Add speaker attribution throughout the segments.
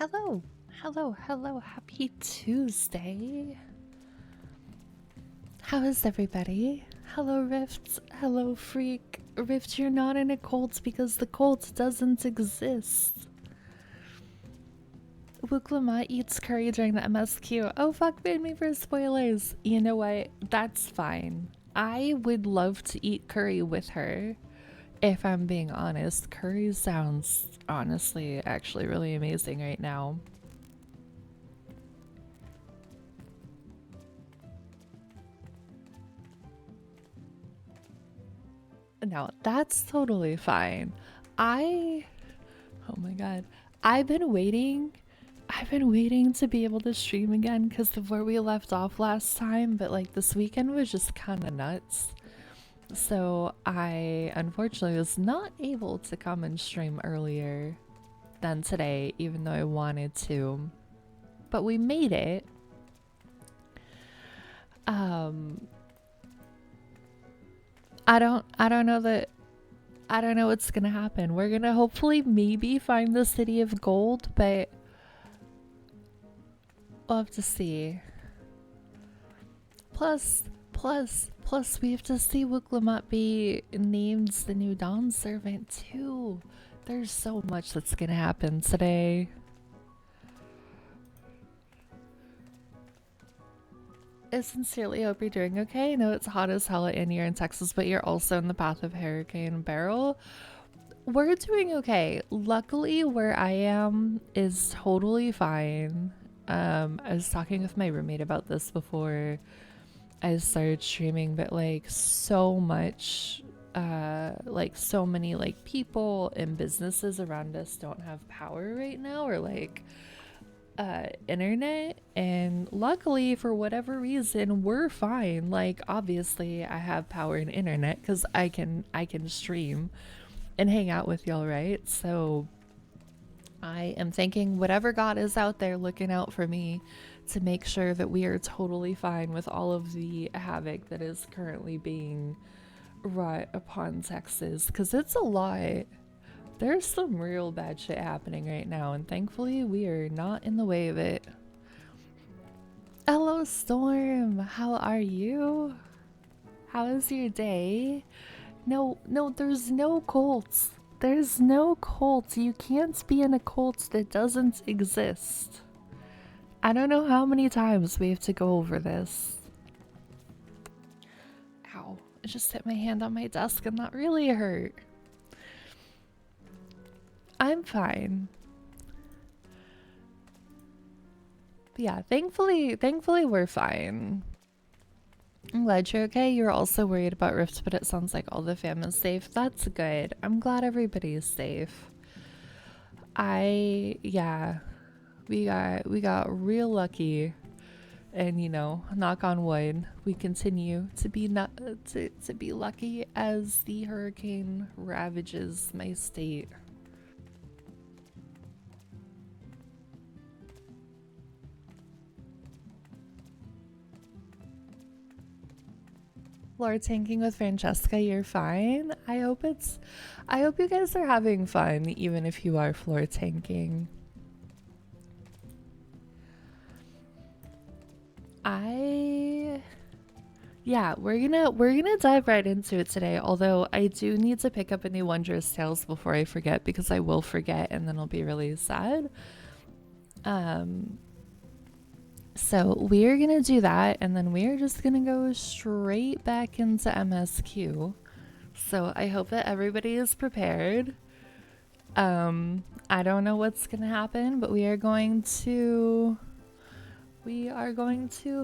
Speaker 1: Hello, hello, happy Tuesday. How is everybody? Hello, Rift, hello, Freak. Rift, you're not in a cult because the cult doesn't exist. Wuklama eats curry during the MSQ. Oh, fuck, made me for spoilers. You know what? That's fine. I would love to eat curry with her. If I'm being honest, curry sounds honestly actually really amazing right now. No, that's totally fine. I, oh my god, I've been waiting. I've been waiting to be able to stream again because of where we left off last time, but like this weekend was just kind of nuts. So I unfortunately was not able to come and stream earlier than today, even though I wanted to. But we made it. Um, I don't know that I don't know what's gonna happen. We're gonna hopefully maybe find the city of gold, but we'll have to see. Plus, we have to see Wuklamut be named the new Dawn servant too. There's so much that's gonna happen today. I sincerely hope you're doing okay. I know it's hot as hell and you're in Texas, but you're also in the path of Hurricane Beryl. We're doing okay. Luckily, where I am is totally fine. I was talking with my roommate about this before I started streaming, but like so much, like so many like people and businesses around us don't have power right now, or like internet, and luckily for whatever reason we're fine. Like obviously I have power and internet because I can stream and hang out with y'all, right? So I am thanking whatever God is out there looking out for me to make sure that we are totally fine with all of the havoc that is currently being wrought upon Texas, because it's a lot. There's some real bad shit happening right now, and thankfully we are not in the way of it. Hello, Storm. How are you? How is your day? No, there's no cults. There's no cult. You can't be in a cult that doesn't exist. I don't know how many times we have to go over this. Ow. I just hit my hand on my desk and that really hurt. I'm fine. But yeah, thankfully we're fine. I'm glad you're okay. You're also worried about Rift, but it sounds like all the fam is safe. That's good. I'm glad everybody is safe. Yeah, we got real lucky, and you know, knock on wood, we continue to be not to be lucky as the hurricane ravages my state. Lord tanking with Francesca, you're fine. I hope you guys are having fun, even if you are floor tanking. Yeah, we're gonna dive right into it today, although I do need to pick up a new Wondrous Tales before I forget, because I will forget and then I'll be really sad. Um so we're gonna do that, and then we're just gonna go straight back into MSQ. So I hope that everybody is prepared. I don't know what's gonna happen, but we are going to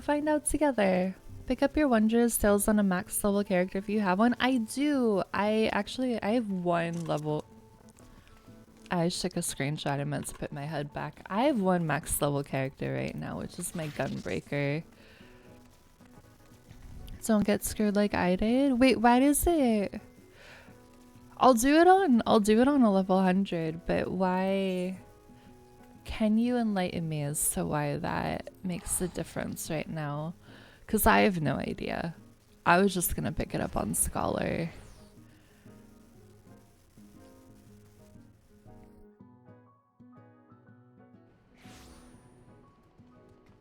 Speaker 1: find out together. Pick up your Wondrous Tales on a max level character if you have one. I do. I have one level. I just took a screenshot. I meant to put my head back. I have one max level character right now, which is my Gunbreaker. Don't get screwed like I did. Wait, why does it? I'll do it on a level 100, but why? Can you enlighten me as to why that makes a difference right now? Because I have no idea. I was just gonna pick it up on Scholar.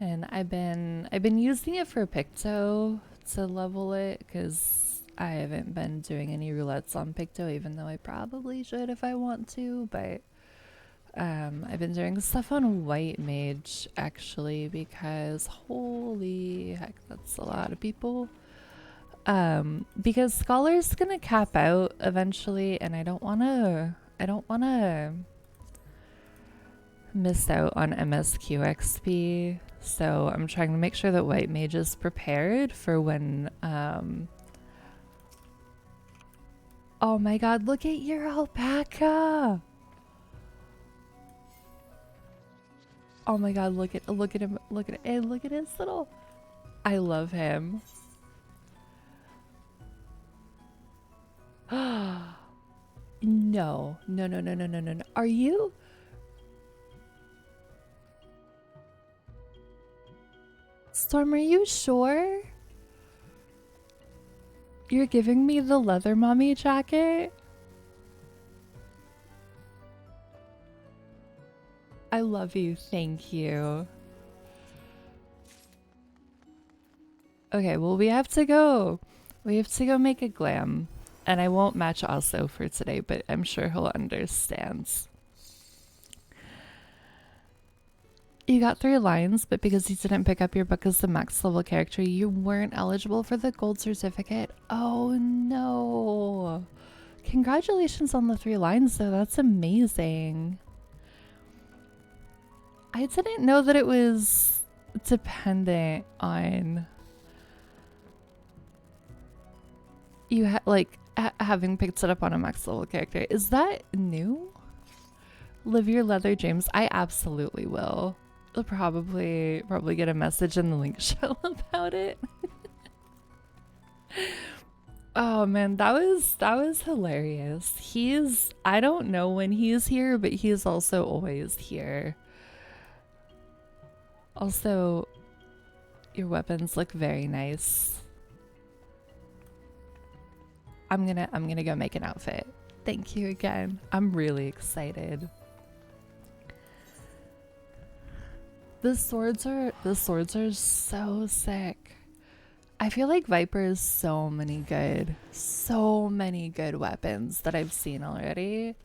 Speaker 1: And I've been using it for Picto to level it because I haven't been doing any roulettes on Picto, even though I probably should if I want to. But I've been doing stuff on White Mage actually because holy heck, that's a lot of people. Because Scholar's gonna cap out eventually, and I don't wanna miss out on MSQ XP. So I'm trying to make sure that White Mage is prepared for when, oh my god, look at your alpaca! Oh my god, look at him, look at it, and look at his little, I love him. No, no, no, no, no, no, no, no. Are you? Storm, are you sure? You're giving me the leather mommy jacket? I love you, thank you. Okay, well we have to go. We have to go make a glam. And I won't match also for today, but I'm sure he'll understand. You got 3 lines, but because you didn't pick up your book as the max level character, you weren't eligible for the gold certificate. Oh no. Congratulations on the 3 lines though, that's amazing. I didn't know that it was dependent on you having picked it up on a max level character. Is that new? Live your leather, James. I absolutely will. I'll probably get a message in the link show about it. Oh man, that was hilarious. I don't know when he's here, but he's also always here. Also, your weapons look very nice. I'm gonna go make an outfit. Thank you again. I'm really excited. The swords are so sick. I feel like Viper has so many good weapons that I've seen already.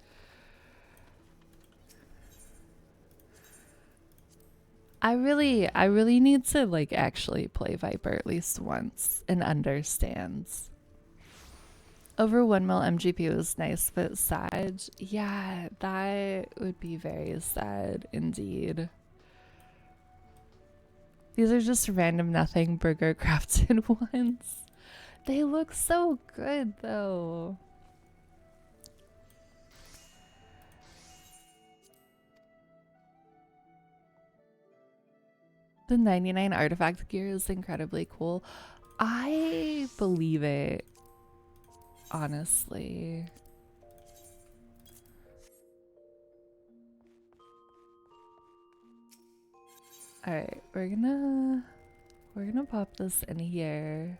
Speaker 1: I really need to like actually play Viper at least once and understand. Over 1 mil MGP was nice, but sad. Yeah, that would be very sad indeed. These are just random nothing burger crafted ones. They look so good though. The 99 artifact gear is incredibly cool. I believe it, honestly. Alright, we're gonna pop this in here.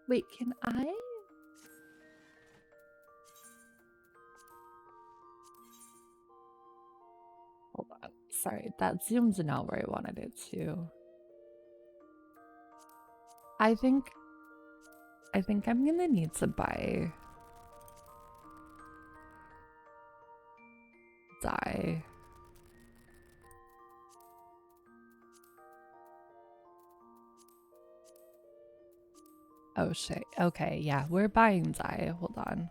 Speaker 1: Wait, can I? Hold on. Sorry, that zoomed not where I wanted it to. I think I'm gonna need to buy dye. Oh shit. Okay, yeah, we're buying dye. Hold on.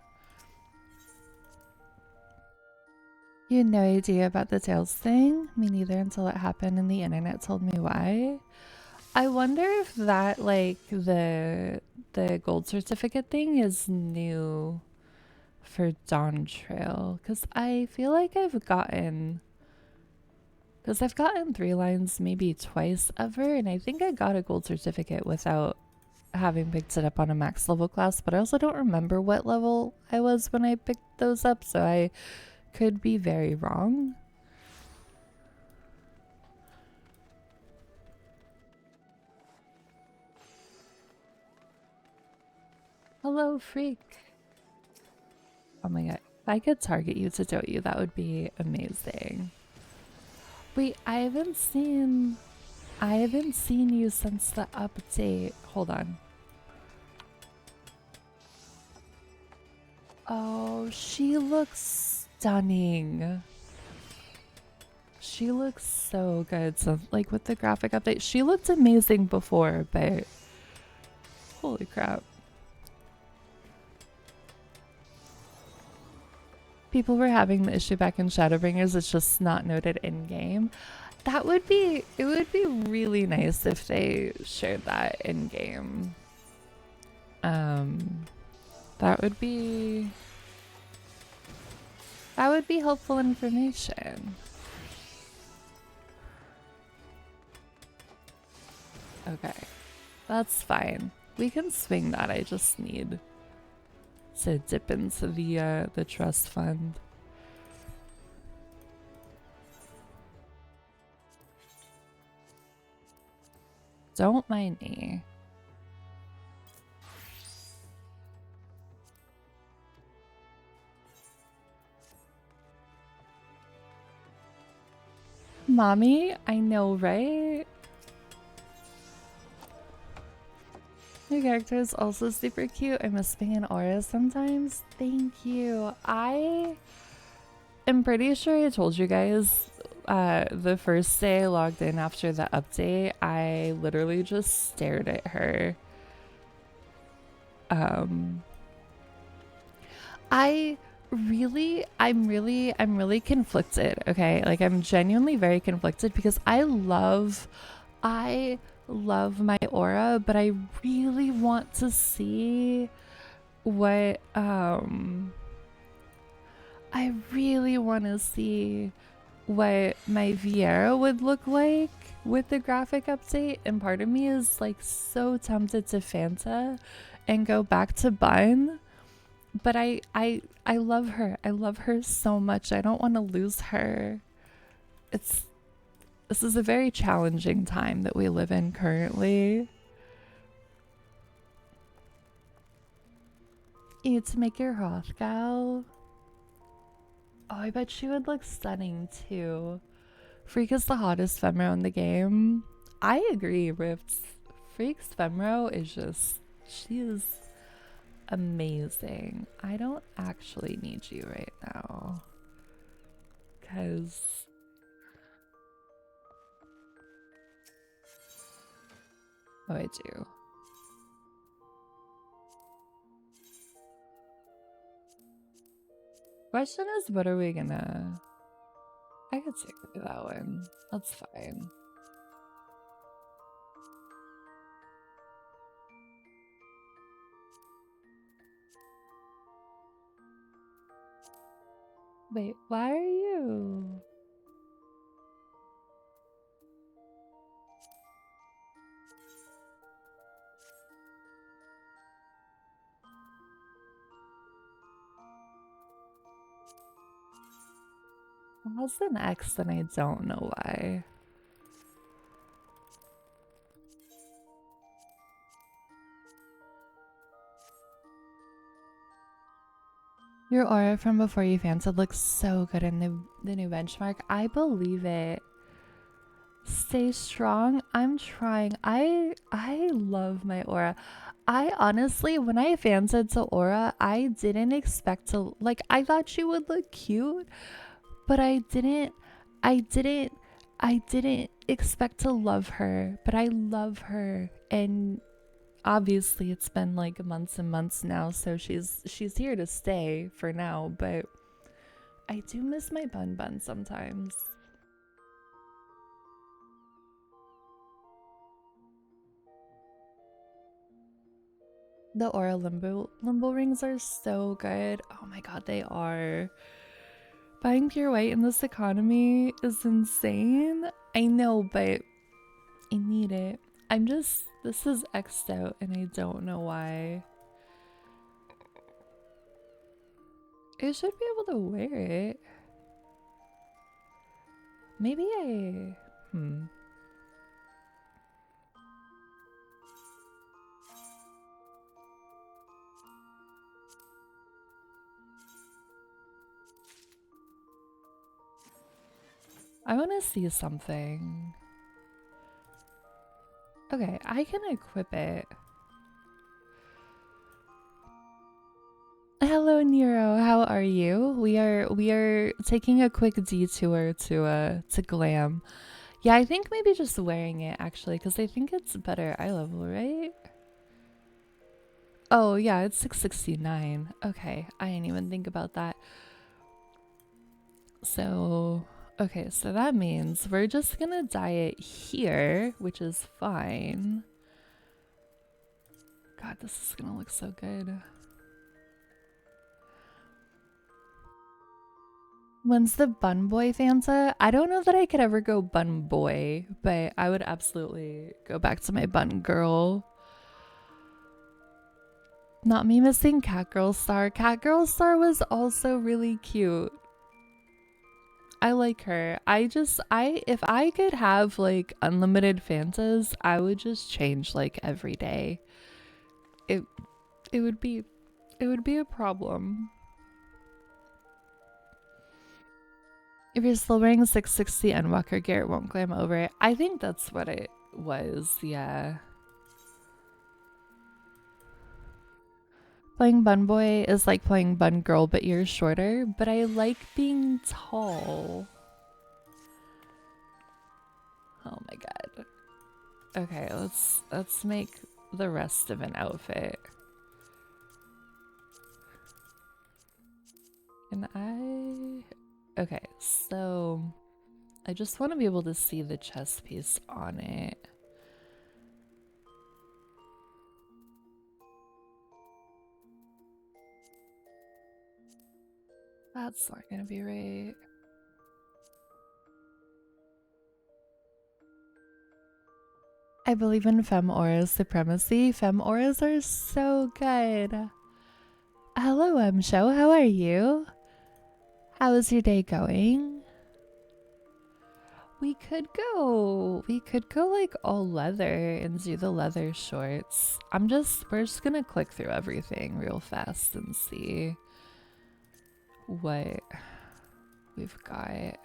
Speaker 1: You had no idea about the tails thing? Me neither until it happened and the internet told me why. I wonder if that, like, the gold certificate thing is new for dawntrail. Because I feel like I've gotten 3 lines maybe twice ever, and I think I got a gold certificate without having picked it up on a max level class, but I also don't remember what level I was when I picked those up, so I could be very wrong. Hello, freak. Oh my god. I could target you to tote you, that would be amazing. Wait, I haven't seen you since the update. Hold on. Oh, she looks stunning. She looks so good. So, like, with the graphic update, she looked amazing before, but holy crap. People were having the issue back in Shadowbringers, it's just not noted in game. It would be really nice if they shared that in game. That would be helpful information. Okay, that's fine. We can swing that. I just need to dip into the trust fund. Don't mind me. Mommy, I know, right? Your character is also super cute. I miss being an aura sometimes. Thank you. I am pretty sure I told you guys the first day I logged in after the update, I literally just stared at her. I'm really conflicted, okay? Like, I'm genuinely very conflicted because I love my aura, but I really want to see what I really want to see what my Viera would look like with the graphic update, and part of me is like so tempted to Fanta and go back to Bun, but I love her. I love her so much. I don't want to lose her. This is a very challenging time that we live in currently. You need to make your Hrothgal. Oh, I bet she would look stunning too. Freak is the hottest femro in the game. I agree, Rifts. Freak's femro is just, she is amazing. I don't actually need you right now. Because oh, I do. Question is, what are we gonna... I could stick with that one. That's fine. Wait, why are you... What's an X and I don't know why? Your aura from before you fancied looks so good in the new benchmark. I believe it. Stay strong. I'm trying. I love my aura. I honestly, when I fancied to aura, I didn't expect to, like, I thought she would look cute, but I didn't expect to love her, but I love her. And obviously it's been like months and months now, so she's here to stay for now, but I do miss my bun sometimes. The aura limbo rings are so good. Oh my god, they are. Buying pure white in this economy is insane. I know, but I need it. This is X'd out and I don't know why. I should be able to wear it. Maybe I want to see something. Okay, I can equip it. Hello Nero, how are you? We are taking a quick detour to glam. Yeah, I think maybe just wearing it actually, because I think it's better eye level, right? Oh yeah, it's 669. Okay, I didn't even think about that. So, okay, so that means we're just gonna dye it here, which is fine. God, this is gonna look so good. When's the Bun Boy Fanta? I don't know that I could ever go Bun Boy, but I would absolutely go back to my Bun Girl. Not me missing Catgirl Star. Catgirl Star was also really cute. I like her. If I could have like unlimited Fantas, I would just change like every day. It it would be a problem. If you're still wearing 660 and Walker gear, it won't glam over it. I think that's what it was, yeah. Playing Bun Boy is like playing Bun Girl, but you're shorter. But I like being tall. Oh my god. Okay, let's make the rest of an outfit. And okay, so I just want to be able to see the chest piece on it. That's not gonna be right. I believe in Femme Aura supremacy. Femme Auras are so good. Hello, Show. How are you? How is your day going? We could go like all leather and do the leather shorts. We're just gonna click through everything real fast and see what we've got.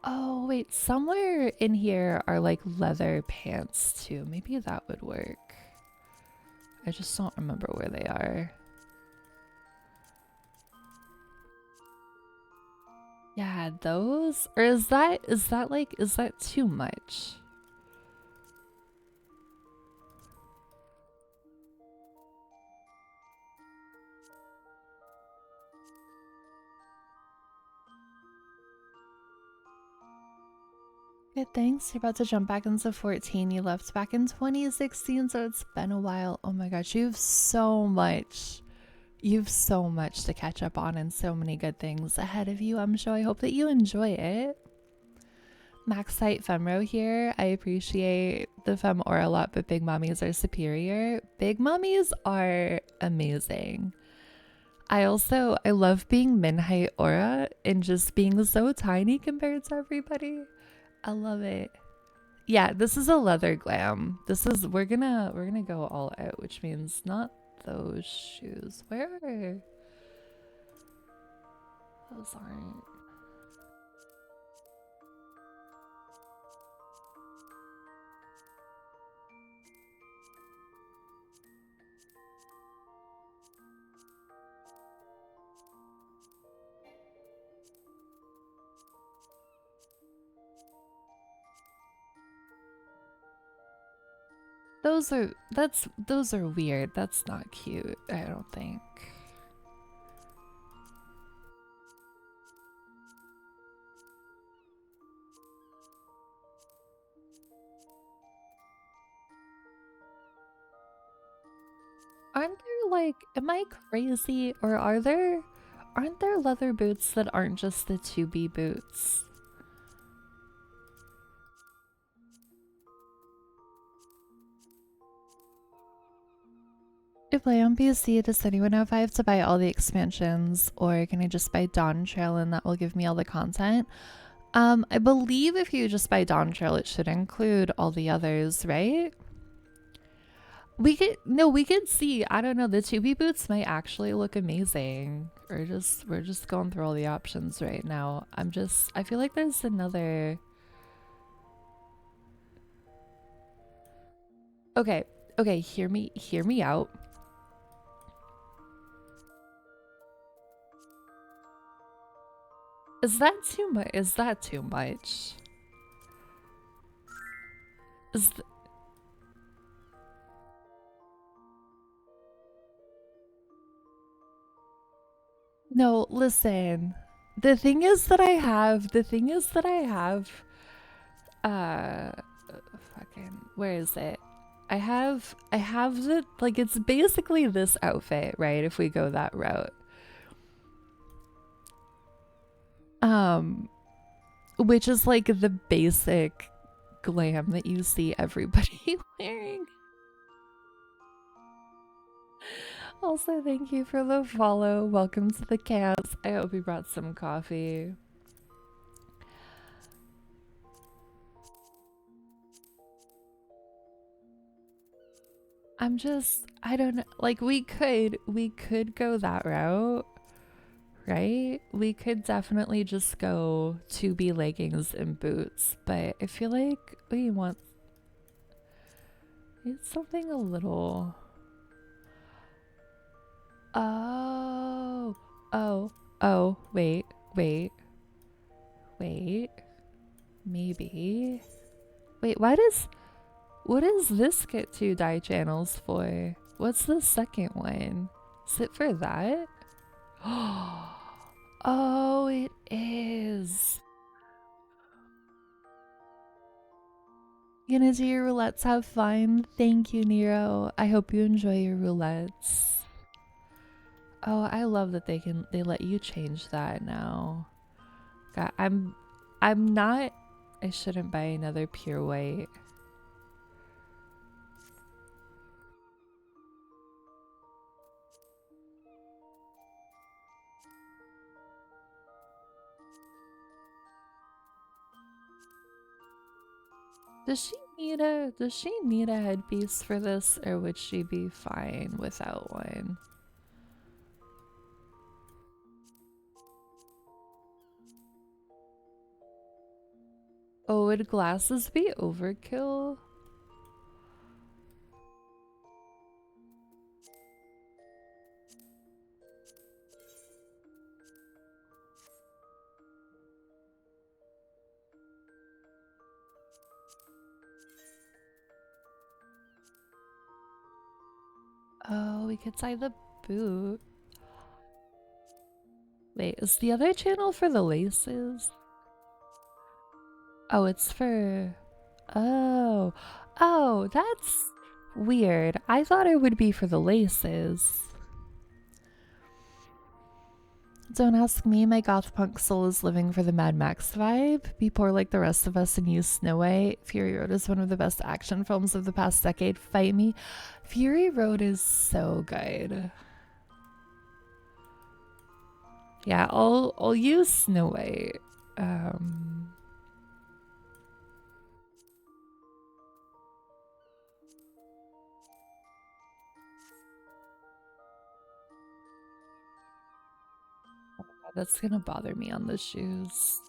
Speaker 1: Oh, wait, somewhere in here are like leather pants too. Maybe that would work. I just don't remember where they are. Yeah, those? Or is that too much? Good, thanks. You're about to jump back into 14. You left back in 2016, so it's been a while. Oh my gosh, you have so much. You have so much to catch up on and so many good things ahead of you, I'm sure. I hope that you enjoy it. Maxite Femro here. I appreciate the Fem Aura a lot, but Big Mummies are superior. Big Mummies are amazing. I love being min height aura and just being so tiny compared to everybody. I love it. Yeah, this is a leather glam. We're gonna go all out, which means not those shoes. Where are those? Aren't. Those are weird. That's not cute, I don't think. Aren't there like, am I crazy, or aren't there leather boots that aren't just the 2B boots? To play on PC, does anyone know if I have to buy all the expansions, or can I just buy dawntrail and that will give me all the content? I believe if you just buy dawntrail, it should include all the others, right? we could see. I don't know. The 2B boots might actually look amazing. We're just going through all the options right now. I feel like there's another. Okay, okay, hear me out. Is that too much? Is that too much? Is th No, listen. The thing is that I have uh fucking where is it? I have the like it's basically this outfit, right? If we go that route. Um which is like the basic glam that you see everybody wearing. Also, thank you for the follow. Welcome to the chaos. I hope you brought some coffee. I don't know. Like we could go that route, right? We could definitely just go 2B leggings and boots, but I feel like we want it's something a little. Oh, wait, wait. Maybe. Wait, what does this get 2 dye channels for? What's the second one? Is it for that? Oh, it is. Gonna do your roulettes, have fun. Thank you, Nero. I hope you enjoy your roulettes. Oh, I love that they let you change that now. God, I'm not I shouldn't buy another pure white. Does she need a headpiece for this, or would she be fine without one? Oh, would glasses be overkill? Oh, we could tie the boot. Wait, is the other channel for the laces? Oh, it's for. Oh. Oh, that's weird. I thought it would be for the laces. Don't ask me, my goth punk soul is living for the Mad Max vibe. Be poor like the rest of us and use Snow White. Fury Road is one of the best action films of the past decade. Fight me. Fury Road is so good. Yeah, I'll use Snow White. That's gonna bother me on the shoes.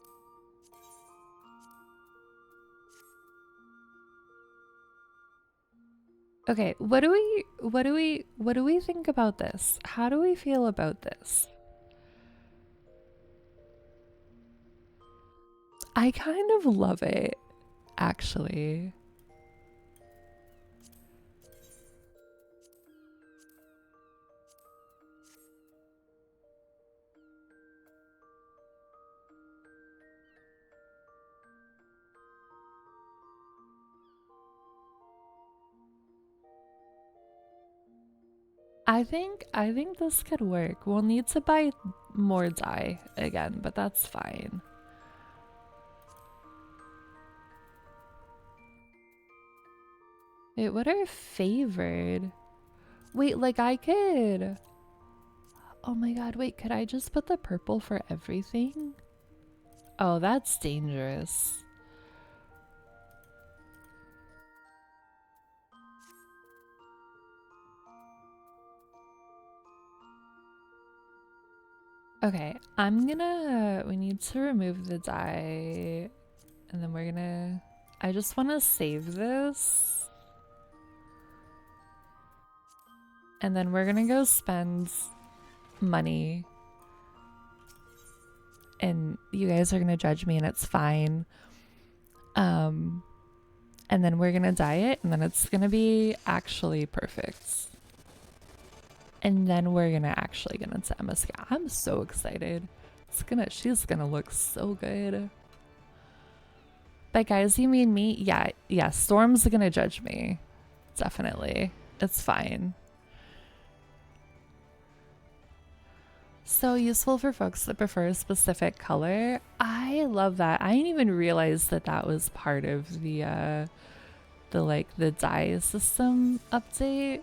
Speaker 1: Okay, what do we think about this? How do we feel about this? I kind of love it, actually. I think this could work. We'll need to buy more dye again, but that's fine. Wait, what are favored? Wait, like I could. Oh my god, wait, could I just put the purple for everything? Oh, that's dangerous. Okay, we need to remove the dye, and then I just want to save this. And then we're gonna go spend money. And you guys are gonna judge me and it's fine. And then we're gonna dye it and then it's gonna be actually perfect. And then we're gonna actually get into MSQ. I'm so excited. She's gonna look so good. But guys, you mean me? Yeah, Storm's gonna judge me. Definitely. It's fine. So useful for folks that prefer a specific color. I love that. I didn't even realize that that was part of the dye system update.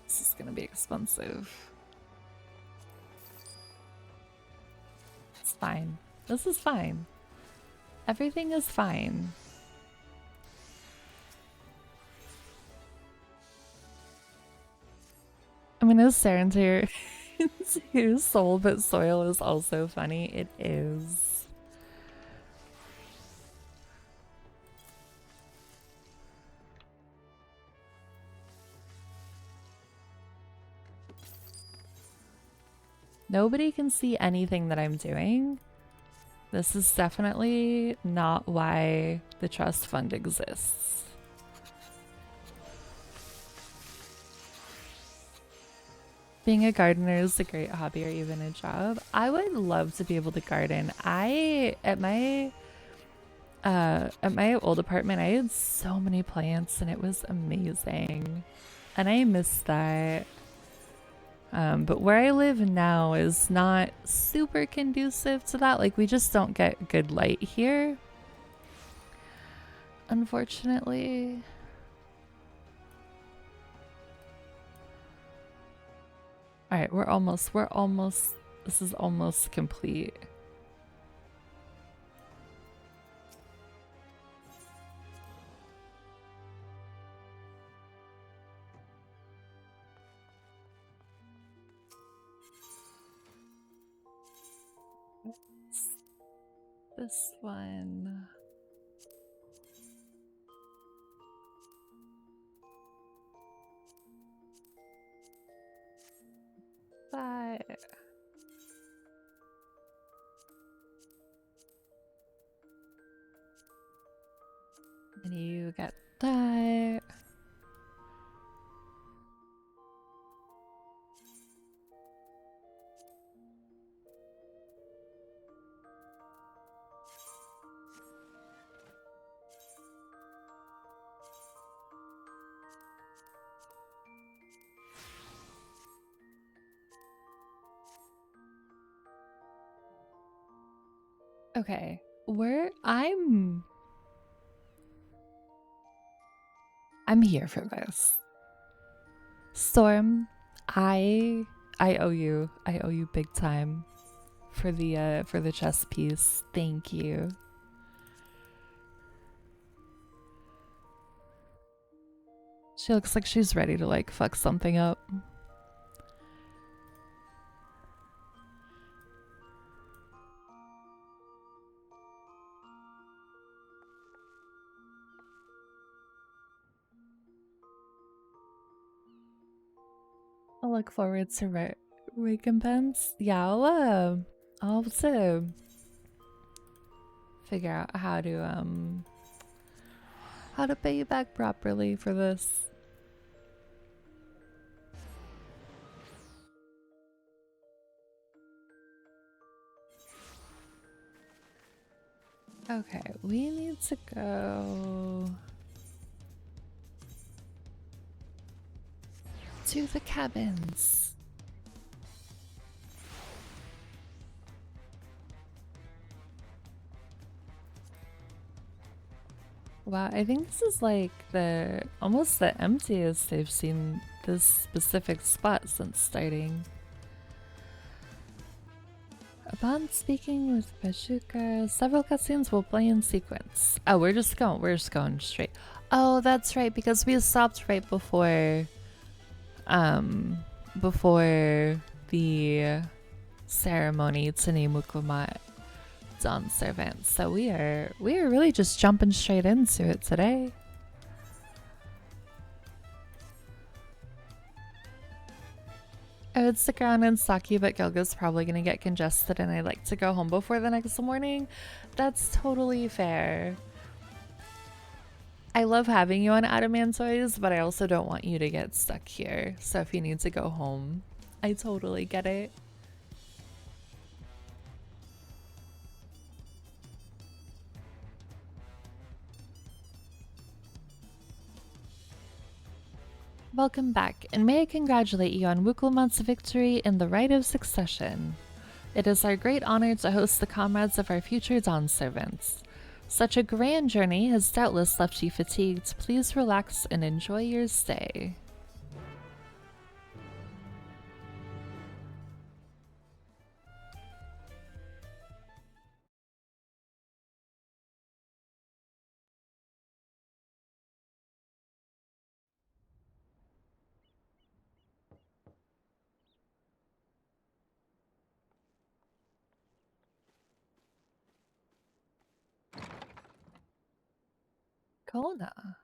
Speaker 1: This is gonna be expensive. It's fine. This is fine. Everything is fine. I mean, is Sarentir whose soul but soil is also funny? It is. Nobody can see anything that I'm doing. This is definitely not why the trust fund exists. Being a gardener is a great hobby or even a job. I would love to be able to garden. At my old apartment, I had so many plants and it was amazing. And I miss that. But where I live now is not super conducive to that. Like, we just don't get good light here, unfortunately. All right, this is almost complete. This one. That. And you get that. Okay, I'm here for this. Storm, I owe you. I owe you big time for the chess piece. Thank you. She looks like she's ready to like fuck something up. I'll look forward to recompense. Yeah, I'll have to figure out how to pay you back properly for this. Okay, we need to go to the cabins. Wow, I think this is like almost the emptiest I've seen this specific spot since starting. Upon speaking with Bashuka, several cutscenes will play in sequence. Oh, we're just going straight. Oh, that's right, because we stopped right before the ceremony to name Mukumat Dawn Servant. So we are really just jumping straight into it today. I would stick around in Saki, but Gilga's probably gonna get congested and I'd like to go home before the next morning. That's totally fair. I love having you on Adamantoys, but I also don't want you to get stuck here. So if you need to go home, I totally get it. Welcome back, and may I congratulate you on Wukulmat's victory in the Rite of Succession. It is our great honor to host the comrades of our future Dawn servants. Such a grand journey has doubtless left you fatigued. Please relax and enjoy your stay. Kona.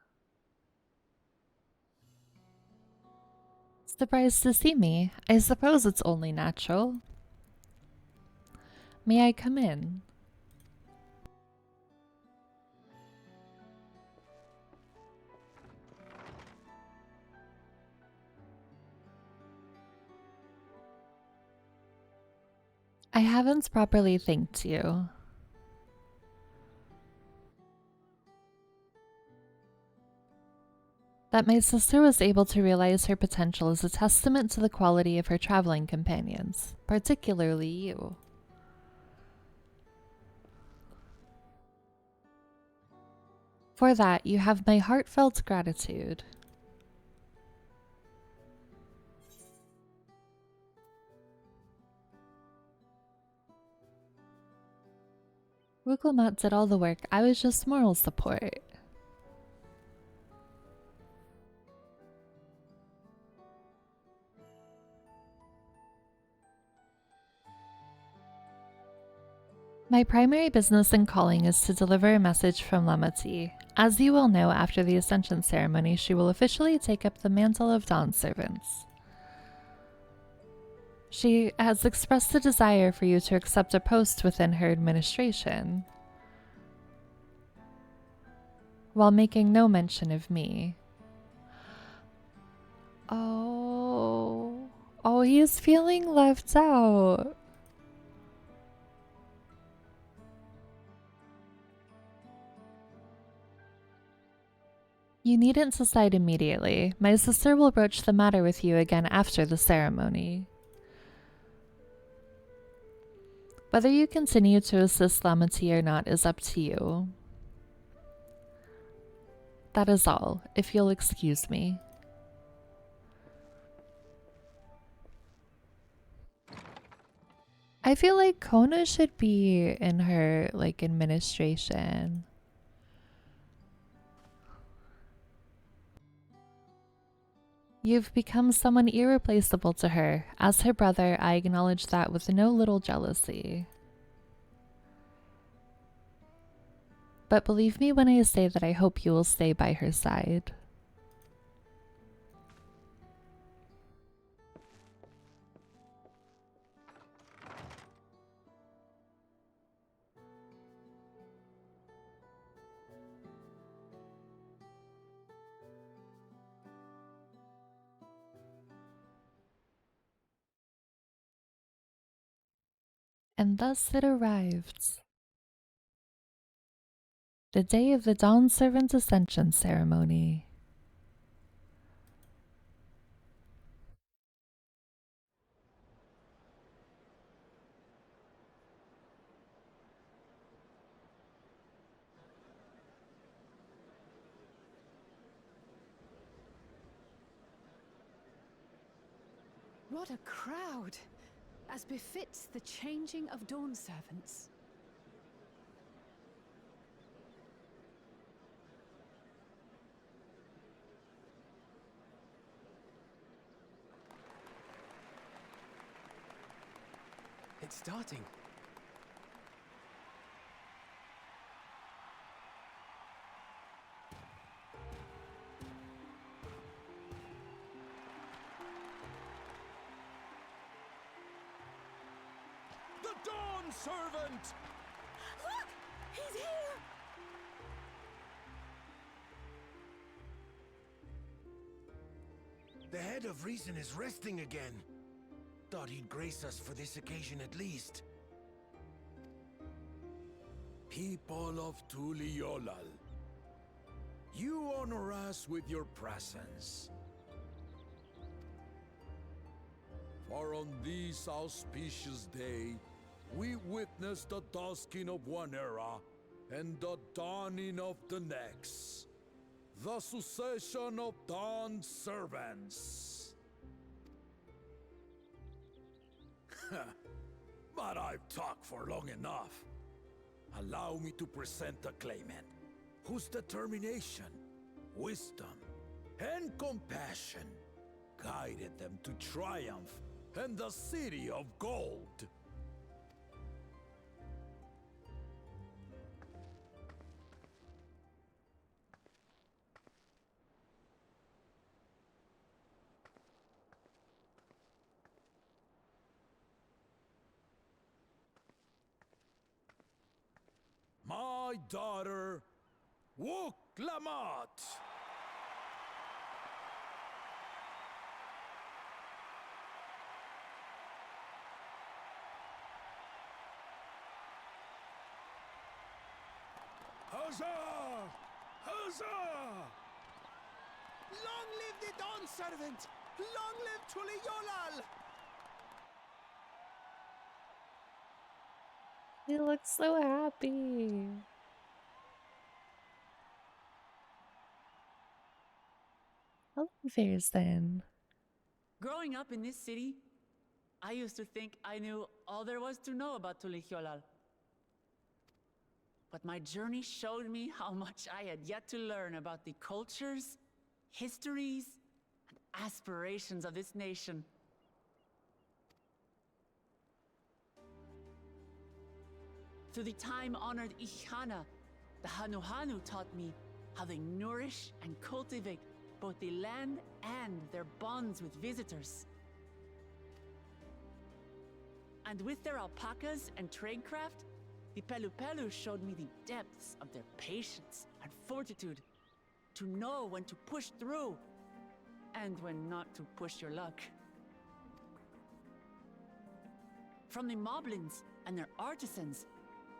Speaker 1: Surprised to see me. I suppose it's only natural. May I come in? I haven't properly thanked you. That my sister was able to realize her potential is a testament to the quality of her traveling companions, particularly you. For that, you have my heartfelt gratitude. Wukulmat did all the work, I was just moral support. My primary business and calling is to deliver a message from Lamati. As you will know, after the Ascension ceremony, she will officially take up the mantle of Dawn Servants. She has expressed a desire for you to accept a post within her administration, while making no mention of me. Oh, he is feeling left out. You needn't decide immediately. My sister will broach the matter with you again after the ceremony. Whether you continue to assist Lamati or not is up to you. That is all, if you'll excuse me. I feel like Kona should be in her, like, administration. You've become someone irreplaceable to her. As her brother, I acknowledge that with no little jealousy. But believe me when I say that I hope you will stay by her side. And thus it arrived. The day of the Dawn Servant Ascension ceremony.
Speaker 2: What a crowd! as befits the changing of dawn servants.
Speaker 3: It's starting.
Speaker 4: The Dawn Servant!
Speaker 2: Look! He's here!
Speaker 5: The head of reason is resting again. Thought he'd grace us for this occasion at least.
Speaker 4: People of Tuliolal, you honor us with your presence. For on this auspicious day, we witness the dusking of one era and the dawning of the next. The succession of Dawn servants. But I've talked for long enough. Allow me to present the claimant, whose determination, wisdom, and compassion guided them to triumph in the City of Gold. My daughter, Wook Lamat. Huzzah! Huzzah!
Speaker 3: Long live the Dawn Servant! Long live Tuliolal!
Speaker 1: He looks so happy. Hello, Fairson.
Speaker 6: Growing up in this city, I used to think I knew all there was to know about Tuliolal. But my journey showed me how much I had yet to learn about the cultures, histories, and aspirations of this nation. Through the time-honored Ihana, the Hanuhanu taught me how they nourish and cultivate both the land and their bonds with visitors. And with their alpacas and tradecraft, the Pelupelu showed me the depths of their patience and fortitude, to know when to push through and when not to push your luck. From the Moblins and their artisans,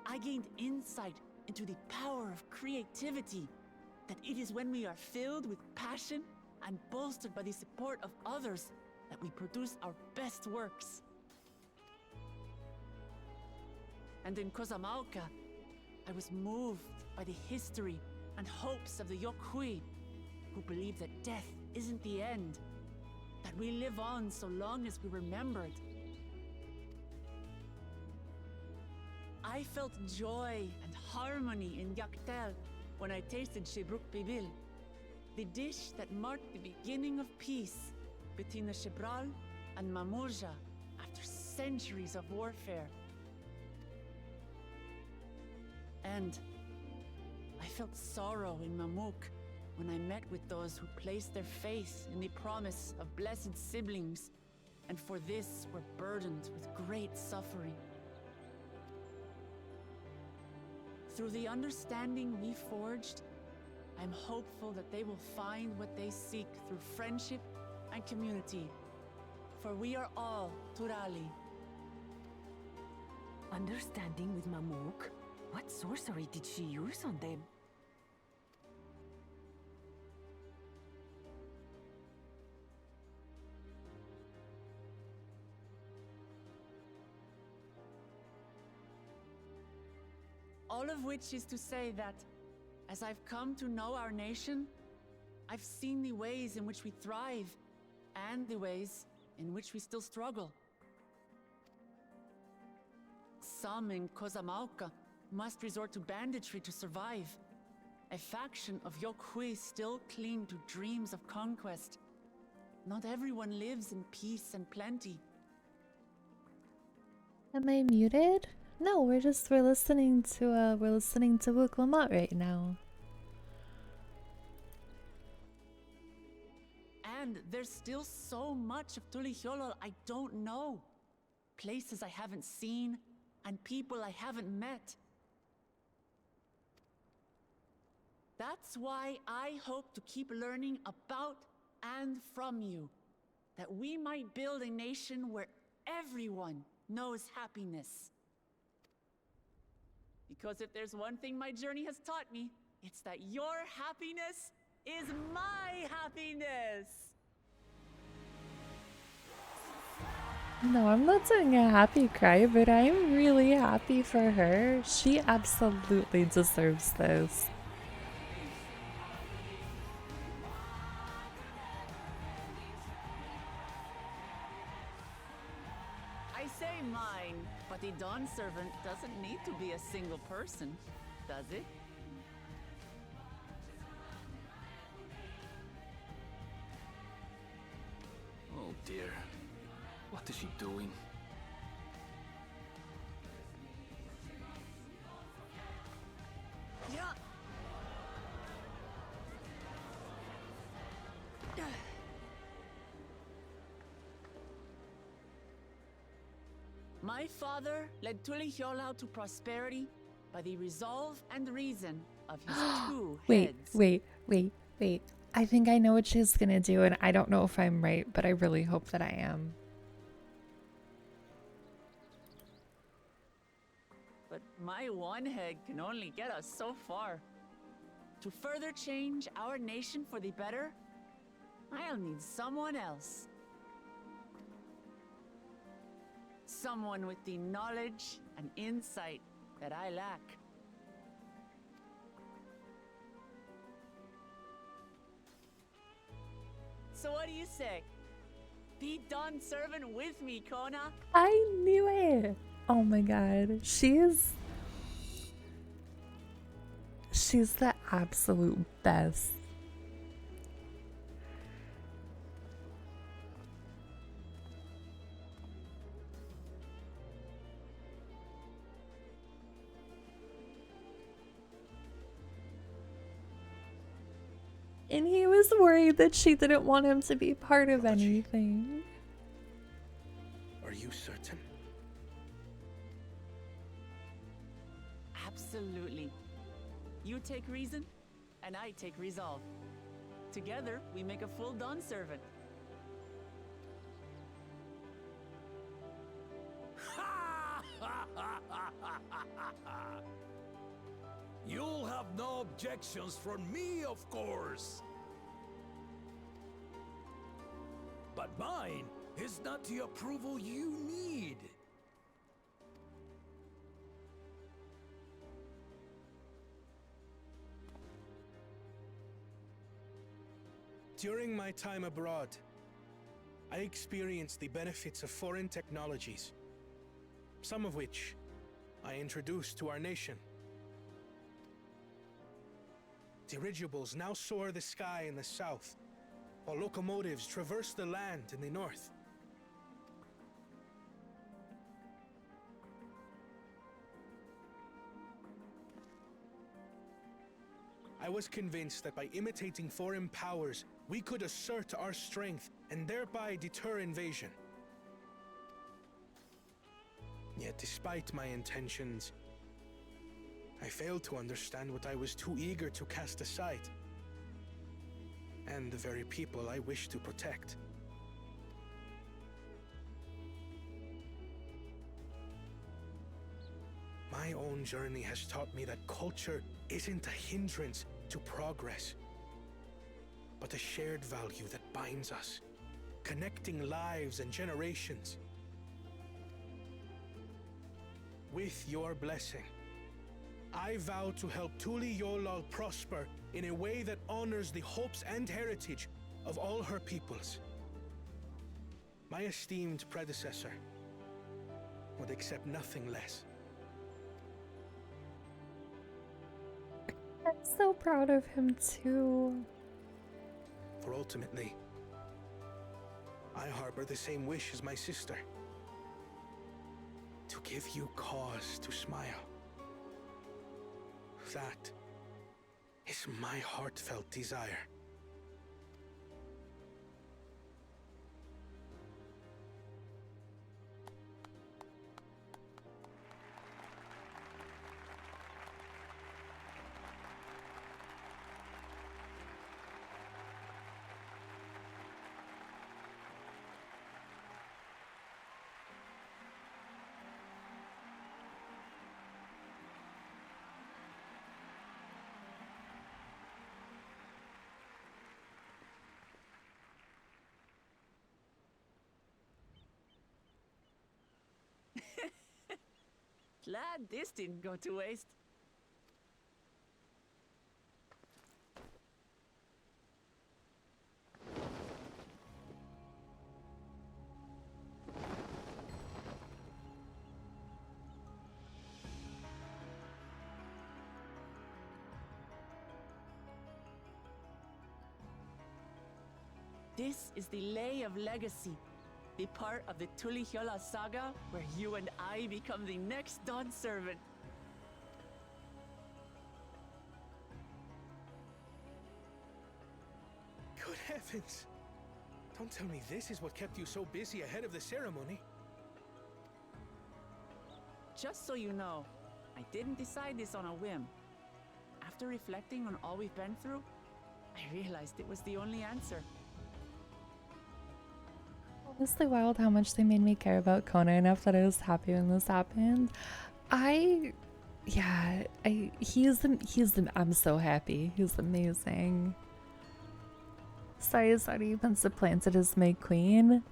Speaker 6: I gained insight into the power of creativity, that it is when we are filled with passion and bolstered by the support of others that we produce our best works. And in Kozamauka, I was moved by the history and hopes of the Yokhui, who believe that death isn't the end, that we live on so long as we're remembered. I felt joy and harmony in Yaktel when I tasted Shebruk Bibil, the dish that marked the beginning of peace between the Shebral and Mamurja after centuries of warfare. And I felt sorrow in Mamuk when I met with those who placed their faith in the promise of blessed siblings, and for this were burdened with great suffering. Through the understanding we forged, I'm hopeful that they will find what they seek through friendship and community, for we are all Turali.
Speaker 2: Understanding with Mamuk? What sorcery did she use on them?
Speaker 6: All of which is to say that, as I've come to know our nation, I've seen the ways in which we thrive, and the ways in which we still struggle. some in Kozamauka must resort to banditry to survive. A faction of Yokhui still cling to dreams of conquest. Not everyone lives in peace and plenty.
Speaker 1: Am I muted? No, we're listening to Wuklamat right now.
Speaker 6: And there's still so much of Tulihyolol I don't know. Places I haven't seen, and people I haven't met. That's why I hope to keep learning about and from you, that we might build a nation where everyone knows happiness. Because if there's one thing my journey has taught me, it's that your happiness is my happiness.
Speaker 1: No, I'm not doing a happy cry, but I'm really happy for her. She absolutely deserves this.
Speaker 6: I say mine, but the Dawn Servant doesn't need to be a single person, does it?
Speaker 7: Oh dear. What is she doing?
Speaker 6: Yeah. My father led Tulihyolao to prosperity by the resolve and reason of his two heads.
Speaker 1: Wait. I think I know what she's gonna do, and I don't know if I'm right, but I really hope that I am.
Speaker 6: But my one head can only get us so far. To further change our nation for the better, I'll need someone else. Someone with the knowledge and insight that I lack. So what do you say? Be Dawn Servant with me, Kona.
Speaker 1: I knew it! Oh my god. She's the absolute best. And he was worried that she didn't want him to be part of anything.
Speaker 5: Are you certain?
Speaker 6: Absolutely. You take reason, and I take resolve. Together, we make a full Dawn Servant.
Speaker 4: You'll have no objections from me, of course. But mine is not the approval you need.
Speaker 3: During my time abroad, I experienced the benefits of foreign technologies, some of which I introduced to our nation. Dirigibles now soar the sky in the south, while locomotives traverse the land in the north. I was convinced that by imitating foreign powers, we could assert our strength and thereby deter invasion. Yet despite my intentions, I failed to understand what I was too eager to cast aside, and the very people I wish to protect. My own journey has taught me that culture isn't a hindrance to progress, but a shared value that binds us, connecting lives and generations. With your blessing, I vow to help Tulihyolal prosper in a way that honors the hopes and heritage of all her peoples. My esteemed predecessor would accept nothing less.
Speaker 1: so proud of him too.
Speaker 3: For ultimately, I harbor the same wish as my sister. To give you cause to smile. That is my heartfelt desire.
Speaker 6: Glad this didn't go to waste. This is the Lay of Legacy, the part of the Tulihyola saga where you and I become the next Dawn servant.
Speaker 3: Good heavens! Don't tell me this is what kept you so busy ahead of the ceremony.
Speaker 6: Just so you know, I didn't decide this on a whim. After reflecting on all we've been through, I realized it was the only answer.
Speaker 1: Honestly wild how much they made me care about Kona enough that I was happy when this happened. I'm so happy. He's amazing. Sorry, you've been supplanted as my queen.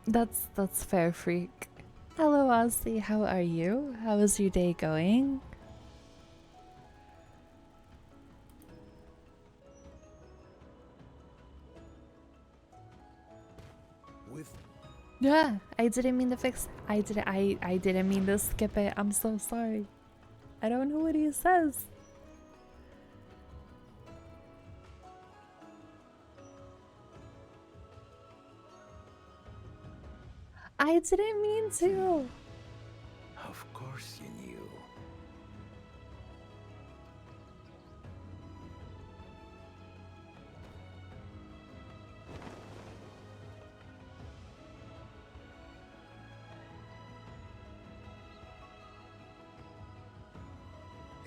Speaker 1: That's fair, freak. Hello, Ozzy. How are you? How is your day going? Yeah, I didn't mean to fix. I didn't mean to skip it. I'm so sorry. I don't know what he says. I didn't mean to.
Speaker 4: Of course you knew.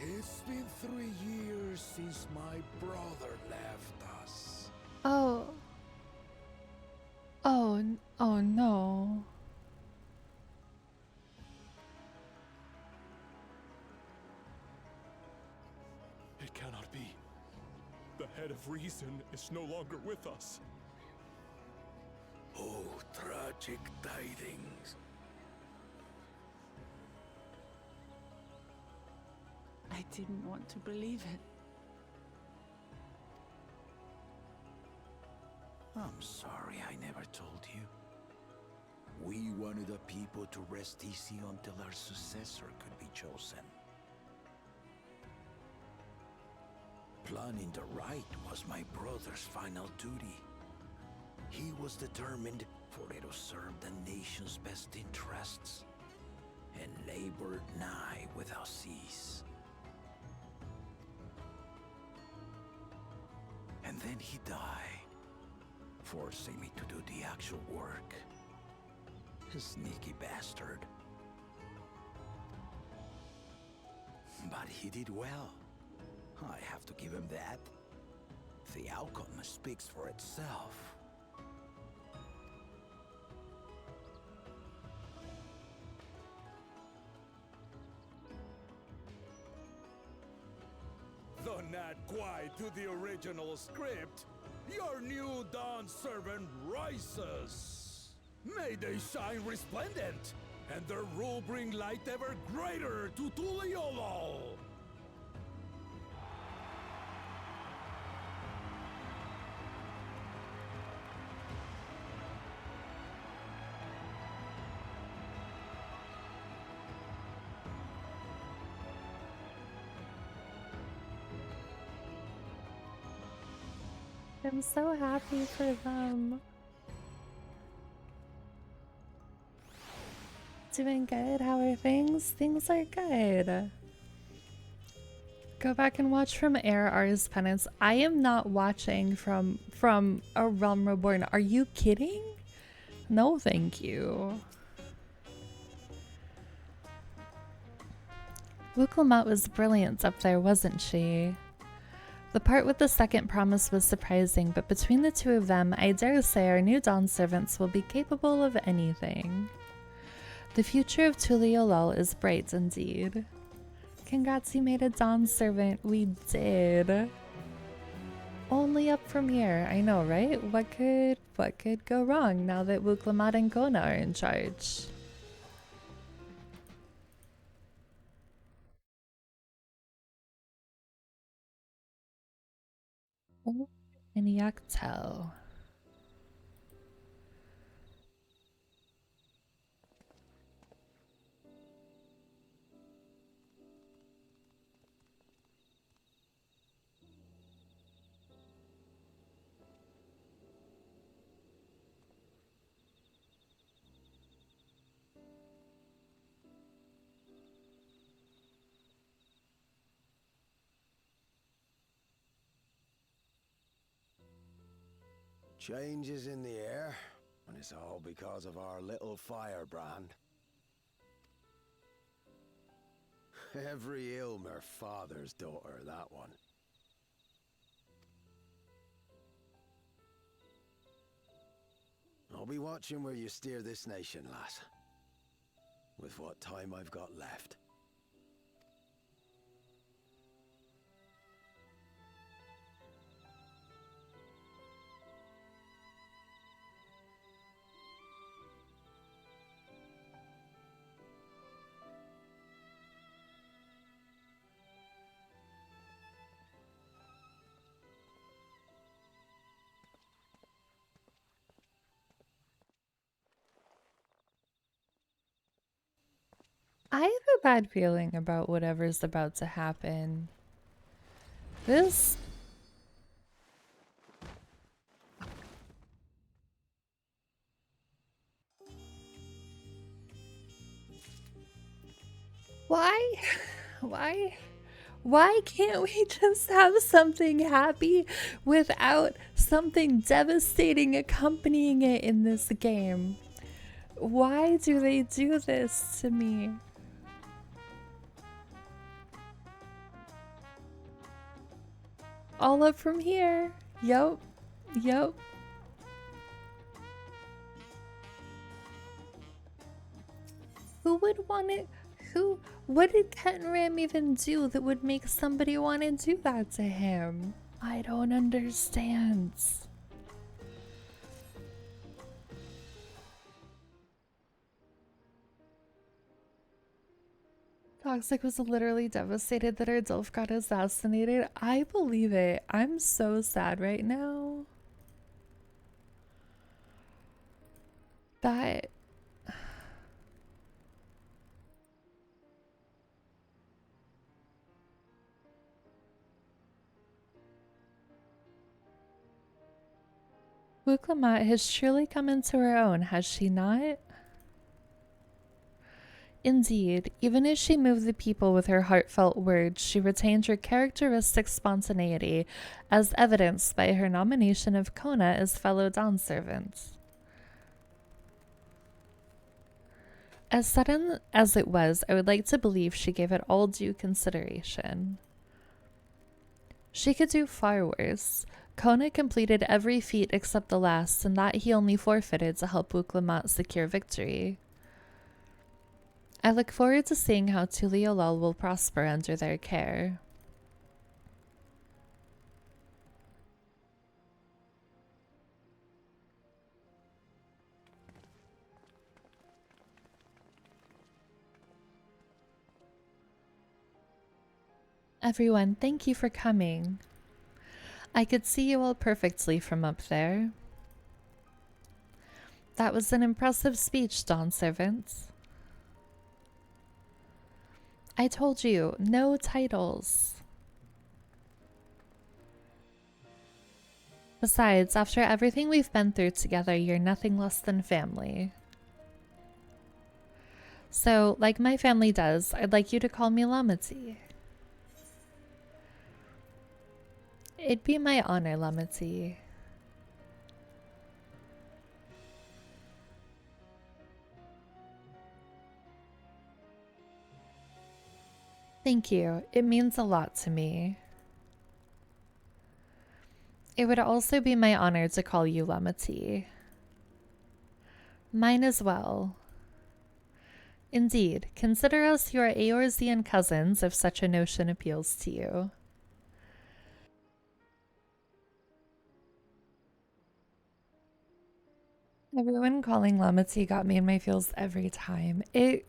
Speaker 4: It's been 3 years since my brother left us.
Speaker 1: Oh. Oh no.
Speaker 8: It cannot be. The head of reason is no longer with us.
Speaker 4: Oh, tragic tidings.
Speaker 6: I didn't want to believe it.
Speaker 4: I'm sorry I never told you. We wanted the people to rest easy until our successor could be chosen. Planning the right was my brother's final duty. He was determined for it to serve the nation's best interests, and labored nigh without cease. And then he died, forcing me to do the actual work. A sneaky bastard. But he did well. I have to give him that. The outcome speaks for itself. Though not quite to the original script, your new Dawn servant rises. May they shine resplendent, and their rule bring light ever greater to Tuliolo.
Speaker 1: I'm so happy for them. Doing good. How are things? Things are good. Go back and watch from Air R's Penance. I am not watching from A Realm Reborn. Are you kidding? No, thank you. Wuklamat was brilliant up there, wasn't she? The part with the second promise was surprising, but between the two of them, I dare say our new Dawn servants will be capable of anything. The future of Tuliolol is bright indeed. Congrats, you made a Dawn servant. We did. Only up from here. I know, right? What could go wrong now that Wuklamat and Kona are in charge? Oh, and Yaktel.
Speaker 5: Change is in the air, and it's all because of our little firebrand. Every Ilmer father's daughter, that one. I'll be watching where you steer this nation, lass. With what time I've got left.
Speaker 1: I have a bad feeling about whatever's about to happen. This... Why? Why? Why can't we just have something happy without something devastating accompanying it in this game? Why do they do this to me? All up from here. Yup. Yup. Who would want it? What did Kenram even do that would make somebody want to do that to him? I don't understand. Toxic was literally devastated that her Dilf got assassinated. I believe it. I'm so sad right now. That... Wuklamat has truly come into her own, has she not? Indeed, even as she moved the people with her heartfelt words, she retained her characteristic spontaneity, as evidenced by her nomination of Kona as fellow Dawn servant. As sudden as it was, I would like to believe she gave it all due consideration. She could do far worse. Kona completed every feat except the last, and that he only forfeited to help Wuklamat secure victory. I look forward to seeing how Tuliolol will prosper under their care. Everyone, thank you for coming. I could see you all perfectly from up there. That was an impressive speech, Dawn servants. I told you, no titles. Besides, after everything we've been through together, you're nothing less than family. So, like my family does, I'd like you to call me Lamati. It'd be my honor, Lamati. Thank you. It means a lot to me. It would also be my honor to call you Lamati. Mine as well. Indeed, consider us your Eorzean cousins if such a notion appeals to you. Everyone calling Lamati got me in my feels every time. It's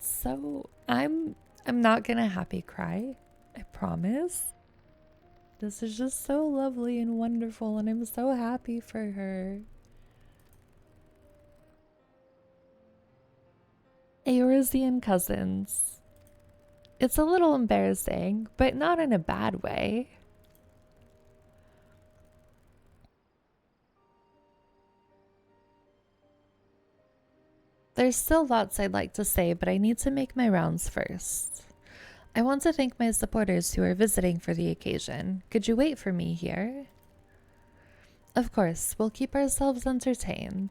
Speaker 1: so I'm not gonna happy cry. I promise. This is just so lovely and wonderful, and I'm so happy for her. Eorzean cousins. It's a little embarrassing, but not in a bad way. There's still lots I'd like to say, but I need to make my rounds first. I want to thank my supporters who are visiting for the occasion. Could you wait for me here? Of course, we'll keep ourselves entertained.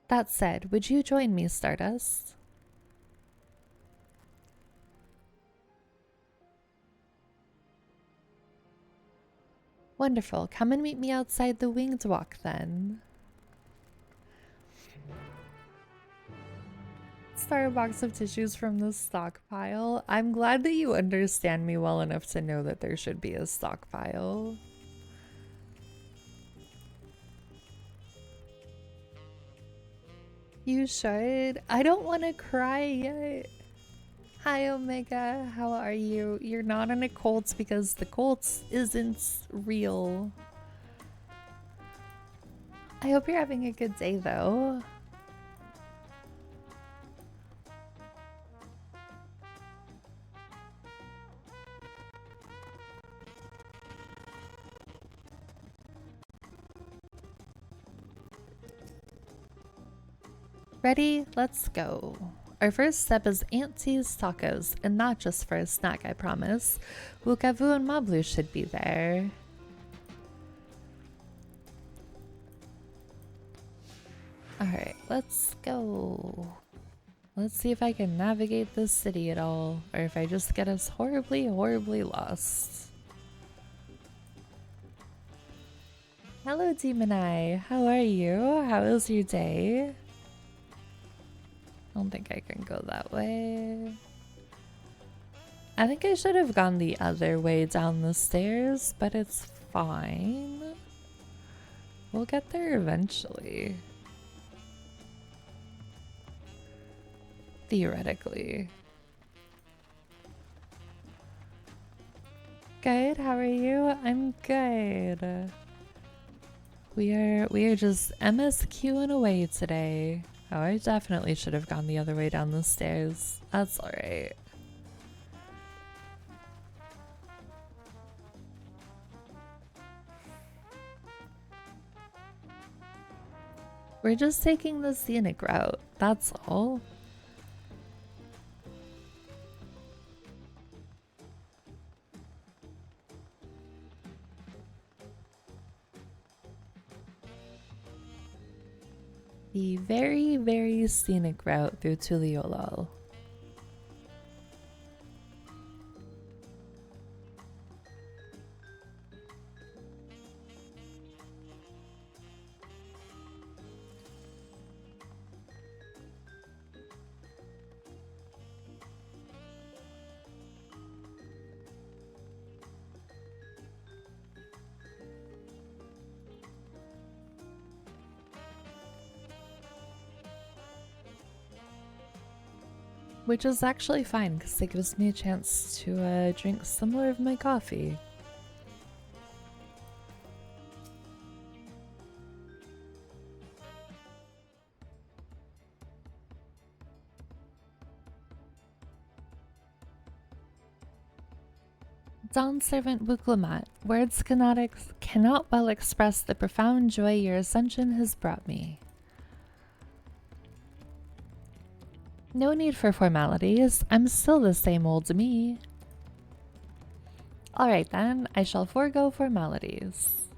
Speaker 1: That said, would you join me, Stardust? Wonderful. Come and meet me outside the winged walk then. Start a box of tissues from the stockpile. I'm glad that you understand me well enough to know that there should be a stockpile. You should. I don't want to cry yet. Hi, Omega. How are you? You're not in a cult because the cult isn't real. I hope you're having a good day, though. Ready? Let's go. Our first step is Auntie's Tacos, and not just for a snack, I promise. Wukavu and Mablu should be there. Alright, let's go. Let's see if I can navigate this city at all, or if I just get us horribly, horribly lost. Hello, Demon Eye. How are you? How was your day? I don't think I can go that way. I think I should have gone the other way down the stairs, but it's fine. We'll get there eventually. Theoretically. Good, how are you? I'm good. We are just MSQing away today. Oh, I definitely should have gone the other way down the stairs. That's alright. We're just taking the scenic route, that's all. The very, very scenic route through Tuliolal. Which is actually fine because it gives me a chance to drink some more of my coffee. Dawn Servant Wuklamat, words cannot well express the profound joy your ascension has brought me. No need for formalities, I'm still the same old me. Alright then, I shall forego formalities.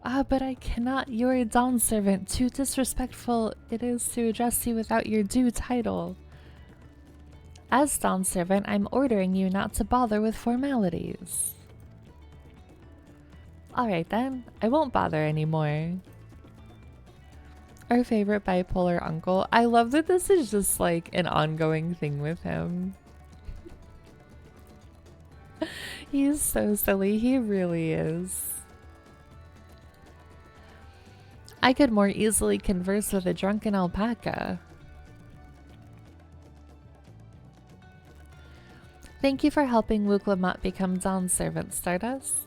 Speaker 1: Ah, but I cannot, you're a Dawn Servant. Too disrespectful it is to address you without your due title. As Dawn Servant, I'm ordering you not to bother with formalities. Alright then, I won't bother anymore. Our favorite bipolar uncle. I love that this is just like an ongoing thing with him. He's so silly, he really is. I could more easily converse with a drunken alpaca. Thank you for helping Wuklamat become Dawn Servant, Stardust.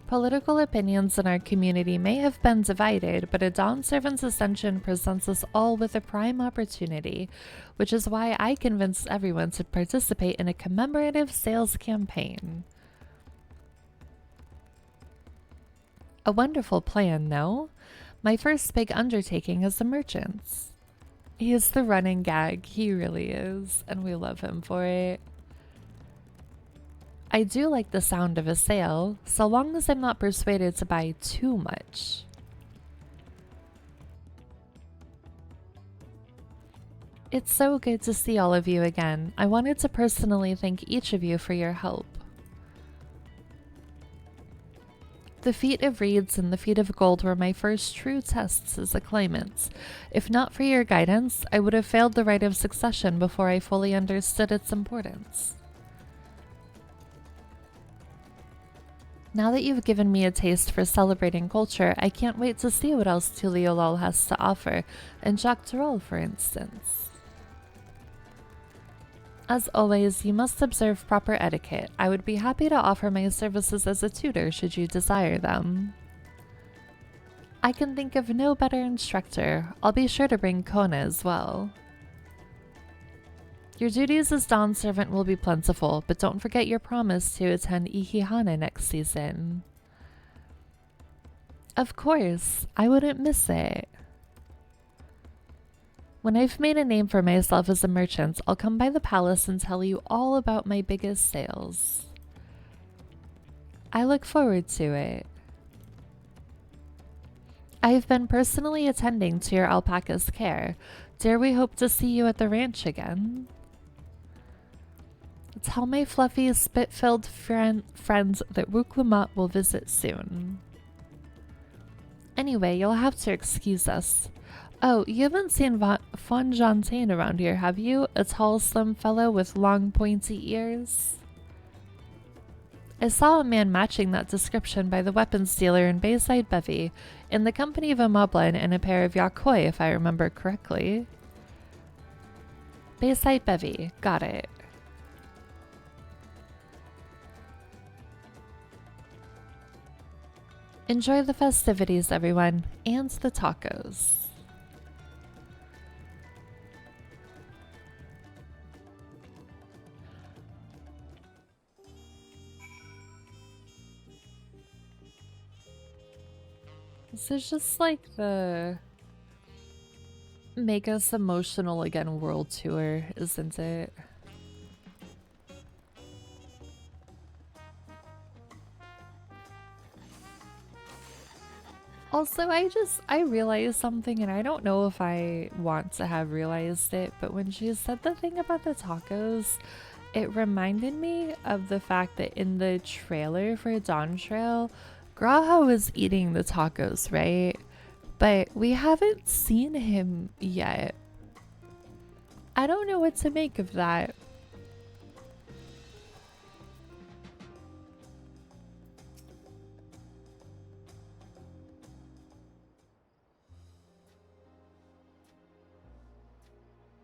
Speaker 1: Political opinions in our community may have been divided, but a Dawn Servant's ascension presents us all with a prime opportunity, which is why I convinced everyone to participate in a commemorative sales campaign. A wonderful plan, no? My first big undertaking as a merchant. He is the running gag, he really is, and we love him for it. I do like the sound of a sale, so long as I'm not persuaded to buy too much. It's so good to see all of you again. I wanted to personally thank each of you for your help. The feat of reeds and the feat of gold were my first true tests as a claimant. If not for your guidance, I would have failed the right of succession before I fully understood its importance. Now that you've given me a taste for celebrating culture, I can't wait to see what else Tuliolol has to offer, and Jacques Tirol, for instance. As always, you must observe proper etiquette. I would be happy to offer my services as a tutor should you desire them. I can think of no better instructor. I'll be sure to bring Kona as well. Your duties as Dawn Servant will be plentiful, but don't forget your promise to attend Ihihana next season. Of course, I wouldn't miss it. When I've made a name for myself as a merchant, I'll come by the palace and tell you all about my biggest sales. I look forward to it. I've been personally attending to your alpaca's care. Dare we hope to see you at the ranch again? Tell my fluffy, spit-filled friends that Wuklamat will visit soon. Anyway, you'll have to excuse us. Oh, you haven't seen Fonjontaine around here, have you? A tall, slim fellow with long, pointy ears? I saw a man matching that description by the weapons dealer in Bayside Bevy, in the company of a moblin and a pair of yakoi, if I remember correctly. Bayside Bevy, got it. Enjoy the festivities, everyone, and the tacos. This is just like the Make Us Emotional Again world tour, isn't it? Also, I realized something, and I don't know if I want to have realized it, but when she said the thing about the tacos, it reminded me of the fact that in the trailer for Dawntrail, Graha was eating the tacos, right? But we haven't seen him yet. I don't know what to make of that.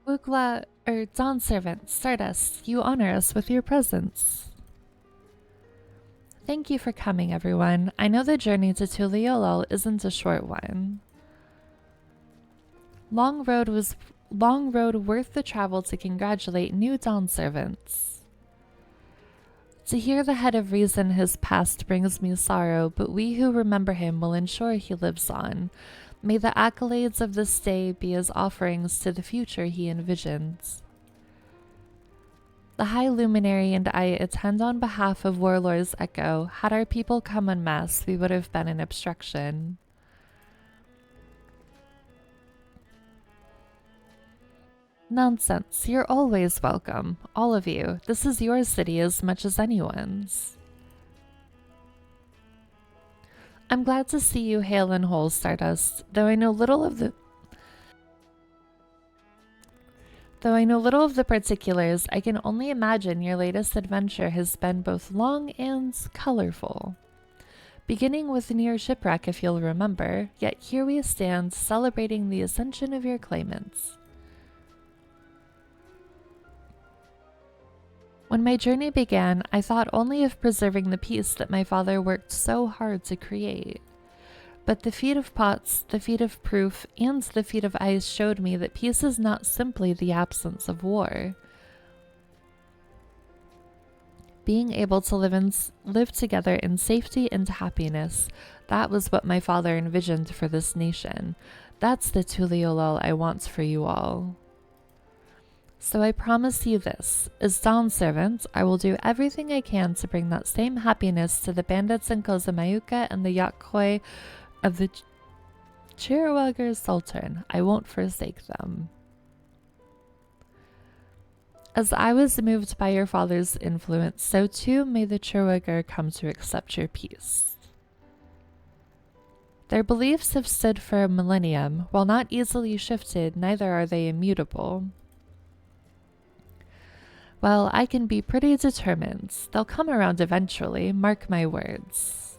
Speaker 1: Wukla, Dawn Servant, Stardust, you honor us with your presence. Thank you for coming, everyone. I know the journey to Tuliolol isn't a short one. Long road was long road worth the travel to congratulate new dawn servants. To hear the head of reason his past brings me sorrow, but we who remember him will ensure he lives on. May the accolades of this day be as offerings to the future he envisions. The High Luminary and I attend on behalf of Warlord's Echo. Had our people come en masse, we would have been an obstruction. Nonsense. You're always welcome. All of you. This is your city as much as anyone's. I'm glad to see you hale and whole, Stardust, though I know little of the particulars. I can only imagine your latest adventure has been both long and colorful. Beginning with near shipwreck, if you'll remember, yet here we stand celebrating the ascension of your claimants. When my journey began, I thought only of preserving the peace that my father worked so hard to create. But the feat of pots, the feat of proof, and the feat of ice showed me that peace is not simply the absence of war. Being able to live together in safety and happiness, that was what my father envisioned for this nation. That's the Tuliolol I want for you all. So I promise you this, as dawn servant, I will do everything I can to bring that same happiness to the bandits in Kozamayuka and the Yakkoi of the Chirawagar Sultan. I won't forsake them. As I was moved by your father's influence, so too may the Chirawagar come to accept your peace. Their beliefs have stood for a millennium. While not easily shifted, neither are they immutable. Well, I can be pretty determined. They'll come around eventually, mark my words.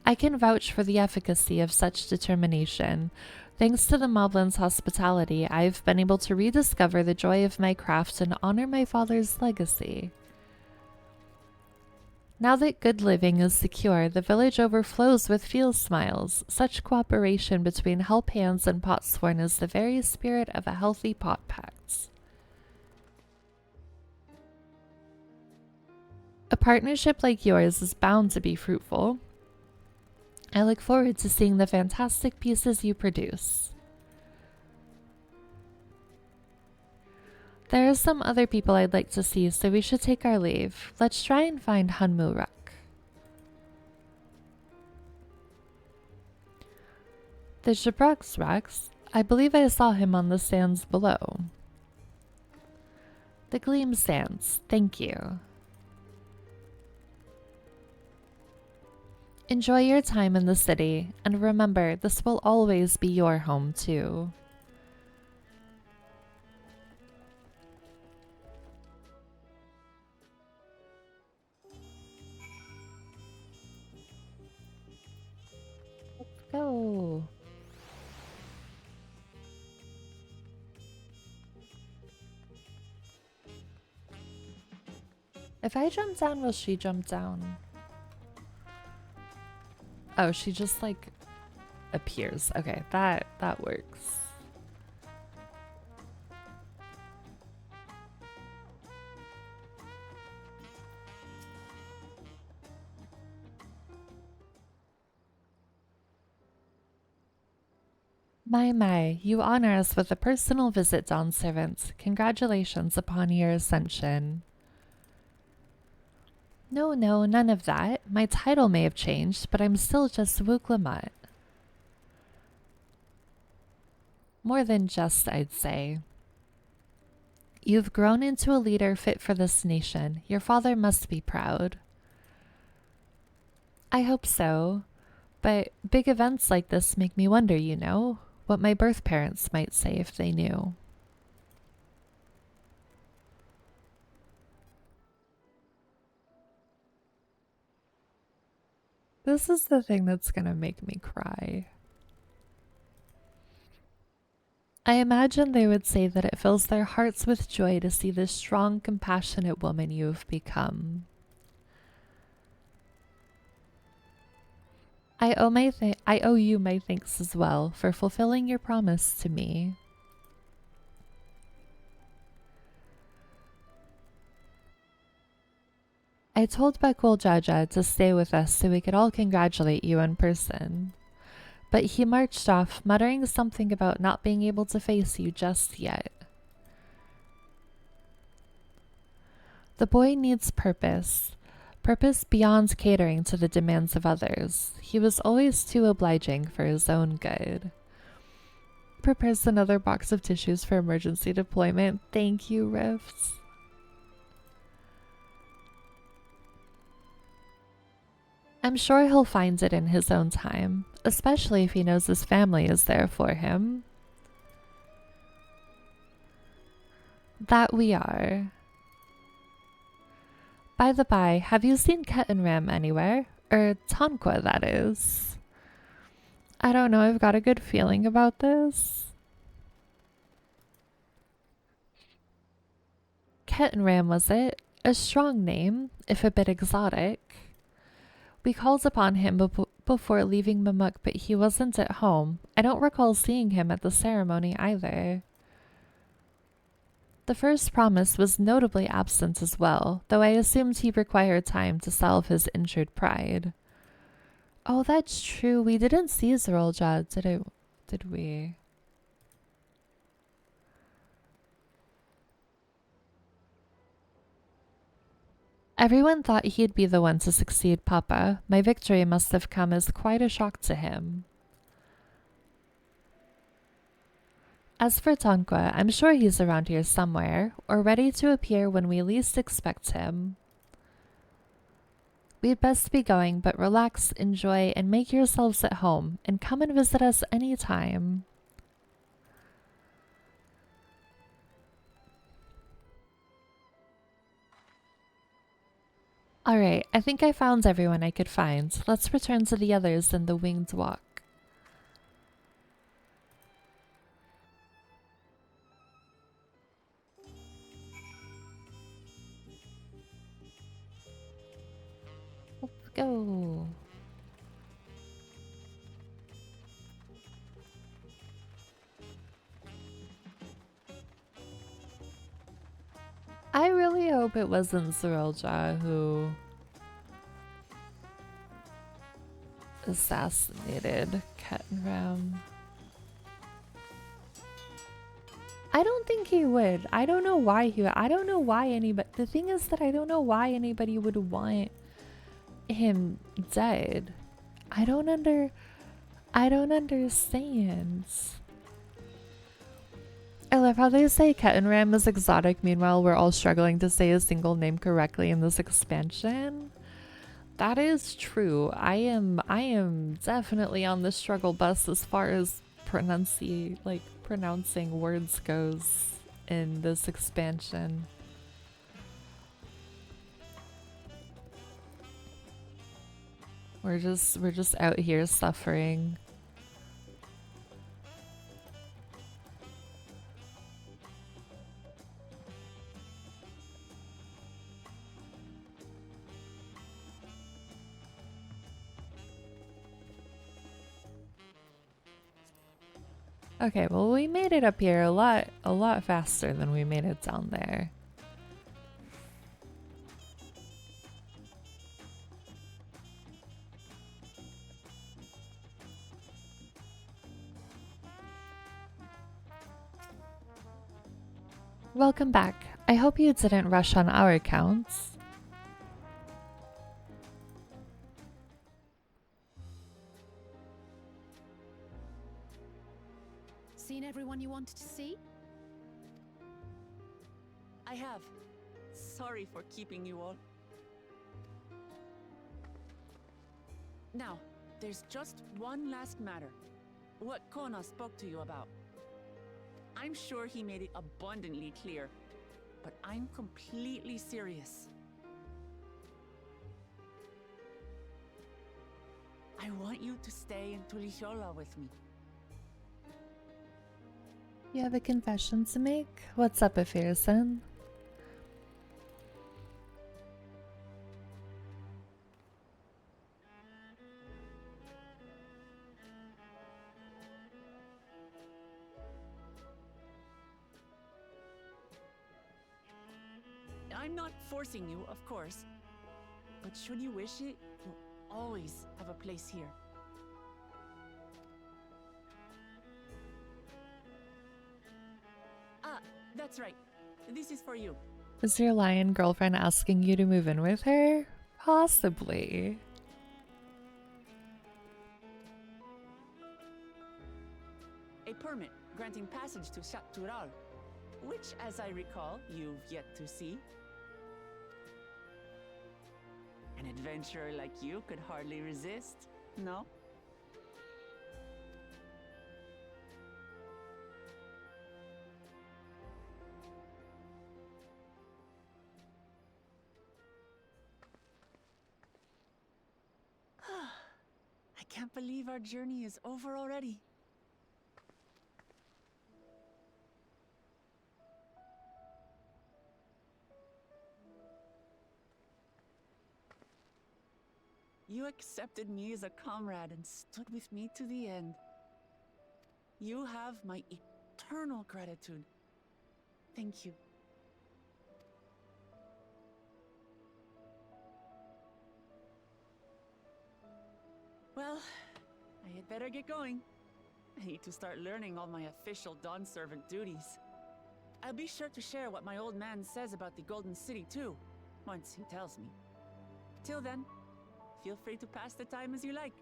Speaker 1: I can vouch for the efficacy of such determination. Thanks to the Moblin's hospitality, I've been able to rediscover the joy of my craft and honor my father's legacy. Now that good living is secure, the village overflows with field smiles. Such cooperation between help hands and potsworn is the very spirit of a healthy pot pact. A partnership like yours is bound to be fruitful. I look forward to seeing the fantastic pieces you produce. There are some other people I'd like to see, so we should take our leave. Let's try and find Hanmurak. The Shabrax Rax, I believe I saw him on the sands below. The Gleam Sands, thank you. Enjoy your time in the city, and remember, this will always be your home too. Let's go. If I jump down, will she jump down? Oh, she just like appears. Okay, that works. My, you honor us with a personal visit, Dawn Servant. Congratulations upon your ascension. No, none of that. My title may have changed, but I'm still just Wuklamut. More than just, I'd say. You've grown into a leader fit for this nation. Your father must be proud. I hope so. But big events like this make me wonder, you know, what my birth parents might say if they knew. This is the thing that's gonna make me cry. I imagine they would say that it fills their hearts with joy to see the strong, compassionate woman you have become. I owe you my thanks as well for fulfilling your promise to me. I told Bakul Jaja to stay with us so we could all congratulate you in person. But he marched off, muttering something about not being able to face you just yet. The boy needs purpose. Purpose beyond catering to the demands of others. He was always too obliging for his own good. Prepares another box of tissues for emergency deployment. Thank you, Rifts. I'm sure he'll find it in his own time, especially if he knows his family is there for him. That we are. By the by, have you seen Ketenram anywhere? Or Tonqua, that is. I don't know, I've got a good feeling about this. Ketenram, was it? A strong name, if a bit exotic. We called upon him before leaving Mamuk, but he wasn't at home. I don't recall seeing him at the ceremony either. The first promise was notably absent as well, though I assumed he required time to salve his injured pride. Oh, that's true. We didn't see Zerolja, did we? Everyone thought he'd be the one to succeed Papa. My victory must have come as quite a shock to him. As for Tonqua, I'm sure he's around here somewhere, or ready to appear when we least expect him. We'd best be going, but relax, enjoy, and make yourselves at home, and come and visit us anytime. Alright, I think I found everyone I could find. Let's return to the others in the winged walk. Let's go. I really hope it wasn't Zerolja who assassinated Ketenram. I don't think he would. I don't know why he would. I don't know why anybody. The thing is that I don't know why anybody would want him dead. I don't understand. I love how they say Ketenram is exotic, meanwhile we're all struggling to say a single name correctly in this expansion. That is true. I am definitely on the struggle bus as far as pronouncing words goes in this expansion. We're just out here suffering. Okay, well we made it up here a lot faster than we made it down there. Welcome back. I hope you didn't rush on our accounts.
Speaker 2: Seen everyone you wanted to see?
Speaker 6: I have. Sorry for keeping you all. Now, there's just one last matter. What Kona spoke to you about. I'm sure he made it abundantly clear, but I'm completely serious. I want you to stay in Tulishola with me.
Speaker 1: You have a confession to make? What's up, Afirson?
Speaker 6: I'm not forcing you, of course. But should you wish it, you'll always have a place here. Ah, that's right. This is for you.
Speaker 1: Is your lion girlfriend asking you to move in with her? Possibly.
Speaker 6: A permit granting passage to Shaktural, which, as I recall, you've yet to see. An adventurer like you could hardly resist, no? I can't believe our journey is over already. You accepted me as a comrade and stood with me to the end. You have my eternal gratitude. Thank you. Well, I had better get going. I need to start learning all my official Dawn servant duties. I'll be sure to share what my old man says about the Golden City too, once he tells me. Till then, feel free to pass the time as you like.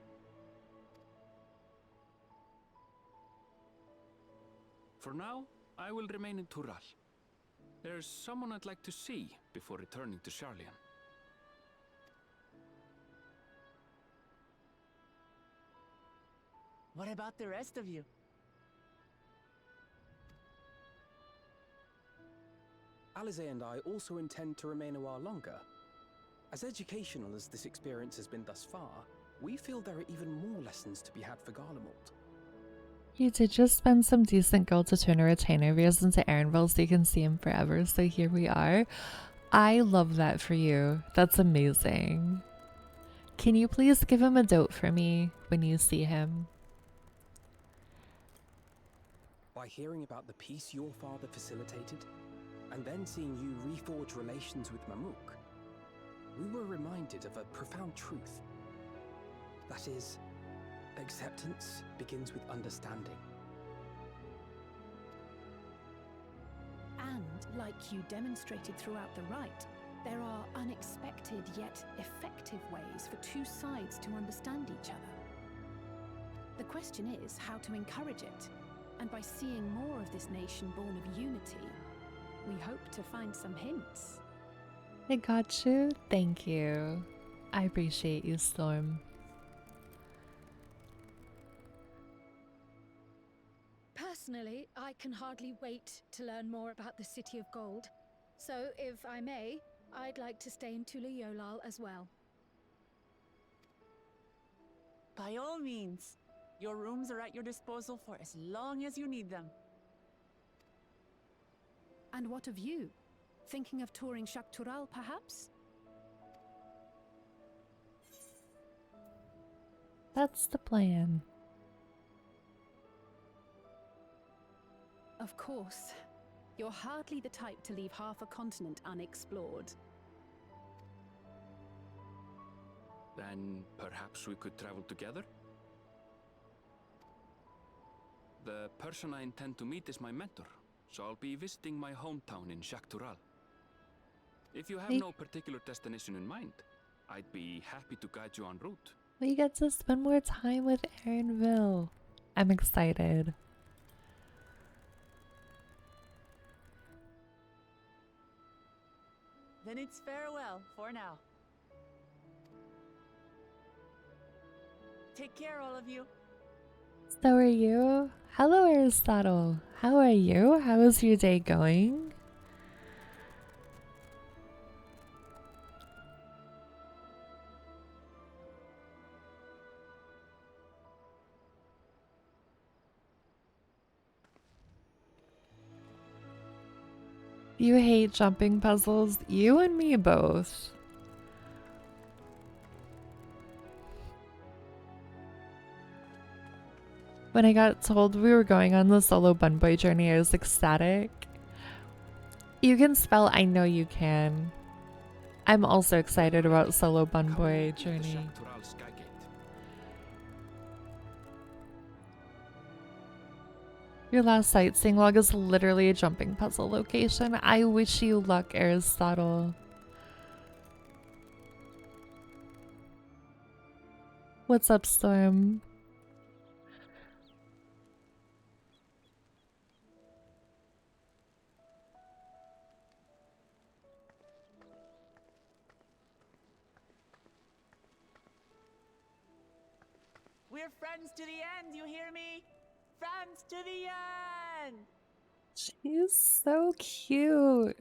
Speaker 7: For now, I will remain in Tural. There's someone I'd like to see before returning to Sharlayan.
Speaker 6: What about the rest of you?
Speaker 9: Alize and I also intend to remain a while longer. As educational as this experience has been thus far, we feel there are even more lessons to be had for Garlemald.
Speaker 1: You did just spend some decent gold to turn a retainer veers into Aaronville so you can see him forever, so here we are. I love that for you. That's amazing. Can you please give him a dote for me when you see him?
Speaker 9: By hearing about the peace your father facilitated, and then seeing you reforge relations with Mamook, we were reminded of a profound truth. That is, acceptance begins with understanding.
Speaker 10: And, like you demonstrated throughout the rite, there are unexpected yet effective ways for two sides to understand each other. The question is how to encourage it, and by seeing more of this nation born of unity, we hope to find some hints.
Speaker 1: I got you. Thank you. I appreciate you, Storm.
Speaker 11: Personally, I can hardly wait to learn more about the City of Gold. So, if I may, I'd like to stay in Tula Yolal as well.
Speaker 6: By all means. Your rooms are at your disposal for as long as you need them.
Speaker 10: And what of you? Thinking of touring Shaktural, perhaps?
Speaker 1: That's the plan.
Speaker 10: Of course. You're hardly the type to leave half a continent unexplored.
Speaker 7: Then perhaps we could travel together? The person I intend to meet is my mentor, so I'll be visiting my hometown in Shaktural. If you have no particular destination in mind, I'd be happy to guide you en route.
Speaker 1: We get to spend more time with Aaronville. I'm excited.
Speaker 6: Then it's farewell for now. Take care, all of you.
Speaker 1: So are you? Hello, Aristotle. How are you? How is your day going? You hate jumping puzzles? You and me both. When I got told we were going on the solo Bun Boy journey, I was ecstatic. You can spell, I know you can. I'm also excited about Solo Bun Boy Journey. Your last sightseeing log is literally a jumping puzzle location. I wish you luck, Aristotle. What's up, Storm?
Speaker 6: We're friends to the end, you hear me? Friends to the end!
Speaker 1: She's so cute.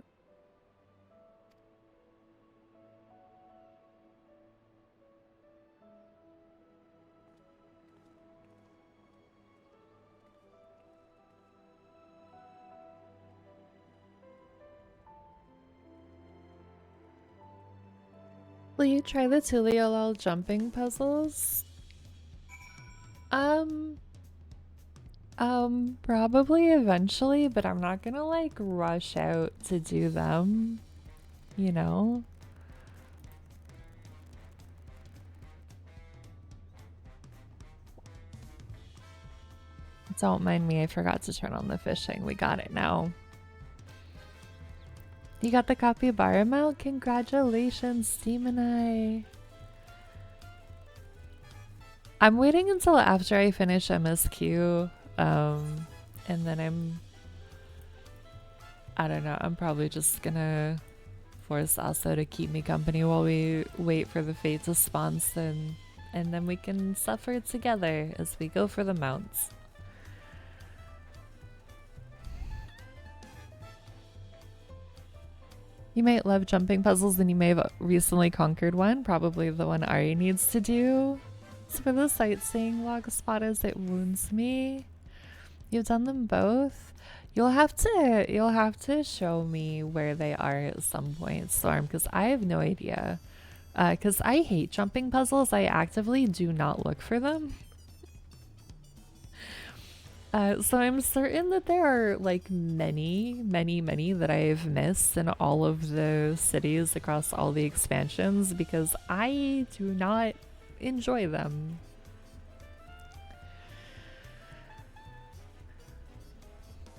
Speaker 1: Will you try the Tuliolol jumping puzzles? Probably eventually, but I'm not gonna like rush out to do them, you know? Don't mind me, I forgot to turn on the fishing. We got it now. You got the capybara mount? Congratulations, Demon Eye. I'm waiting until after I finish MSQ, and then I don't know, I'm probably just gonna force Aso to keep me company while we wait for the fate to spawns, and then we can suffer together as we go for the mounts. You might love jumping puzzles and you may have recently conquered one, probably the one Ari needs to do. So for the sightseeing log spot as it wounds me. You've done them both. You'll have to show me where they are at some point, Storm, because I have no idea. Because I hate jumping puzzles. I actively do not look for them. So I'm certain that there are like many that I've missed in all of the cities across all the expansions because I do not enjoy them.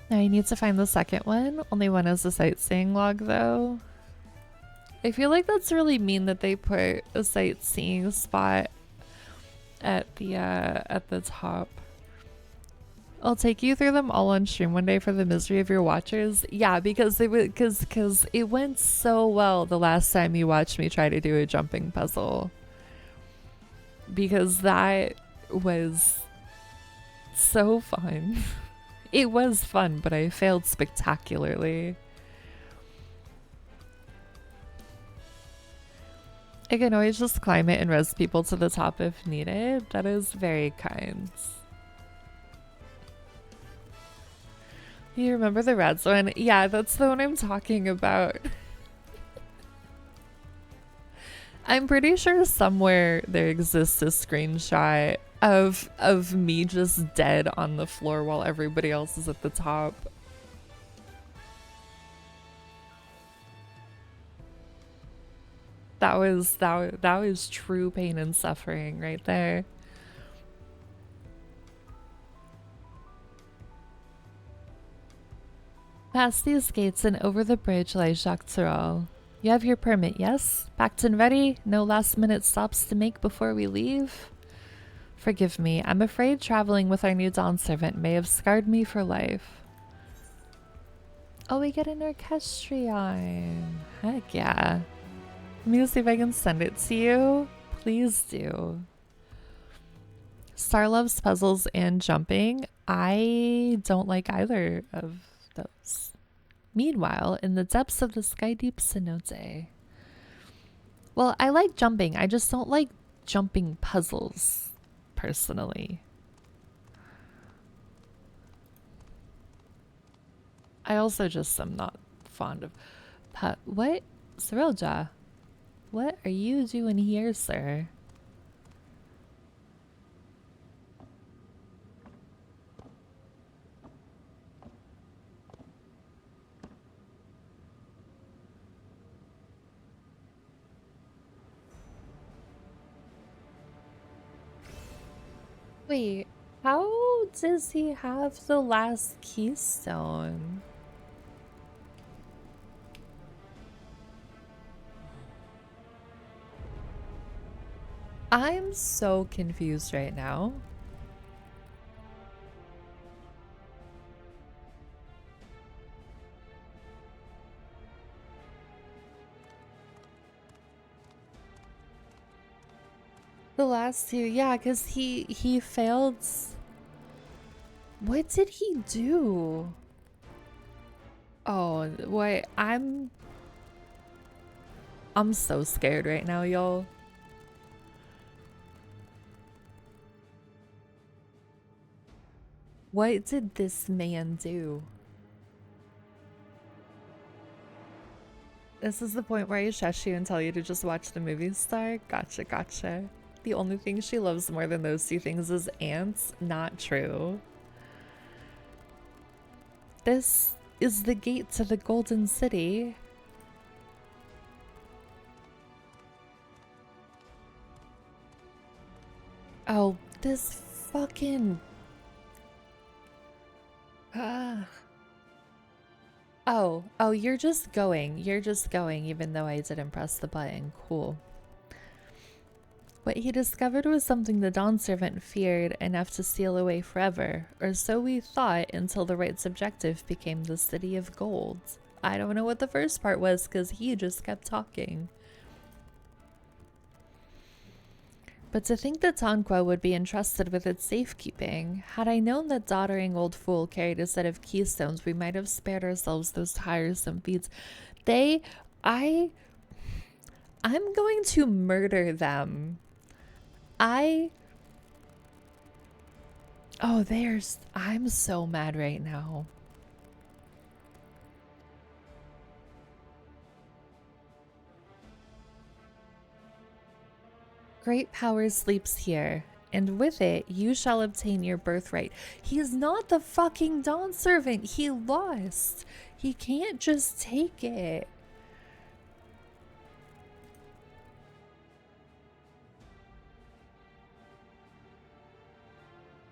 Speaker 1: Now I need to find the second one. Only one is a sightseeing log though. I feel like that's really mean that they put a sightseeing spot at the top. I'll take you through them all on stream one day for the misery of your watchers. Yeah, because it went so well the last time you watched me try to do a jumping puzzle. Because that was so fun. It was fun, but I failed spectacularly. I can always just climb it and res people to the top if needed. That is very kind. You remember the red one? Yeah, that's the one I'm talking about. I'm pretty sure somewhere there exists a screenshot of me just dead on the floor while everybody else is at the top. That was true pain and suffering right there. Past these gates and over the bridge lies Jacques Tirol. You have your permit, yes? Packed and ready? No last minute stops to make before we leave? Forgive me, I'm afraid traveling with our new dawn servant may have scarred me for life. Oh, we get an orchestrion. Heck yeah. Let me see if I can send it to you. Please do. Star loves puzzles and jumping. I don't like either of those. Meanwhile, in the depths of the sky deep cenote. Well, I like jumping. I just don't like jumping puzzles, personally. I also just am not fond of what? Cyrilja, what are you doing here, sir? Wait, how does he have the last keystone? I'm so confused right now. The last two, yeah, because he failed. What did he do? Oh, wait, I'm so scared right now, y'all. What did this man do? This is the point where I shush you and tell you to just watch the movie star? Gotcha, gotcha. The only thing she loves more than those two things is ants? Not true. This is the gate to the Golden City. Oh, this fucking... Oh, you're just going. You're just going even though I didn't press the button. Cool. What he discovered was something the Dawn Servant feared enough to steal away forever, or so we thought until the right's objective became the City of Gold. I don't know what the first part was because he just kept talking. But to think that Tonqua would be entrusted with its safekeeping. Had I known that doddering old fool carried a set of keystones, we might have spared ourselves those tiresome feats. I'm going to murder them. I'm so mad right now. Great power sleeps here, and with it you shall obtain your birthright. He's not the fucking Dawn Servant. He lost. He can't just take it.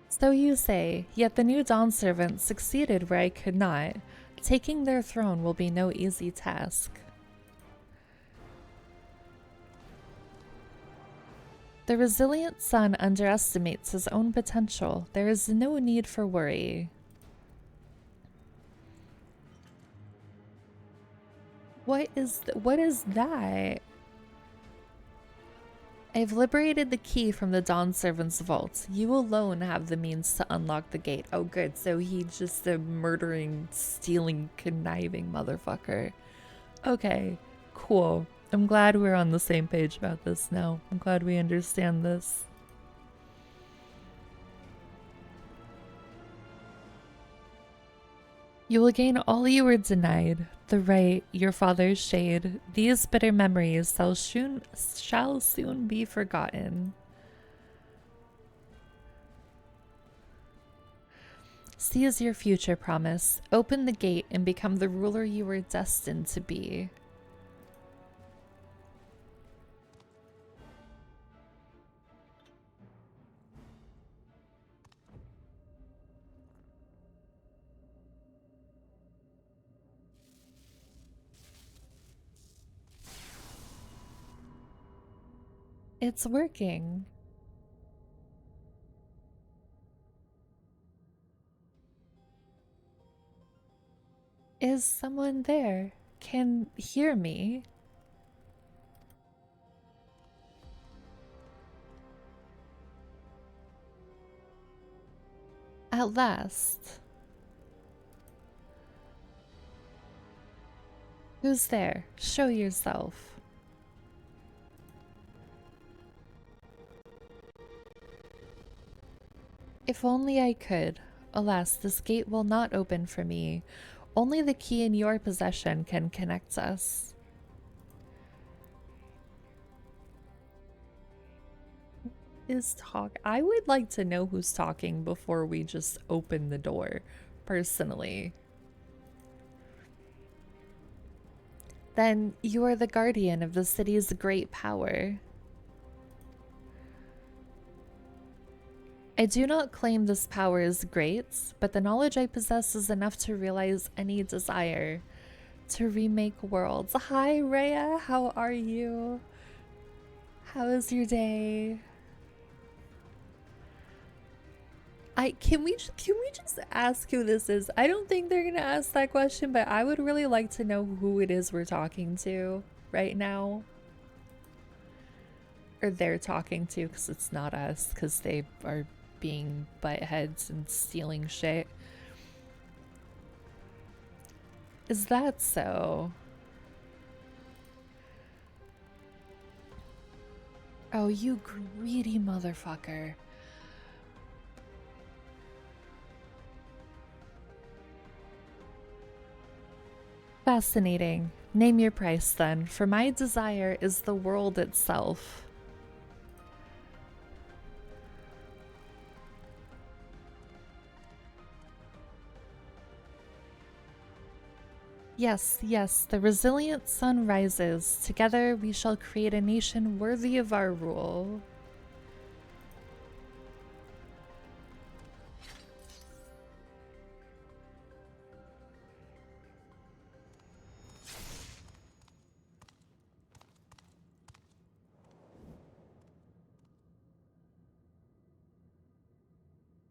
Speaker 1: So you say, yet the new Dawn Servant succeeded where I could not. Taking their throne will be no easy task. The resilient son underestimates his own potential. There is no need for worry. What is that? I've liberated the key from the Dawn Servant's vault. You alone have the means to unlock the gate. Oh good, so he's just a murdering, stealing, conniving motherfucker. Okay, cool. I'm glad we're on the same page about this now. I'm glad we understand this. You will gain all you were denied. The right, your father's shade. These bitter memories shall soon be forgotten. Seize your future promise. Open the gate and become the ruler you were destined to be. It's working. Is someone there? Can hear me? At last. Who's there? Show yourself. If only I could. Alas, this gate will not open for me. Only the key in your possession can connect us. I would like to know who's talking before we just open the door, personally. Then you are the guardian of the city's great power. I do not claim this power is great, but the knowledge I possess is enough to realize any desire to remake worlds. Hi, Rhea. How are you? How is your day? Can we just ask who this is? I don't think they're gonna ask that question, but I would really like to know who it is we're talking to right now. Or they're talking to, because it's not us, because they are being buttheads and stealing shit. Is that so? Oh, you greedy motherfucker. Fascinating. Name your price then, for my desire is the world itself. Yes, yes, the resilient sun rises. Together we shall create a nation worthy of our rule.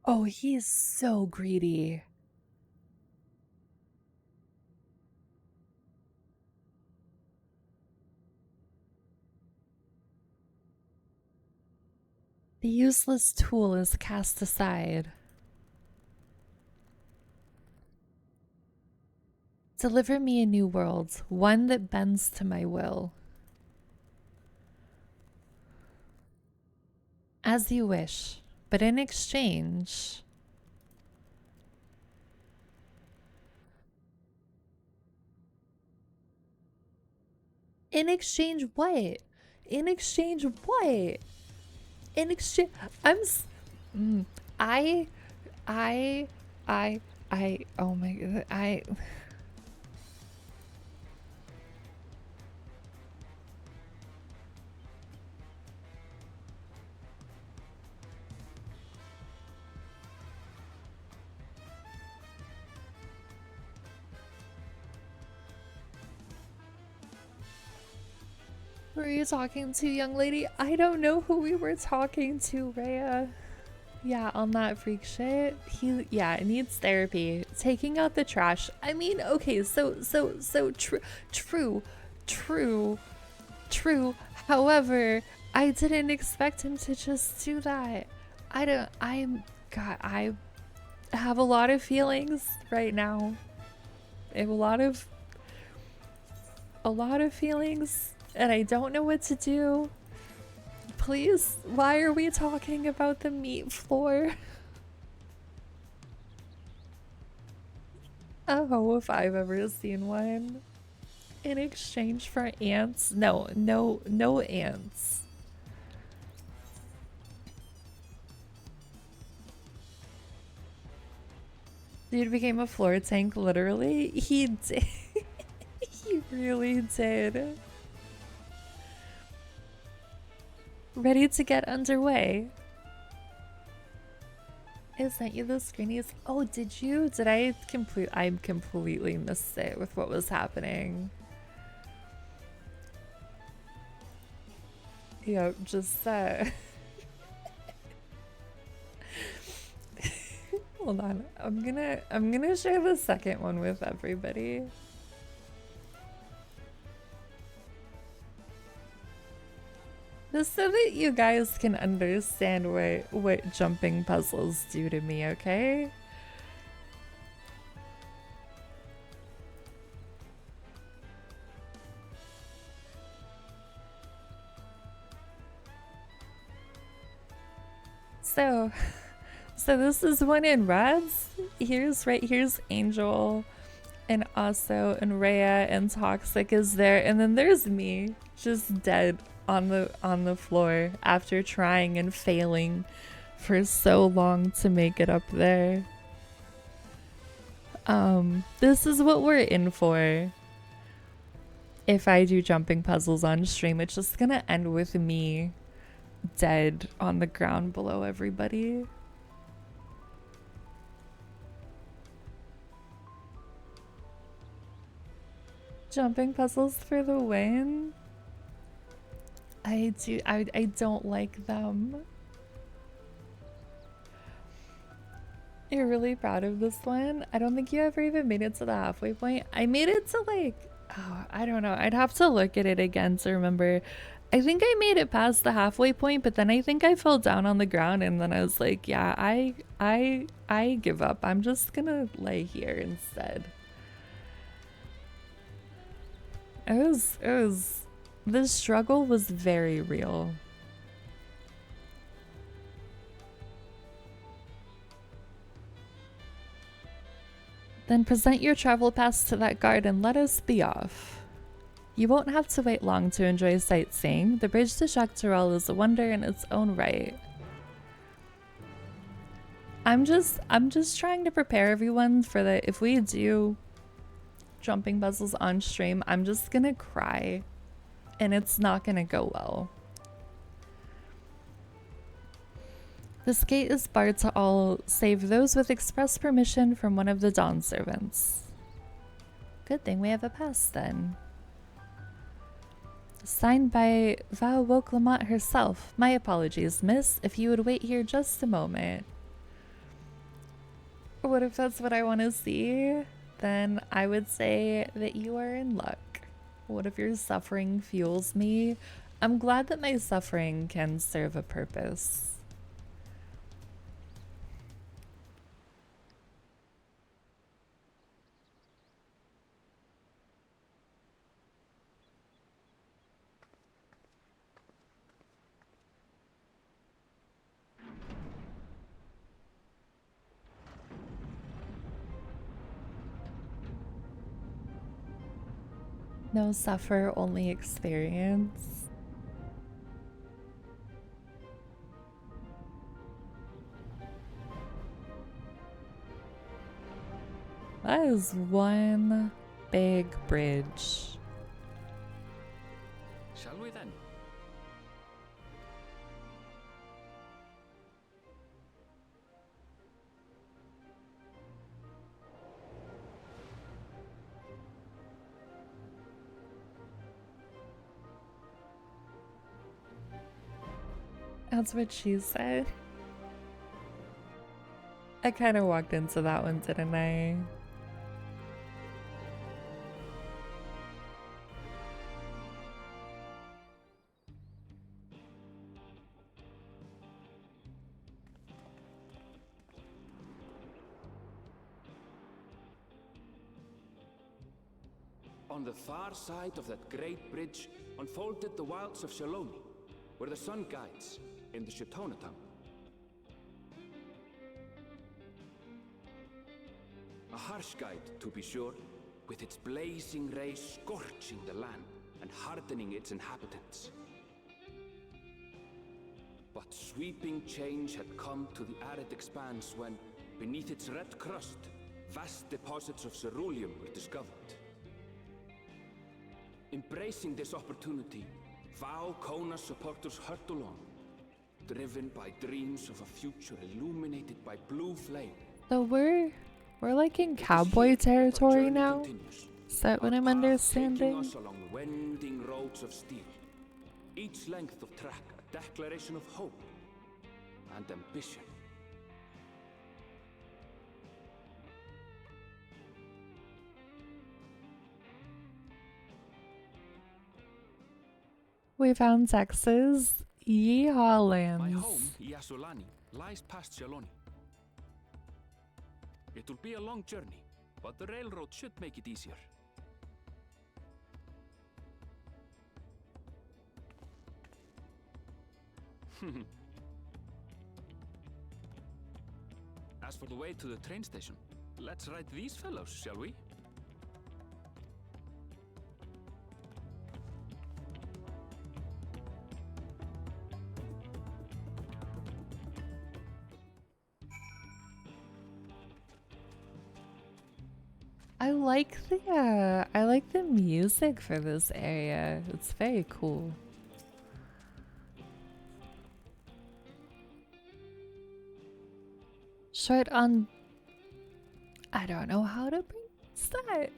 Speaker 1: Oh, he's so greedy. The useless tool is cast aside. Deliver me a new world, one that bends to my will. As you wish, but in exchange... In exchange what? In exchange what? In exchange... oh my god, Who are you talking to, young lady? I don't know who we were talking to, Rhea. Yeah, on that freak shit. It needs therapy. Taking out the trash. I mean, okay, so true. However, I didn't expect him to just do that. I have a lot of feelings right now. I have a lot of feelings, and I don't know what to do. Please, why are we talking about the meat floor? Oh, if I've ever seen one. In exchange for ants? No ants. Dude became a floor tank, literally. He did. He really did. Ready to get underway. I sent you the screenies. Oh, did you? Did I completely missed it with what was happening. Yep, just hold on. I'm gonna share the second one with everybody. Just so that you guys can understand what jumping puzzles do to me, okay? So this is one in Rads. Here's Angel, and also and Rhea and Toxic is there, and then there's me, just dead on the floor after trying and failing for so long to make it up there. This is what we're in for. If I do jumping puzzles on stream, it's just gonna end with me dead on the ground below everybody. Jumping puzzles for the win. I don't like them. You're really proud of this one? I don't think you ever even made it to the halfway point. I made it to like, oh, I don't know. I'd have to look at it again to remember. I think I made it past the halfway point, but then I think I fell down on the ground and then I was like, yeah, I give up. I'm just gonna lay here instead. The struggle was very real. Then present your travel pass to that guard and let us be off. You won't have to wait long to enjoy sightseeing. The bridge to Jacques Tourelle is a wonder in its own right. I'm just trying to prepare everyone for that. If we do jumping puzzles on stream, I'm just gonna cry and it's not gonna go well. This gate is barred to all save those with express permission from one of the Dawn servants. Good thing we have a pass then. Signed by Val Woclamont herself. My apologies, miss. If you would wait here just a moment. What if that's what I want to see? Then I would say that you are in luck. What if your suffering fuels me? I'm glad that my suffering can serve a purpose. No suffer, only experience. That is one big bridge.
Speaker 7: Shall we then?
Speaker 1: That's what she said. I kind of walked into that one, didn't I?
Speaker 7: On the far side of that great bridge unfolded the wilds of Shaloni, where the sun guides in the Shatona tongue. A harsh guide, to be sure, with its blazing rays scorching the land and hardening its inhabitants. But sweeping change had come to the arid expanse when, beneath its red crust, vast deposits of ceruleum were discovered. Embracing this opportunity, Vau Kona's supporters hurtled on, driven by dreams of a future illuminated by blue flame.
Speaker 1: So we're like in cowboy territory now? Is that what I'm understanding?
Speaker 7: Taking us along winding roads of steel. Each length of track a declaration of hope and ambition.
Speaker 1: We found Texas. Yeehaw lands.
Speaker 7: My home, Iasolani, lies past Shaloni. It will be a long journey, but the railroad should make it easier. As for the way to the train station, let's ride these fellows, shall we?
Speaker 1: I like the music for this area. It's very cool. Short on, I don't know how to pronounce that.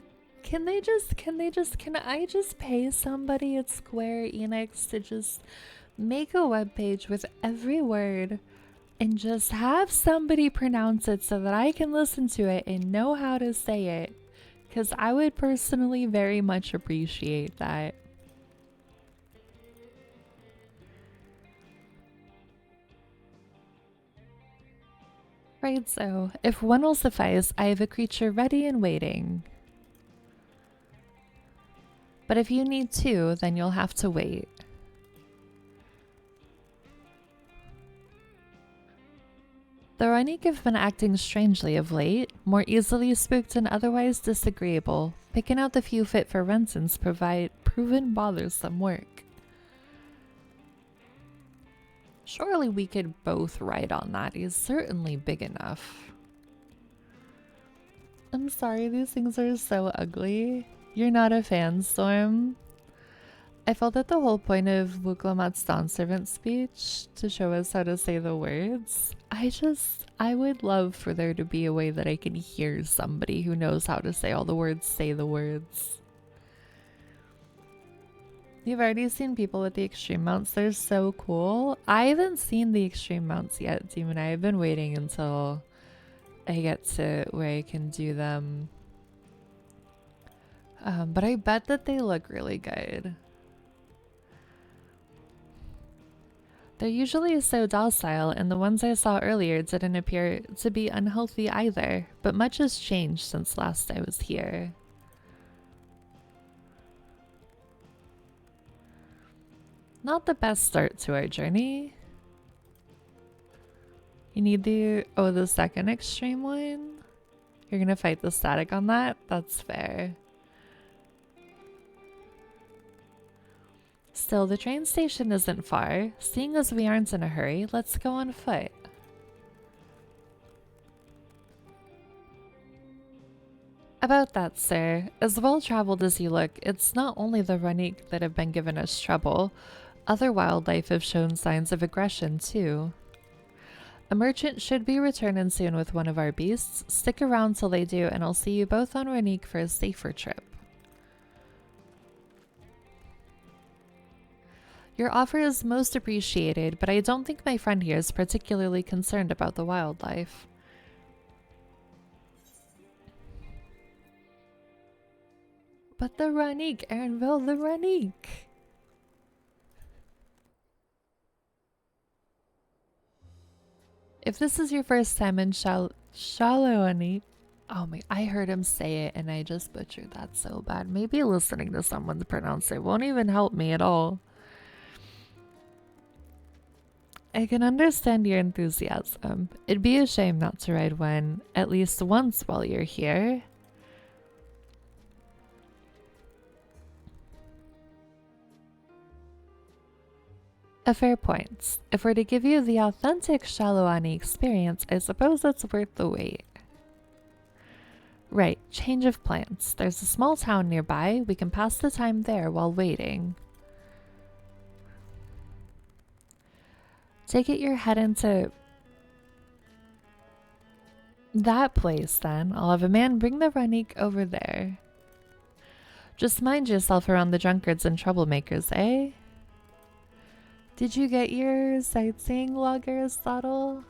Speaker 1: Can I just pay somebody at Square Enix to just make a webpage with every word and just have somebody pronounce it so that I can listen to it and know how to say it? Because I would personally very much appreciate that. Right, so if one will suffice, I have a creature ready and waiting. But if you need two, then you'll have to wait. The Ronique have been acting strangely of late, more easily spooked and otherwise disagreeable, picking out the few fit for Rensons proven bothersome work. Surely we could both ride on that. He's certainly big enough. I'm sorry, these things are so ugly. You're not a fan, Storm. I felt that the whole point of Wuklamat's Dawn Servant speech to show us how to say the words. I would love for there to be a way that I can hear somebody who knows how to say all the words say the words. You've already seen people with the extreme mounts. They're so cool. I haven't seen the extreme mounts yet, Demon. I've been waiting until I get to where I can do them. But I bet that they look really good. They're usually so docile, and the ones I saw earlier didn't appear to be unhealthy either, but much has changed since last I was here. Not the best start to our journey. You need the second extreme one? You're gonna fight the static on that? That's fair. Still, the train station isn't far. Seeing as we aren't in a hurry, let's go on foot. About that, sir, as well-traveled as you look, it's not only the Ronique that have been giving us trouble. Other wildlife have shown signs of aggression, too. A merchant should be returning soon with one of our beasts. Stick around till they do, and I'll see you both on Ronique for a safer trip. Your offer is most appreciated, but I don't think my friend here is particularly concerned about the wildlife. But the Ronique, Aaronville, the Ronique! If this is your first time in Shalawani, oh my, I heard him say it and I just butchered that so bad. Maybe listening to someone pronounce it won't even help me at all. I can understand your enthusiasm. It'd be a shame not to ride one at least once while you're here. A fair point. If we're to give you the authentic Shalawani experience, I suppose it's worth the wait. Right, change of plans. There's a small town nearby. We can pass the time there while waiting. Take it you're heading to that place then. I'll have a man bring the Ronique over there. Just mind yourself around the drunkards and troublemakers, eh? Did you get your sightseeing log, Aristotle?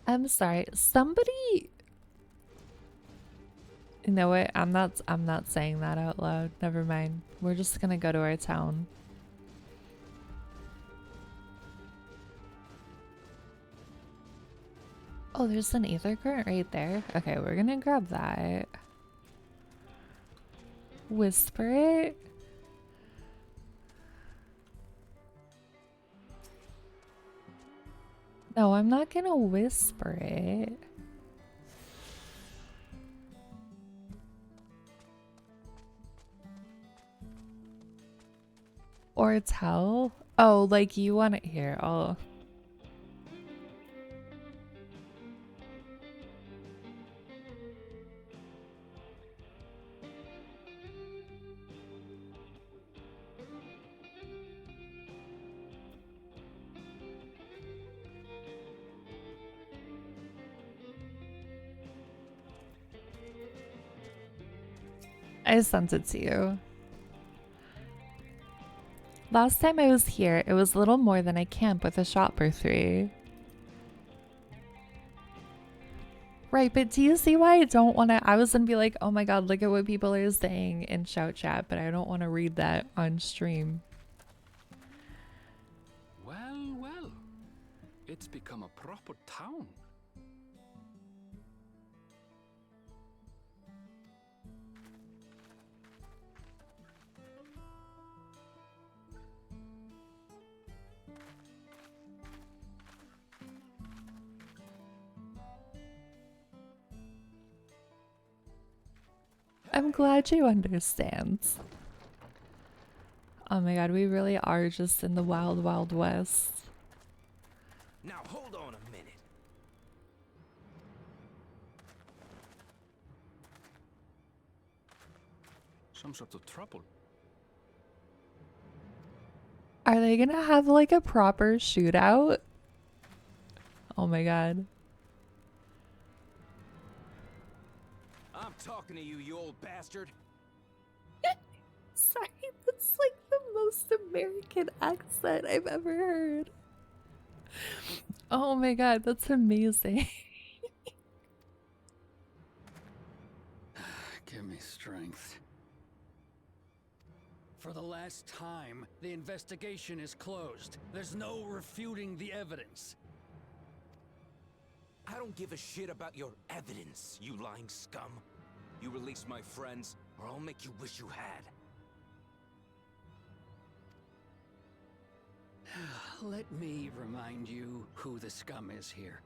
Speaker 1: I'm sorry. Somebody. You know what? I'm not saying that out loud. Never mind. We're just gonna go to our town. Oh, there's an ether current right there. Okay, we're gonna grab that. Whisper it. No, I'm not gonna whisper it. Or tell? Oh, like you want it here. Oh. I sent it to you. Last time I was here, it was little more than a camp with a shop or 3. Right, but do you see why I don't want to? I was gonna be like, oh my god, look at what people are saying in shout chat, but I don't want to read that on stream.
Speaker 7: Well, well. It's become a proper town.
Speaker 1: I'm glad you understand. Oh my god, we really are just in the wild, wild west.
Speaker 5: Now hold on a minute.
Speaker 7: Some sort of trouble.
Speaker 1: Are they gonna have like a proper shootout? Oh my god.
Speaker 5: I'm talking to you, you old bastard.
Speaker 1: Sorry, that's like the most American accent I've ever heard. Oh my god, that's amazing.
Speaker 12: Give me strength. For the last time, the investigation is closed. There's no refuting the evidence.
Speaker 5: I don't give a shit about your evidence, you lying scum. You release my friends, or I'll make you wish you had.
Speaker 12: Let me remind you who the scum is here.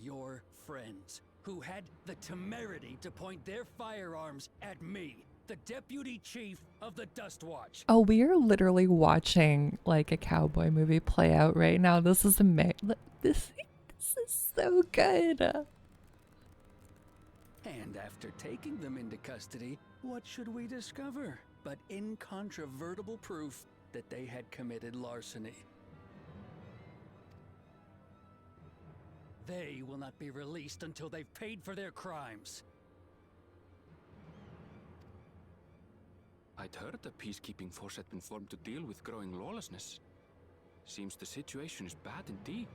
Speaker 12: Your friends, who had the temerity to point their firearms at me, the deputy chief of the Dust Watch.
Speaker 1: Oh, we are literally watching like a cowboy movie play out right now. This is amazing. This is so good.
Speaker 12: And after taking them into custody, what should we discover but incontrovertible proof that they had committed larceny? They will not be released until they've paid for their crimes.
Speaker 7: I'd heard the peacekeeping force had been formed to deal with growing lawlessness. Seems the situation is bad indeed.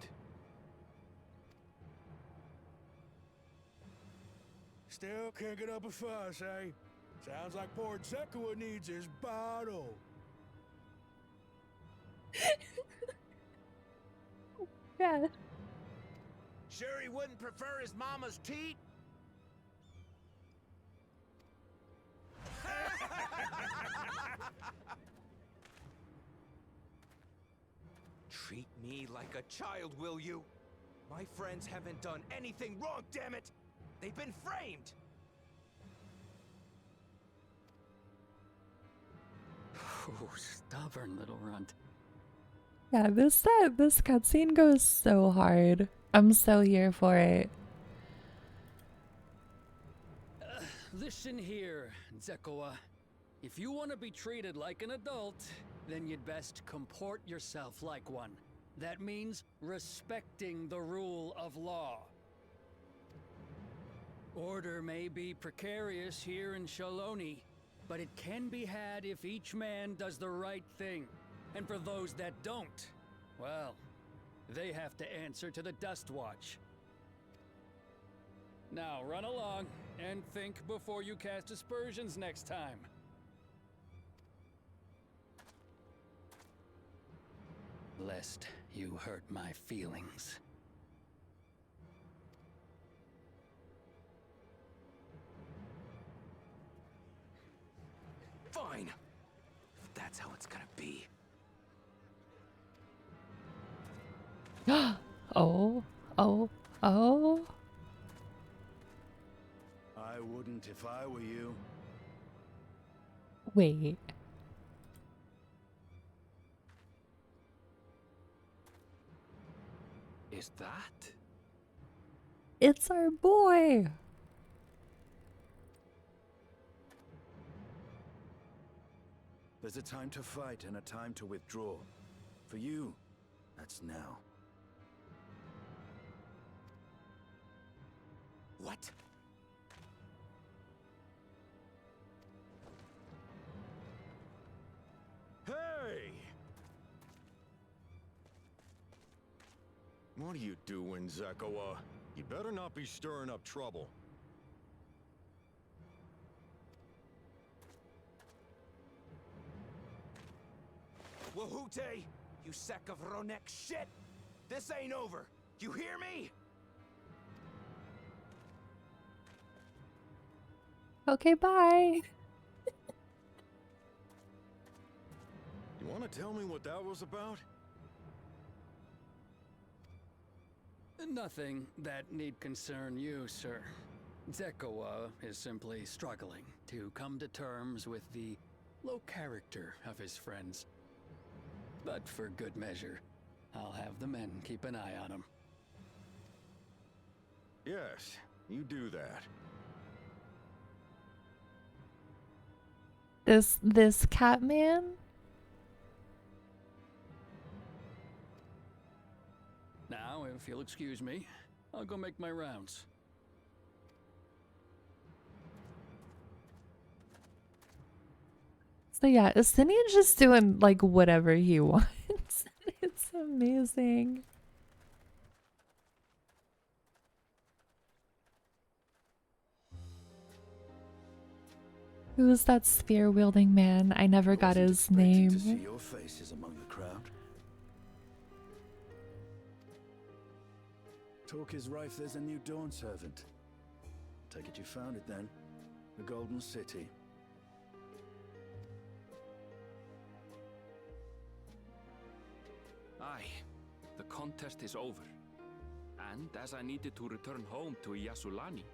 Speaker 3: Still can't get up a fuss, eh? Sounds like poor Zekua needs his bottle.
Speaker 1: Yeah.
Speaker 5: Sure he wouldn't prefer his mama's teat? Treat me like a child, will you? My friends haven't done anything wrong, damn it! They've been framed!
Speaker 12: Oh, stubborn little runt.
Speaker 1: Yeah, this cutscene goes so hard. I'm so here for it.
Speaker 12: Listen here, Zekoa. If you want to be treated like an adult, then you'd best comport yourself like one. That means respecting the rule of law. Order may be precarious here in Shaloni, but it can be had if each man does the right thing. And for those that don't, well, they have to answer to the Dust Watch. Now run along and think before you cast aspersions next time. Lest you hurt my feelings.
Speaker 5: Fine. If that's how it's gonna be.
Speaker 1: Oh.
Speaker 13: I wouldn't if I were you.
Speaker 1: Wait.
Speaker 7: Is that?
Speaker 1: It's our boy.
Speaker 13: There's a time to fight and a time to withdraw. For you, that's now.
Speaker 5: What?
Speaker 13: What are you doing, Zekawa? You better not be stirring up trouble.
Speaker 5: Wahute, you sack of Ronek shit! This ain't over! You hear me?
Speaker 1: Okay, bye.
Speaker 13: You want to tell me what that was about?
Speaker 12: Nothing that need concern you, sir. Zekawa is simply struggling to come to terms with the low character of his friends. But for good measure, I'll have the men keep an eye on him.
Speaker 13: Yes, you do that.
Speaker 1: This cat man?
Speaker 12: Now, if you'll excuse me, I'll go make my rounds.
Speaker 1: So yeah, Asinian just doing like whatever he wants. It's amazing. Who was that spear-wielding man? I never got his name.
Speaker 13: To see your faces among the crowd. Talk is rife, there's a new Dawn servant. Take it you found it then. The Golden City.
Speaker 7: Aye, the contest is over. And as I needed to return home to Yasulani,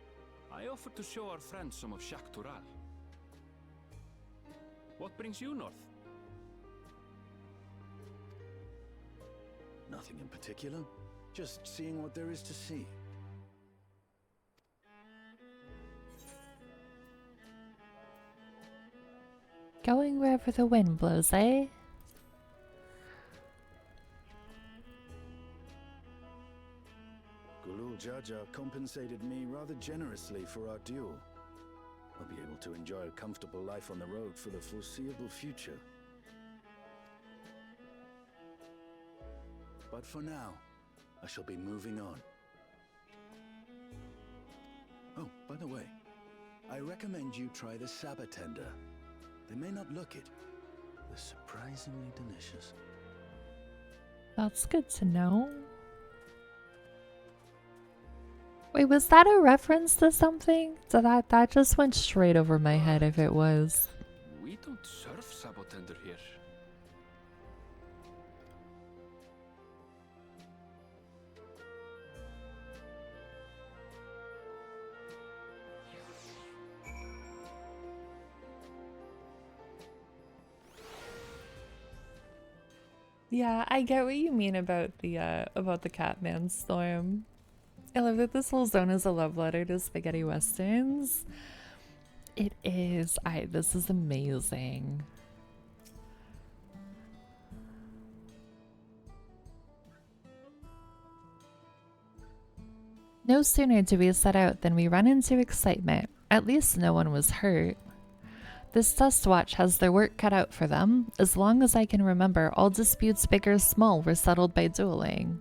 Speaker 7: I offered to show our friends some of Shaktural. What brings you north?
Speaker 13: Nothing in particular. Just seeing what there is to see.
Speaker 1: Going wherever the wind blows, eh?
Speaker 13: Gulul Jaja compensated me rather generously for our duel. I'll be able to enjoy a comfortable life on the road for the foreseeable future. But for now, I shall be moving on. Oh, by the way, I recommend you try the Sabatender. They may not look it. They're surprisingly delicious.
Speaker 1: That's good to know. Wait, was that a reference to something? So that just went straight over my head if it was.
Speaker 7: We don't serve Sabotender here.
Speaker 1: Yeah, I get what you mean about the Catman storm. I love that this whole zone is a love letter to spaghetti westerns. It is. This is amazing. No sooner do we set out than we run into excitement. At least no one was hurt. This Dust Watch has their work cut out for them. As long as I can remember, all disputes big or small were settled by dueling.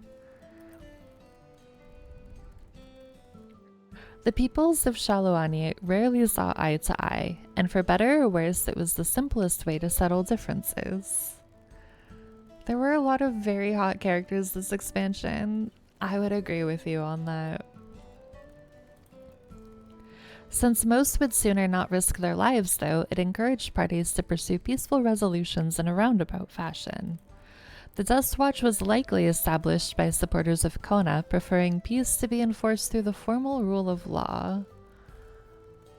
Speaker 1: The peoples of Shaluani rarely saw eye to eye, and for better or worse, it was the simplest way to settle differences. There were a lot of very hot characters this expansion. I would agree with you on that. Since most would sooner not risk their lives, though, it encouraged parties to pursue peaceful resolutions in a roundabout fashion. The Dust Watch was likely established by supporters of Kona, preferring peace to be enforced through the formal rule of law.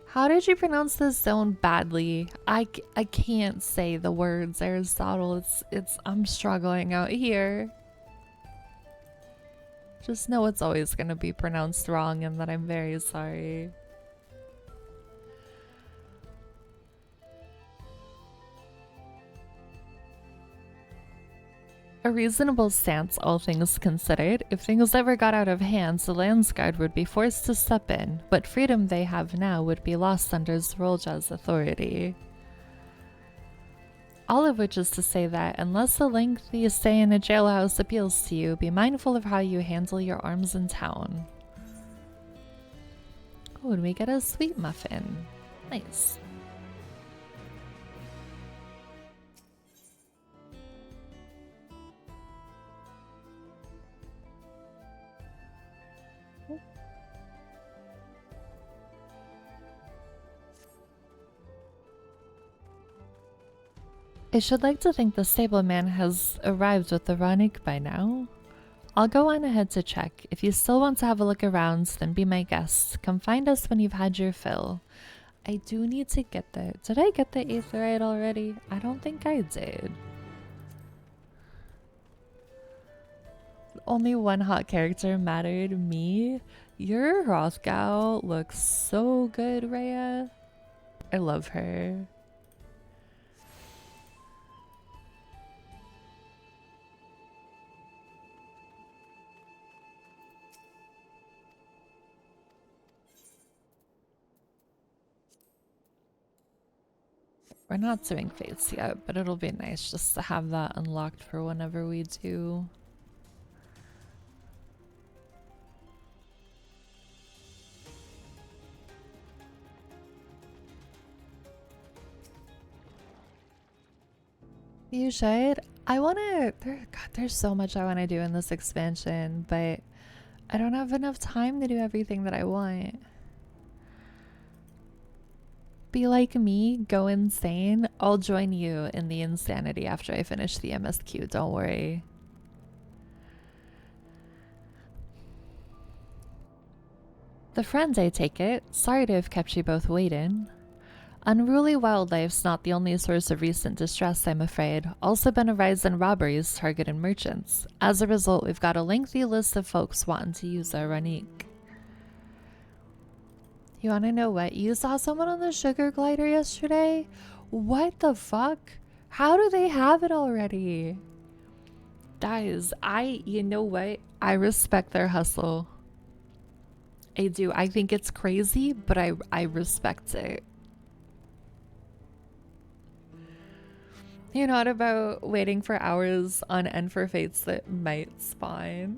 Speaker 1: How did you pronounce this zone badly? I can't say the words, Aristotle. I'm struggling out here. Just know it's always going to be pronounced wrong and that I'm very sorry. A reasonable stance, all things considered. If things ever got out of hand, the Landsguard would be forced to step in. What freedom they have now would be lost under Zrolja's authority. All of which is to say that, unless a lengthy stay in a jailhouse appeals to you, be mindful of how you handle your arms in town. Oh, and we get a sweet muffin. Nice. I should like to think the stableman has arrived with the Ranik by now. I'll go on ahead to check. If you still want to have a look around, then be my guest. Come find us when you've had your fill. I do need to get the... Did I get the 8th right already? I don't think I did. Only one hot character mattered. Me? Your Hrothgar looks so good, Rhea. I love her. We're not doing fates yet, but it'll be nice just to have that unlocked for whenever we do. You should. I want to... God, there's so much I want to do in this expansion, but I don't have enough time to do everything that I want. Be like me, go insane. I'll join you in the insanity after I finish the MSQ, don't worry. The friend, I take it. Sorry to have kept you both waiting. Unruly wildlife's not the only source of recent distress, I'm afraid. Also been a rise in robberies targeting merchants. As a result, we've got a lengthy list of folks wanting to use our Ranik. You wanna know what? You saw someone on the sugar glider yesterday? What the fuck? How do they have it already? Guys, you know what? I respect their hustle. I do. I think it's crazy, but I respect it. You're not about waiting for hours on end for fates that might spawn.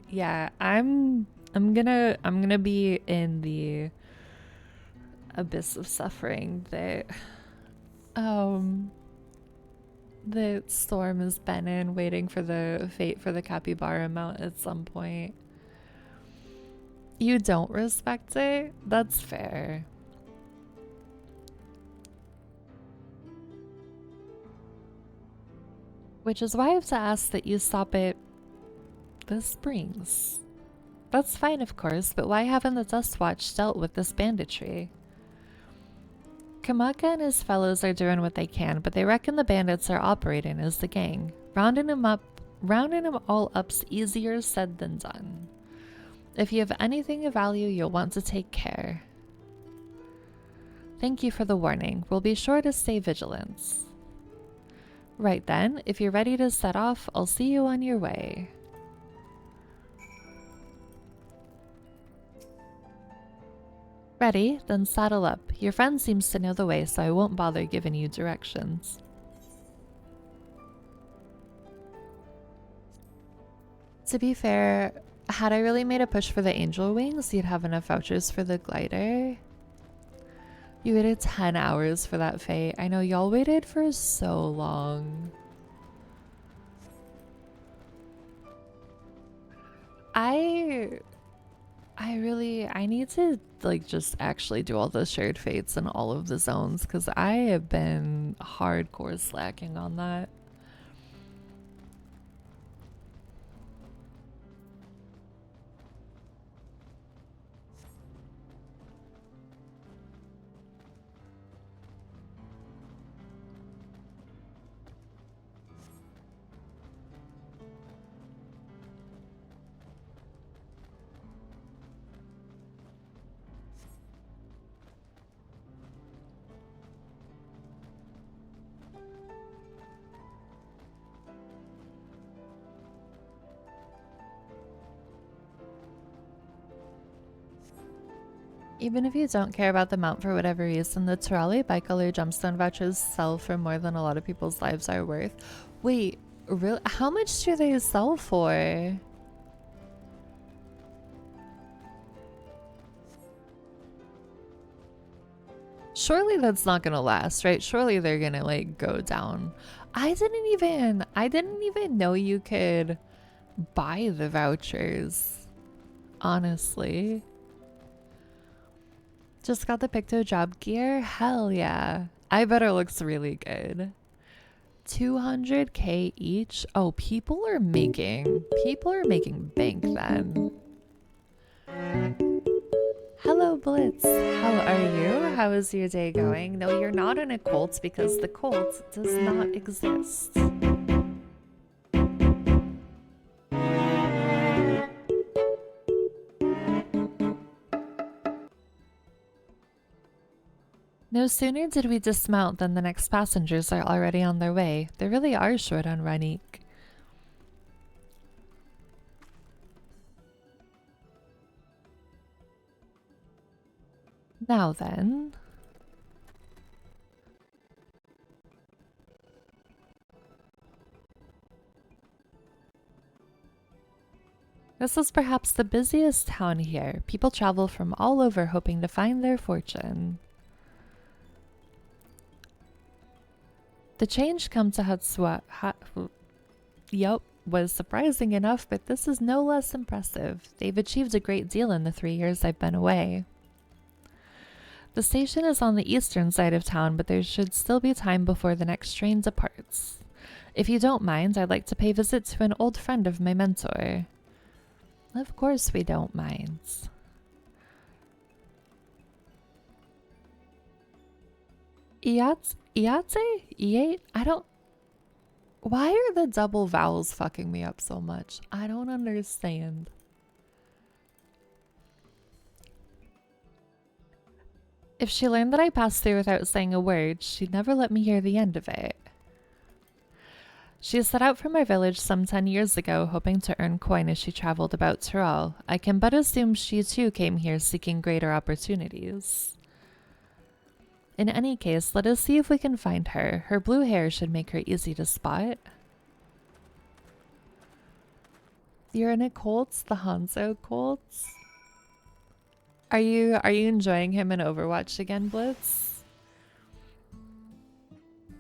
Speaker 1: Yeah, I'm gonna be in the abyss of suffering that the storm has been in, waiting for the fate for the capybara mount at some point. You don't respect it? That's fair. Which is why I have to ask that you stop at the springs. That's fine, of course, but why haven't the Dust Watch dealt with this banditry? Kamaka and his fellows are doing what they can, but they reckon the bandits are operating as the gang. Rounding them all up's easier said than done. If you have anything of value, you'll want to take care. Thank you for the warning. We'll be sure to stay vigilant. Right then, if you're ready to set off, I'll see you on your way. Ready? Then saddle up. Your friend seems to know the way, so I won't bother giving you directions. To be fair, had I really made a push for the angel wings, you'd have enough vouchers for the glider. You waited 10 hours for that fate. I know y'all waited for so long. I need to like just actually do all the shared fates in all of the zones because I have been hardcore slacking on that. Even if you don't care about the mount for whatever reason, the Turali bicolor gemstone vouchers sell for more than a lot of people's lives are worth. Wait, really? How much do they sell for? Surely that's not gonna last, right? Surely they're gonna like go down. I didn't even know you could buy the vouchers. Honestly. Just got the Picto job gear? Hell yeah. I bet it looks really good. 200k each? Oh, people are making bank then. Hello Blitz, how are you? How is your day going? No, you're not in a cult because the cult does not exist. No sooner did we dismount than the next passengers are already on their way. They really are short on Ranik. Now then. This is perhaps the busiest town here. People travel from all over hoping to find their fortune. The change come to Hatsua was surprising enough, but this is no less impressive. They've achieved a great deal in the 3 years I've been away. The station is on the eastern side of town, but there should still be time before the next train departs. If you don't mind, I'd like to pay visit to an old friend of my mentor. Of course we don't mind. Iate? I don't... Why are the double vowels fucking me up so much? I don't understand. If she learned that I passed through without saying a word, she'd never let me hear the end of it. She set out from our village some 10 years ago, hoping to earn coin as she traveled about Tyrol. I can but assume she too came here seeking greater opportunities. In any case, let us see if we can find her. Her blue hair should make her easy to spot. You're in a cult? The Hanzo cult? Are you enjoying him in Overwatch again, Blitz?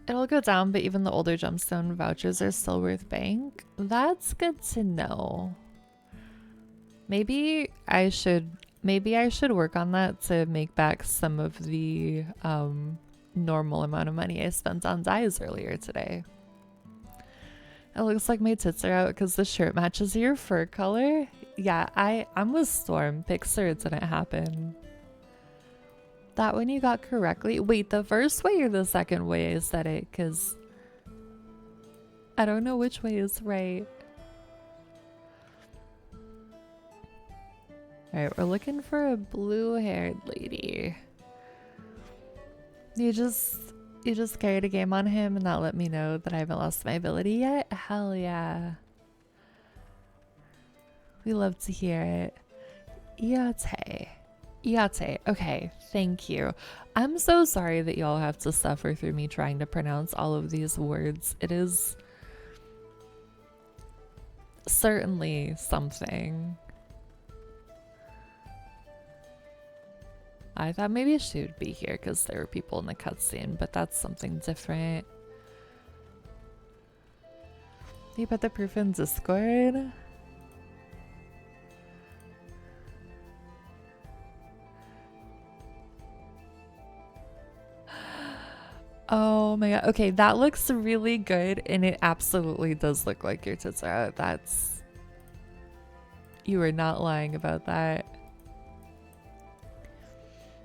Speaker 1: It'll go down, but even the older gemstone vouchers are still worth bank. That's good to know. Maybe I should work on that to make back some of the normal amount of money I spent on dyes earlier today. It looks like my tits are out because the shirt matches your fur color. Yeah, I'm with Storm. Pixar, it didn't happen. That one you got correctly. Wait, the first way or the second way I said it? Because I don't know which way is right. Alright, we're looking for a blue-haired lady. You just carried a game on him and not let me know that I haven't lost my ability yet? Hell yeah. We love to hear it. Iate. Okay, thank you. I'm so sorry that y'all have to suffer through me trying to pronounce all of these words. It is certainly something. I thought maybe she would be here because there were people in the cutscene, but that's something different. You put the proof in Discord? Oh my god. Okay, that looks really good, and it absolutely does look like your tits are out. That's... You are not lying about that.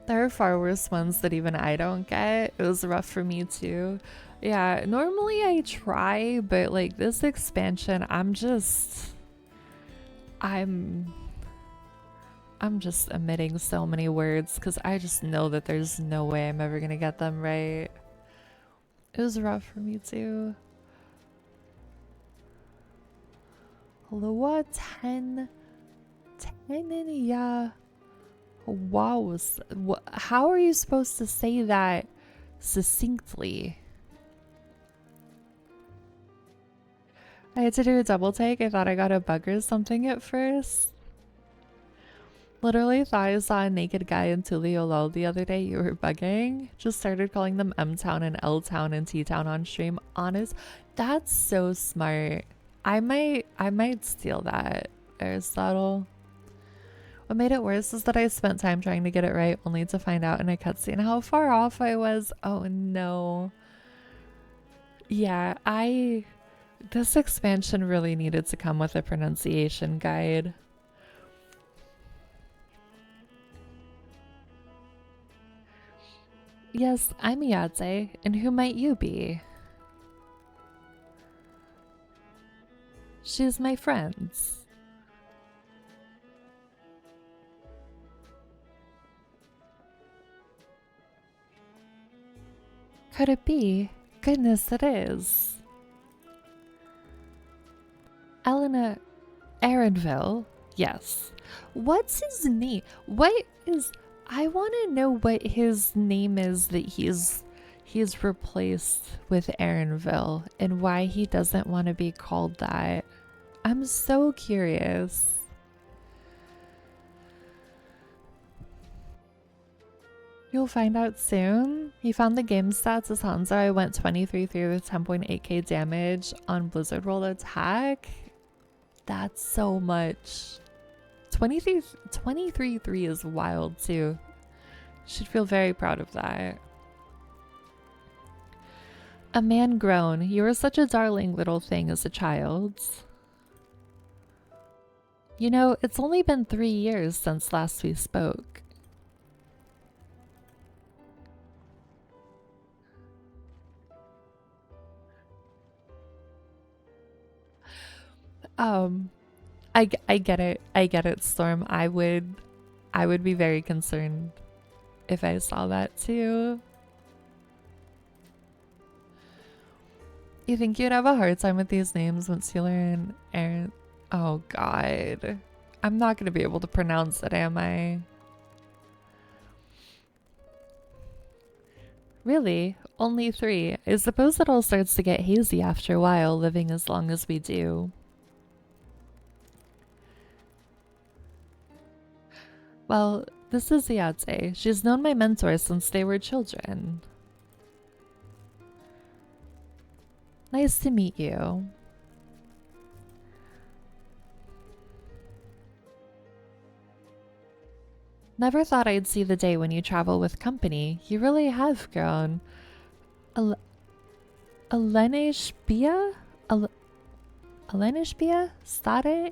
Speaker 1: There are far worse ones that even I don't get. It was rough for me too. Yeah, normally I try, but like this expansion, I'm just omitting so many words because I just know that there's no way I'm ever gonna get them right. It was rough for me too. Hello, 10 in, yeah. Wow. How are you supposed to say that succinctly? I had to do a double take. I thought I got a bug or something at first. Literally thought I saw a naked guy in Tuliolol the other day. You were bugging. Just started calling them M-Town and L-Town and T-Town on stream. Honest, that's so smart. I might steal that, Aristotle. What made it worse is that I spent time trying to get it right, only to find out in a cutscene how far off I was. Oh no. Yeah, this expansion really needed to come with a pronunciation guide. Yes, I'm Iyate, and who might you be? She's my friend. Could it be? Goodness, it is. Elena Aaronville? Yes. What's his name? I want to know what his name is that he's replaced with Aaronville and why he doesn't want to be called that. I'm so curious. You'll find out soon. He found the game stats as Hanzo. I went 23 through with 10.8k damage on Blizzard roll attack. That's so much. 23.3 is wild too. Should feel very proud of that. A man grown. You were such a darling little thing as a child. You know, it's only been 3 years since last we spoke. I get it. I get it, Storm. I would be very concerned if I saw that too. You think you'd have a hard time with these names once you learn Aaron? Oh God. I'm not gonna be able to pronounce it, am I? Really? Only 3? I suppose it all starts to get hazy after a while, living as long as we do. Well, this is Iyate. She's known my mentor since they were children. Nice to meet you. Never thought I'd see the day when you travel with company. You really have grown. Alenishbia? Alenishbia? Stare?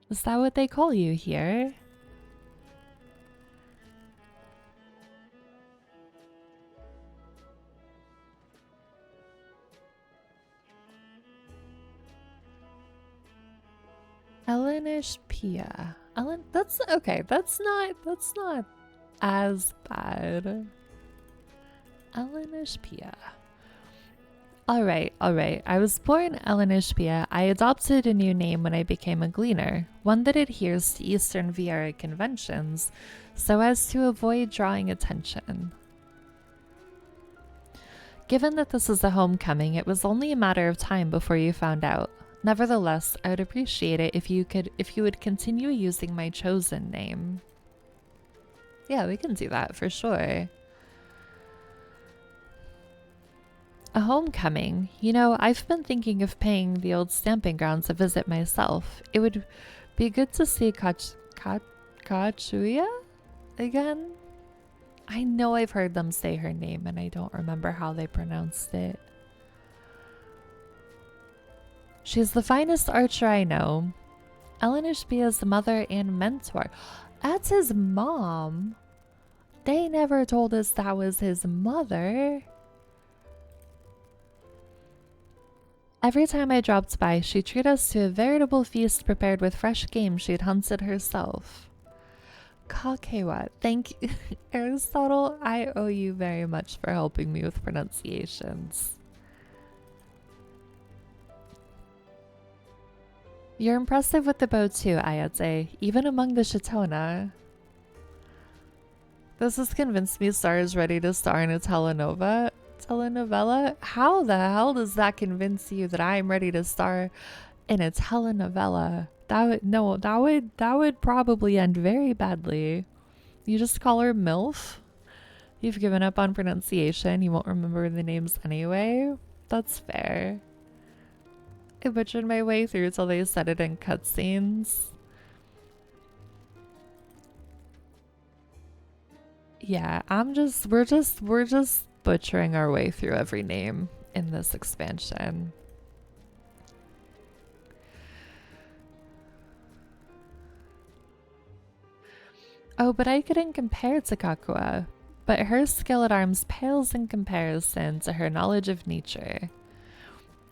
Speaker 1: Is that what they call you here? Ellenish Pia. That's okay. That's not as bad. Ellenish Pia. Alright. I was born Ellenish Pia. I adopted a new name when I became a gleaner, one that adheres to Eastern Viera conventions, so as to avoid drawing attention. Given that this is a homecoming, it was only a matter of time before you found out. Nevertheless, I would appreciate it if you would continue using my chosen name. Yeah, we can do that for sure. A homecoming. You know, I've been thinking of paying the old stamping grounds a visit myself. It would be good to see Kachuya again. I know I've heard them say her name and I don't remember how they pronounced it. She's the finest archer I know. Elenishbia's mother and mentor. That's his mom. They never told us that was his mother. Every time I dropped by, she treated us to a veritable feast prepared with fresh game she'd hunted herself. Kakewa. Thank you, Aristotle. I owe you very much for helping me with pronunciations. You're impressive with the bow too, Ayate, even among the Shitona. This has convinced me Star is ready to star in a telenovela. How the hell does that convince you that I'm ready to star in a telenovela? That would probably end very badly. You just call her MILF? You've given up on pronunciation. You won't remember the names anyway. That's fair. I butchered my way through till they said it in cutscenes. Yeah, we're just butchering our way through every name in this expansion. Oh, but I couldn't compare to Kakua. But her skill at arms pales in comparison to her knowledge of nature.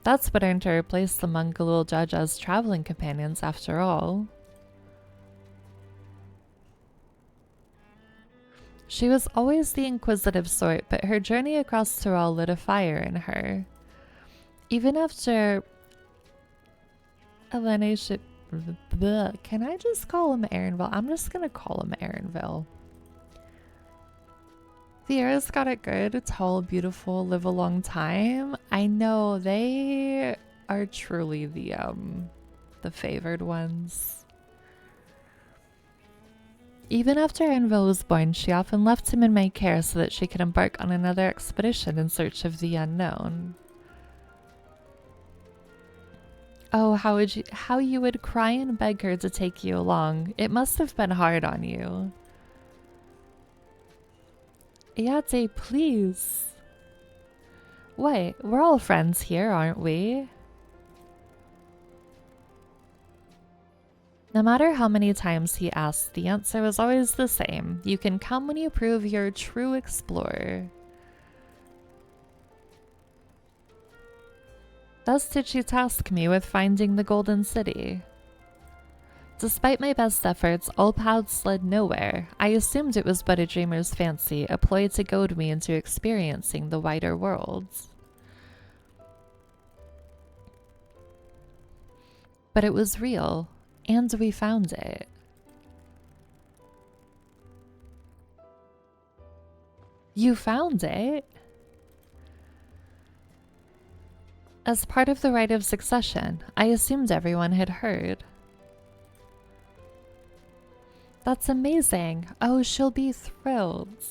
Speaker 1: That's what earned her a place among Galul Jaja's traveling companions after all. She was always the inquisitive sort, but her journey across Tyrol lit a fire in her. Even after Elena can I just call him Aaronville? I'm just gonna call him Aaronville. Vieira's got it good. Tall, beautiful, live a long time. I know they are truly the favored ones. Even after Aaronville was born, she often left him in my care so that she could embark on another expedition in search of the unknown. Oh, how you would cry and beg her to take you along. It must have been hard on you. Ayate, please. Wait, we're all friends here, aren't we? No matter how many times he asked, the answer was always the same. You can come when you prove you're a true explorer. Thus did she task me with finding the Golden City. Despite my best efforts, all paths led nowhere. I assumed it was but a dreamer's fancy, a ploy to goad me into experiencing the wider worlds. But it was real, and we found it. You found it? As part of the rite of succession, I assumed everyone had heard. That's amazing. Oh, she'll be thrilled.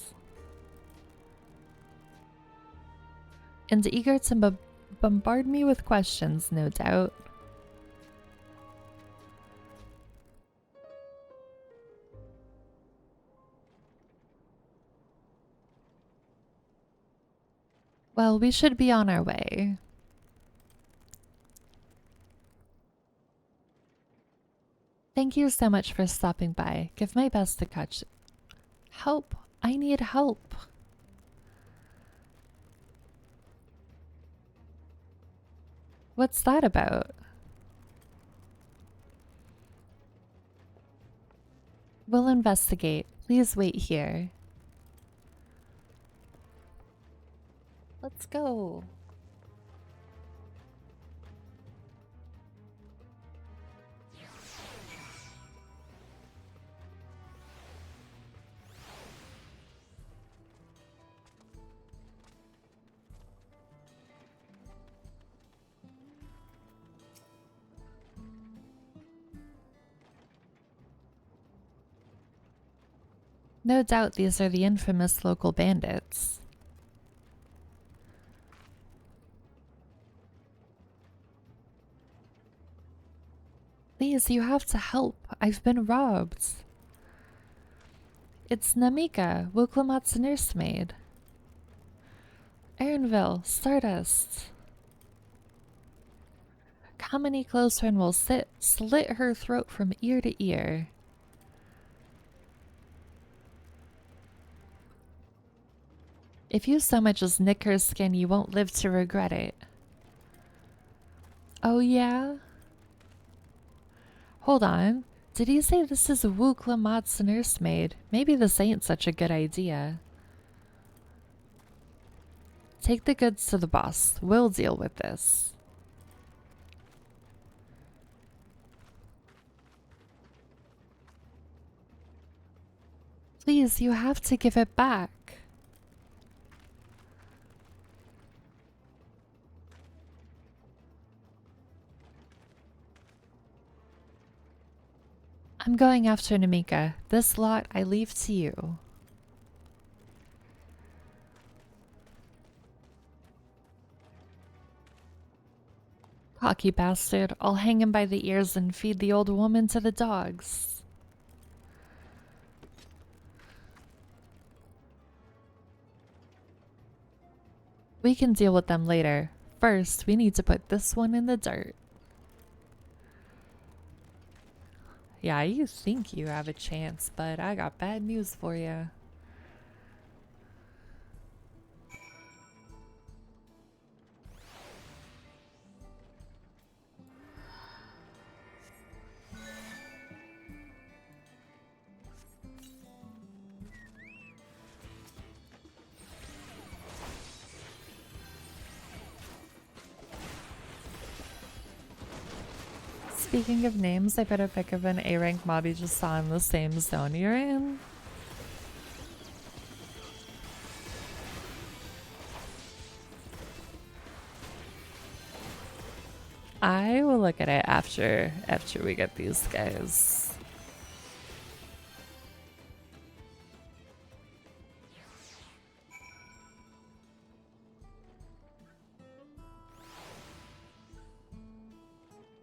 Speaker 1: And eager to bombard me with questions, no doubt. Well, we should be on our way. Thank you so much for stopping by. Give my best to catch. Help! I need help. What's that about? We'll investigate. Please wait here. Let's go. No doubt these are the infamous local bandits. Please, you have to help. I've been robbed. It's Namika, Wuklamat's nursemaid. Aaronville, Stardust. Come any closer and we'll slit her throat from ear to ear. If you so much as nick her skin, you won't live to regret it. Oh yeah? Hold on. Did he say this is Wuklamat's nursemaid? Maybe this ain't such a good idea. Take the goods to the boss. We'll deal with this. Please, you have to give it back. I'm going after Namika. This lot I leave to you. Cocky bastard. I'll hang him by the ears and feed the old woman to the dogs. We can deal with them later. First, we need to put this one in the dirt. Yeah, you think you have a chance, but I got bad news for you. Speaking of names, I put a pic of an A-rank mob you just saw in the same zone you're in. I will look at it after we get these guys.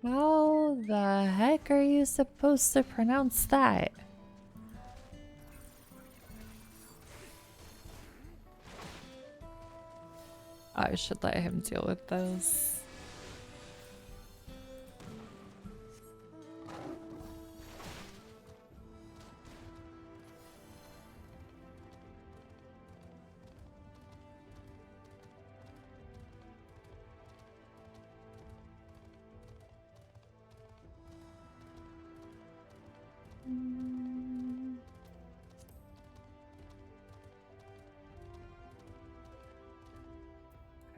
Speaker 1: How the heck are you supposed to pronounce that? I should let him deal with those.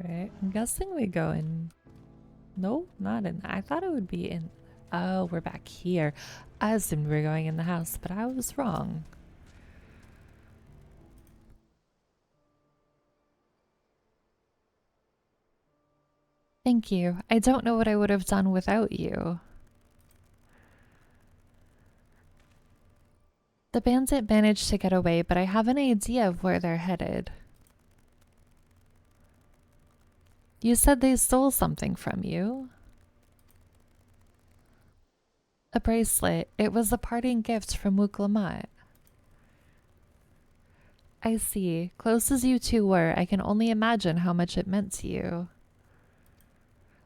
Speaker 1: Alright, I'm guessing we go in. No, not in. I thought it would be in. Oh, we're back here. I assumed we were going in the house, but I was wrong. Thank you. I don't know what I would have done without you. The bandit managed to get away, but I have an idea of where they're headed. You said they stole something from you. A bracelet. It was a parting gift from Wuklamat. I see. Close as you two were, I can only imagine how much it meant to you.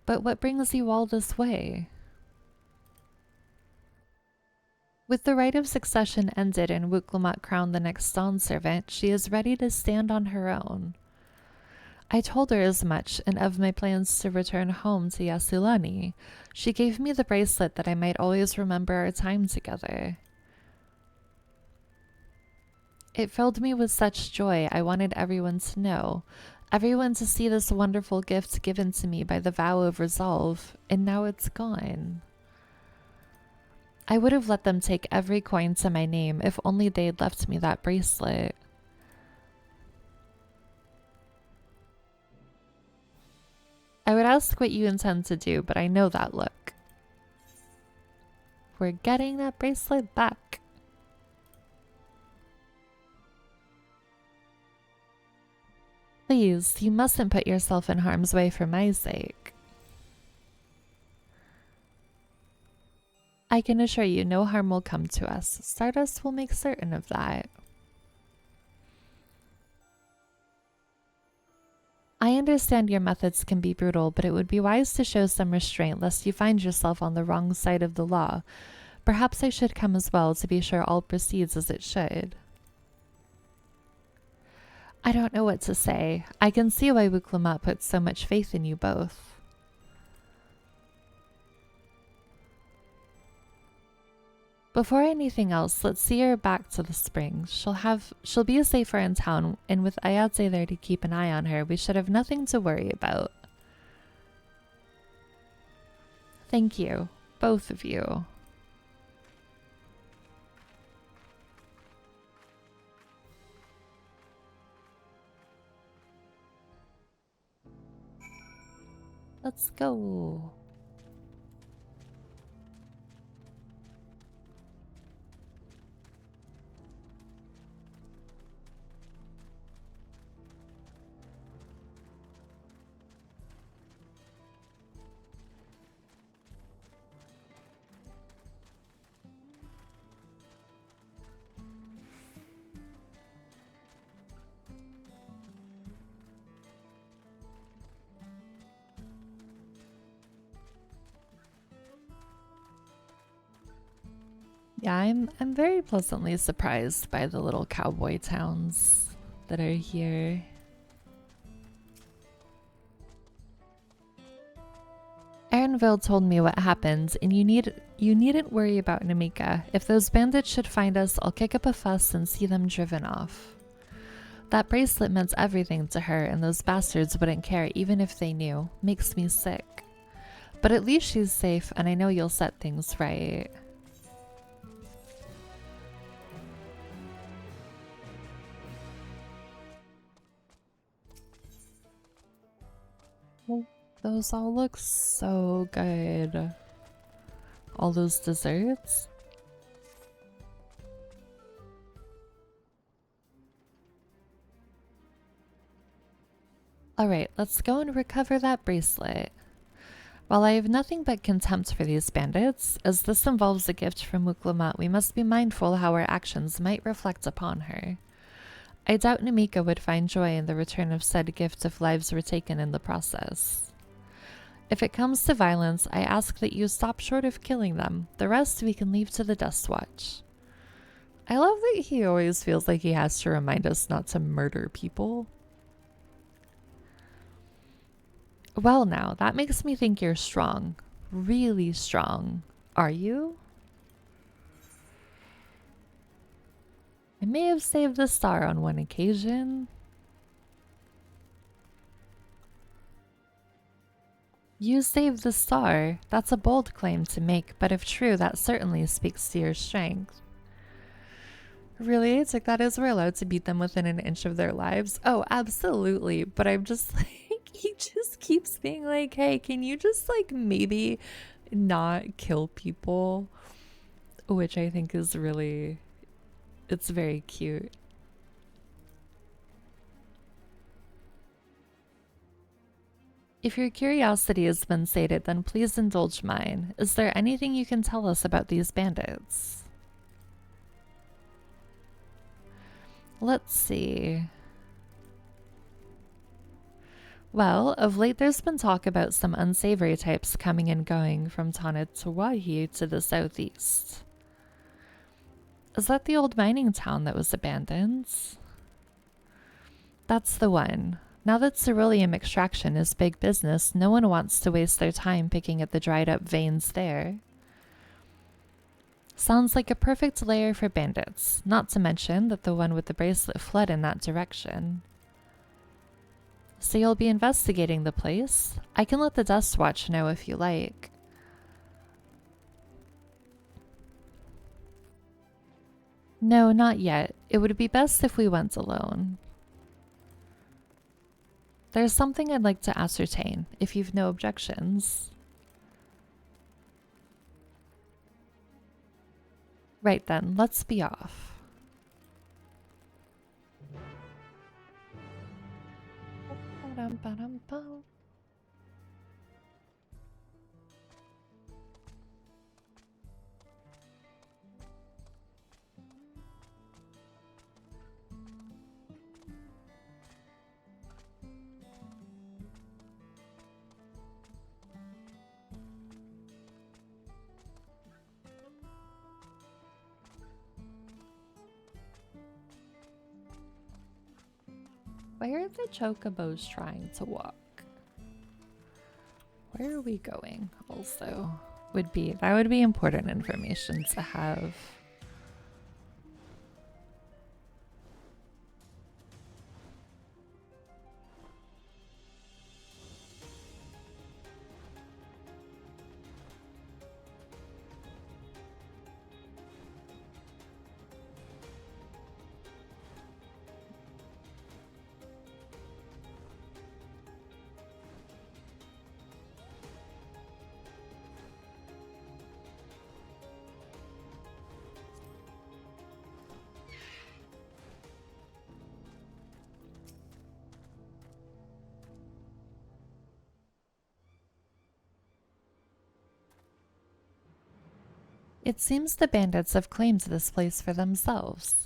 Speaker 1: But what brings you all this way? With the right of succession ended and Wuklamat crowned the next Dawn servant, she is ready to stand on her own. I told her as much, and of my plans to return home to Yasulani. She gave me the bracelet that I might always remember our time together. It filled me with such joy I wanted everyone to know, everyone to see this wonderful gift given to me by the vow of resolve, and now it's gone. I would have let them take every coin to my name if only they'd left me that bracelet. I would ask what you intend to do, but I know that look. We're getting that bracelet back. Please, you mustn't put yourself in harm's way for my sake. I can assure you no harm will come to us. Stardust will make certain of that. I understand your methods can be brutal, but it would be wise to show some restraint lest you find yourself on the wrong side of the law. Perhaps I should come as well to be sure all proceeds as it should. I don't know what to say. I can see why Wuklamat put so much faith in you both. Before anything else, let's see her back to the springs. She'll be safer in town, and with Ayate there to keep an eye on her, we should have nothing to worry about. Thank you, both of you. Let's go. Yeah, I'm very pleasantly surprised by the little cowboy towns that are here. Aaronville told me what happened, and you needn't worry about Namika. If those bandits should find us, I'll kick up a fuss and see them driven off. That bracelet meant everything to her, and those bastards wouldn't care even if they knew. Makes me sick. But at least she's safe, and I know you'll set things right. Those all look so good. All those desserts. Alright, let's go and recover that bracelet. While I have nothing but contempt for these bandits, as this involves a gift from Muklamat, we must be mindful how our actions might reflect upon her. I doubt Namika would find joy in the return of said gift if lives were taken in the process. If it comes to violence, I ask that you stop short of killing them. The rest we can leave to the Dust Watch. I love that he always feels like he has to remind us not to murder people. Well now, that makes me think you're strong. Really strong. Are you? I may have saved the star on one occasion. You saved the star. That's a bold claim to make, but if true, that certainly speaks to your strength. Really? It's like that is we're allowed to beat them within an inch of their lives? Oh, absolutely. But I'm just like, he just keeps being like, hey, can you just like maybe not kill people? Which I think is really, it's very cute. If your curiosity has been sated, then please indulge mine. Is there anything you can tell us about these bandits? Let's see. Well, of late there's been talk about some unsavory types coming and going from Tanatawahi to the southeast. Is that the old mining town that was abandoned? That's the one. Now that ceruleum extraction is big business, no one wants to waste their time picking at the dried up veins there. Sounds like a perfect lair for bandits, not to mention that the one with the bracelet fled in that direction. So you'll be investigating the place? I can let the Dust Watch know if you like. No, not yet. It would be best if we went alone. There's something I'd like to ascertain, if you've no objections. Right then, let's be off. Ba-dum-ba-dum-bum. Where are the chocobos trying to walk? Where are we going also? That would be important information to have. It seems the bandits have claimed this place for themselves.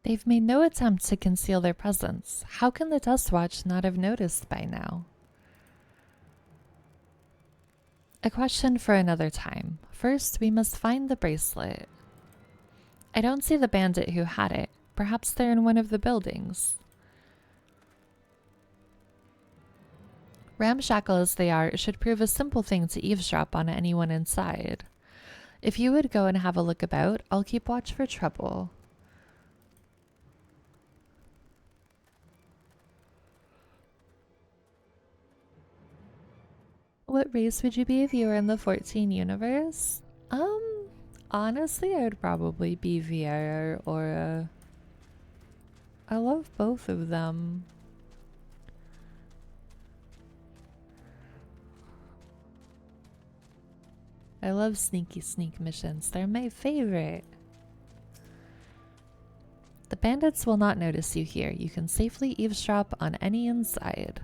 Speaker 1: They've made no attempt to conceal their presence. How can the Dust Watch not have noticed by now? A question for another time. First, we must find the bracelet. I don't see the bandit who had it. Perhaps they're in one of the buildings. Ramshackle as they are, it should prove a simple thing to eavesdrop on anyone inside. If you would go and have a look about, I'll keep watch for trouble. What race would you be if you were in the 14 universe? Honestly, I would probably be Viera or Aura. I love both of them. I love sneaky sneak missions. They're my favorite. The bandits will not notice you here. You can safely eavesdrop on any inside.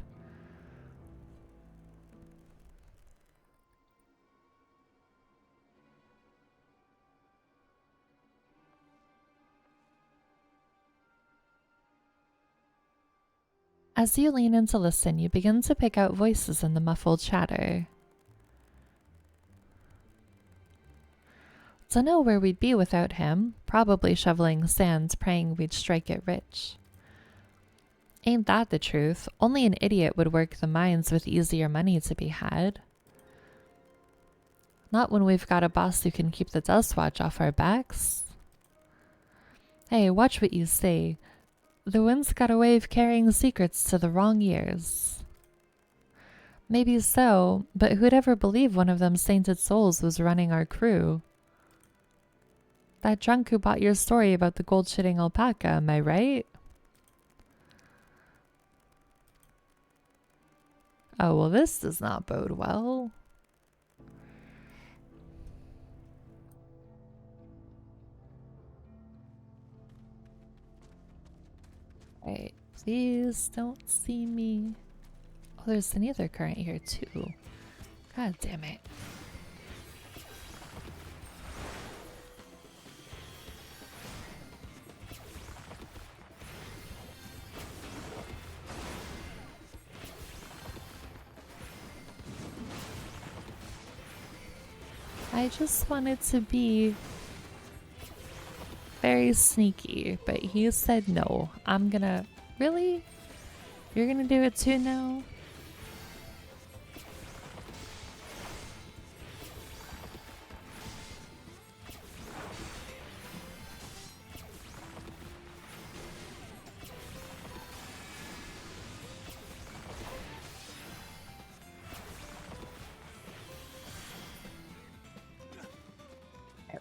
Speaker 1: As you lean in to listen, you begin to pick out voices in the muffled chatter. Dunno where we'd be without him. Probably shoveling sand, praying we'd strike it rich. Ain't that the truth? Only an idiot would work the mines with easier money to be had. Not when we've got a boss who can keep the Dust Watch off our backs. Hey, watch what you say. The wind's got a way of carrying secrets to the wrong ears. Maybe so, but who'd ever believe one of them sainted souls was running our crew? That drunk who bought your story about the gold-shitting alpaca, am I right? Oh, well, this does not bode well. Alright, please don't see me. Oh, there's an ether current here too. God damn it. I just wanted to be very sneaky, but he said no. I'm gonna... Really? You're gonna do it too now?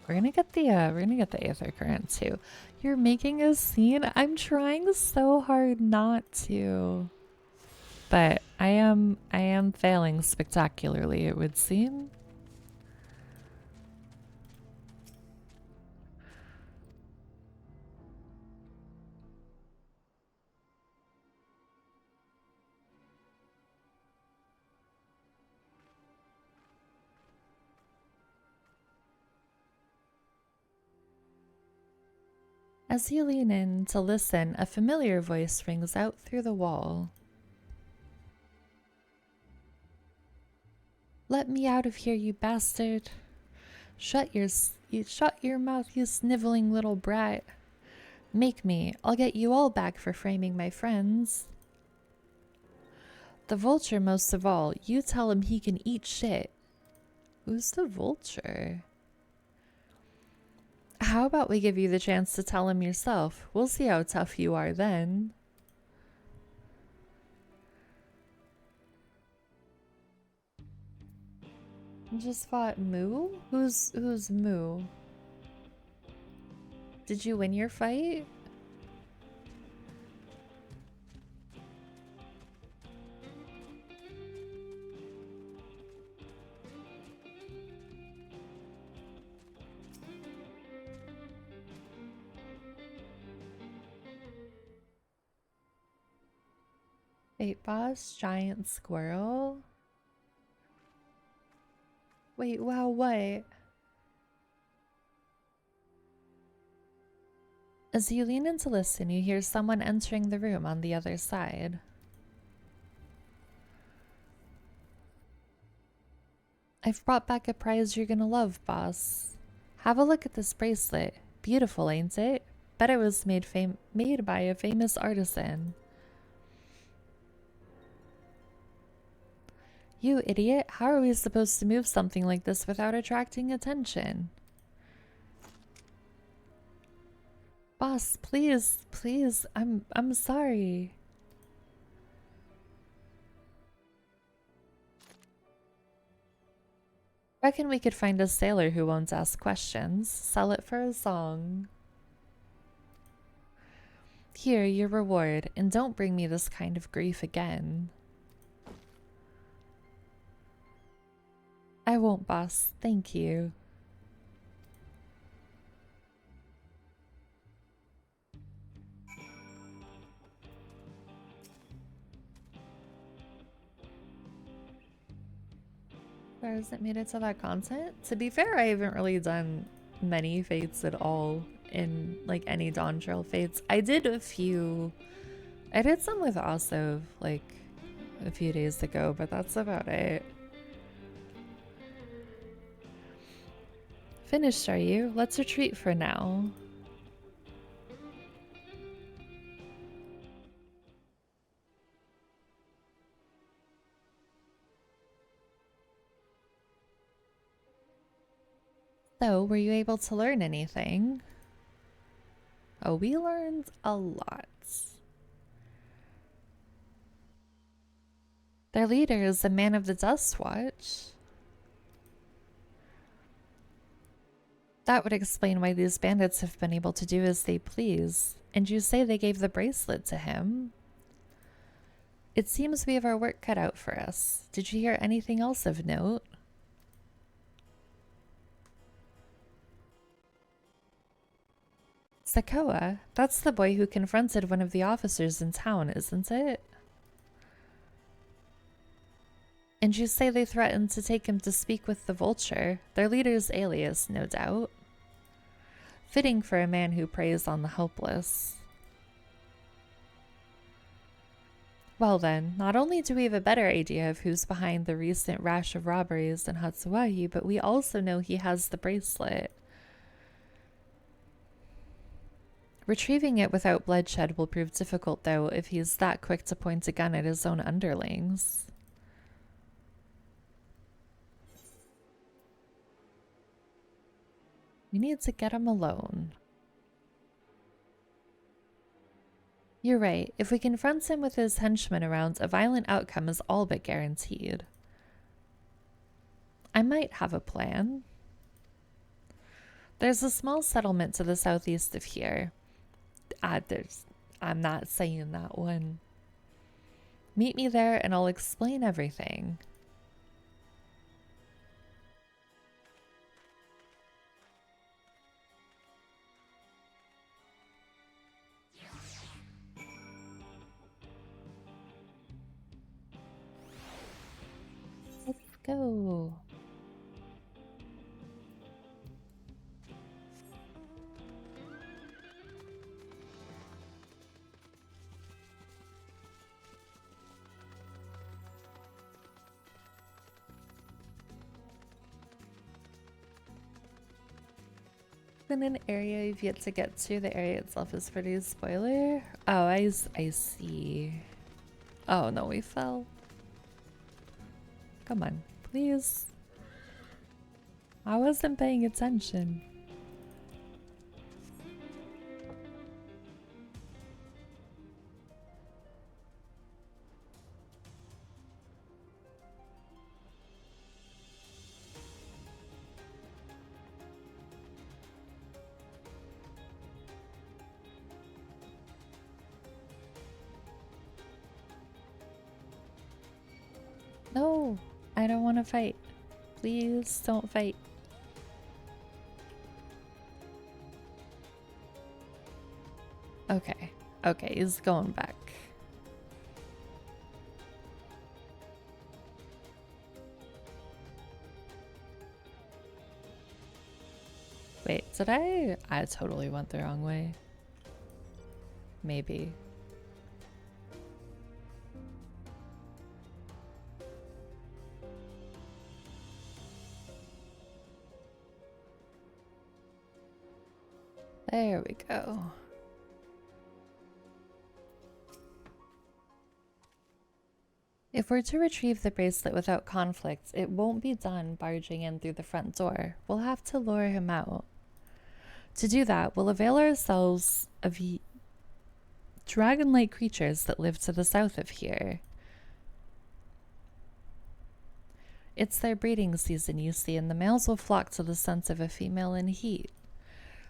Speaker 1: We're gonna get the aether current too. You're making a scene. I'm trying so hard not to, but I am failing spectacularly, it would seem. As you lean in to listen, a familiar voice rings out through the wall. Let me out of here, you bastard. Shut your mouth, you sniveling little brat. Make me. I'll get you all back for framing my friends. The vulture most of all. You tell him he can eat shit. Who's the vulture? How about we give you the chance to tell him yourself? We'll see how tough you are then. Just fought Moo? Who's Moo? Did you win your fight? Wait, boss, giant squirrel? Wait, wow, what? As you lean in to listen, you hear someone entering the room on the other side. I've brought back a prize you're gonna love, boss. Have a look at this bracelet. Beautiful, ain't it? Bet it was made by a famous artisan. You idiot, how are we supposed to move something like this without attracting attention? Boss, please, please, I'm sorry. Reckon we could find a sailor who won't ask questions. Sell it for a song. Here, your reward, and don't bring me this kind of grief again. I won't, boss. Thank you. Where has it made it to that content? To be fair, I haven't really done many fates at all in like any dawntrail fates. I did a few. I did some with Asov like a few days ago, but that's about it. Finished, are you? Let's retreat for now. So, were you able to learn anything? Oh, we learned a lot. Their leader is a man of the Dust Watch. That would explain why these bandits have been able to do as they please. And you say they gave the bracelet to him? It seems we have our work cut out for us. Did you hear anything else of note? Sakoa, that's the boy who confronted one of the officers in town, isn't it? And you say they threatened to take him to speak with the Vulture, their leader's alias, no doubt. Fitting for a man who preys on the helpless. Well then, not only do we have a better idea of who's behind the recent rash of robberies in Hatsuwahi, but we also know he has the bracelet. Retrieving it without bloodshed will prove difficult, though, if he's that quick to point a gun at his own underlings. We need to get him alone. You're right. If we confront him with his henchmen around, a violent outcome is all but guaranteed. I might have a plan. There's a small settlement to the southeast of here. I'm not saying that one. Meet me there and I'll explain everything. Let's go. In an area you've yet to get to, the area itself is pretty spoiler. Oh, I see. Oh no, we fell. Come on, please. I wasn't paying attention. I don't want to fight. Please don't fight. Okay. Okay, he's going back. Wait, did I totally went the wrong way. Maybe. There we go. If we're to retrieve the bracelet without conflict, it won't be done barging in through the front door. We'll have to lure him out. To do that, we'll avail ourselves of dragon-like creatures that live to the south of here. It's their breeding season, you see, and the males will flock to the scent of a female in heat.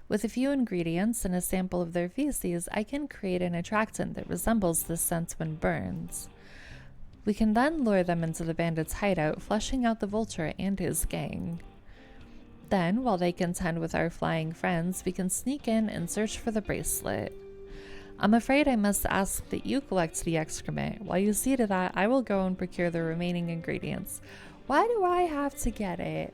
Speaker 1: With a few ingredients and a sample of their feces, I can create an attractant that resembles this scent when burned. We can then lure them into the bandits' hideout, flushing out the vulture and his gang. Then, while they contend with our flying friends, we can sneak in and search for the bracelet. I'm afraid I must ask that you collect the excrement. While you see to that, I will go and procure the remaining ingredients. Why do I have to get it?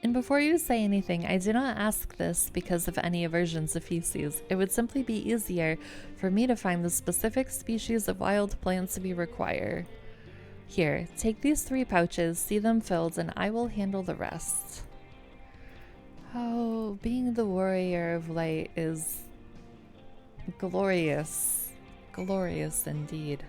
Speaker 1: And before you say anything, I do not ask this because of any aversions of feces. It would simply be easier for me to find the specific species of wild plants we require. Here, take these 3 pouches, see them filled, and I will handle the rest. Oh, being the warrior of light is glorious. Glorious indeed.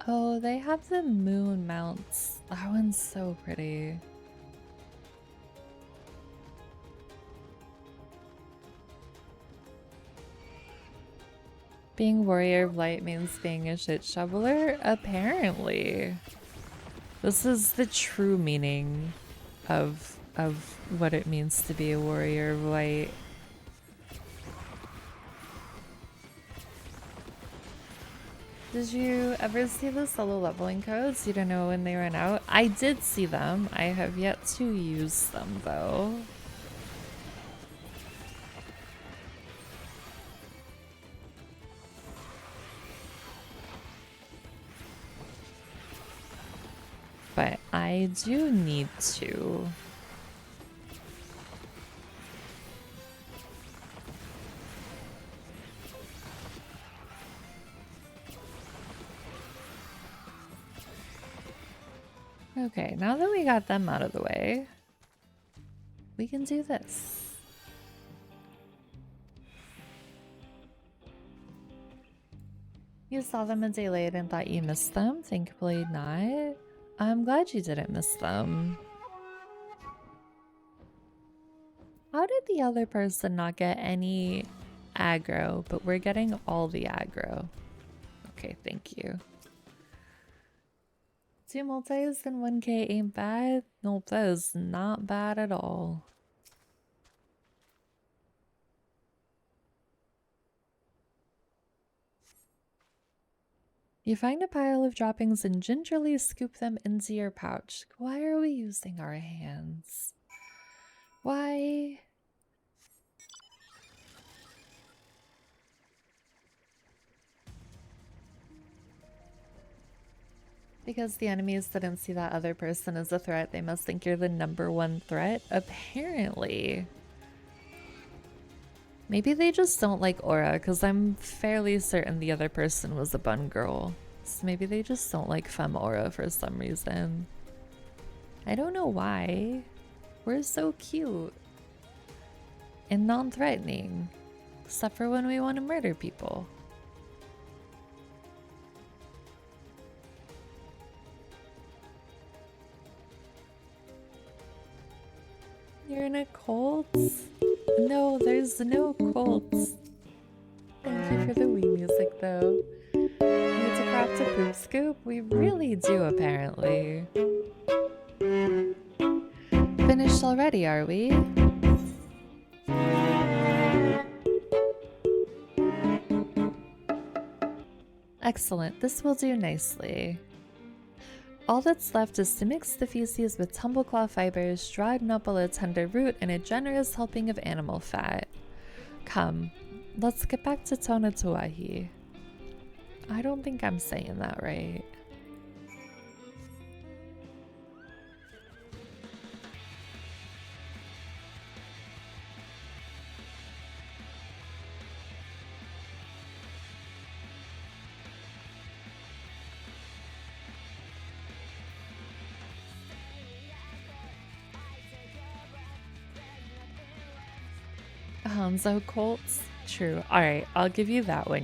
Speaker 1: Oh, they have the moon mounts. That one's so pretty. Being warrior of light means being a shit shoveler? Apparently. This is the true meaning of what it means to be a warrior of light. Did you ever see the solo leveling codes? You don't know when they run out? I did see them. I have yet to use them though. But I do need to. Okay, now that we got them out of the way, we can do this. You saw them a day late and thought you missed them? Thankfully not. I'm glad you didn't miss them. How did the other person not get any aggro, but we're getting all the aggro? Okay, thank you. 2 multis and 1k ain't bad? Nope, that is not bad at all. You find a pile of droppings and gingerly scoop them into your pouch. Why are we using our hands? Why? Because the enemies didn't see that other person as a threat, they must think you're the #1 threat? Apparently. Maybe they just don't like Aura, because I'm fairly certain the other person was a bun girl. So maybe they just don't like Femme Aura for some reason. I don't know why. We're so cute. And non-threatening. Except for when we want to murder people. You're in a cult? No, there's no cults. Thank you for the Wii music, though. Need to craft a poop scoop? We really do, apparently. Finished already, are we? Excellent, this will do nicely. All that's left is to mix the feces with tumbleclaw fibers, dried nopala tender root, and a generous helping of animal fat. Come, let's get back to Tonatuahi. I don't think I'm saying that right. Hanzo cults? True. Alright, I'll give you that one.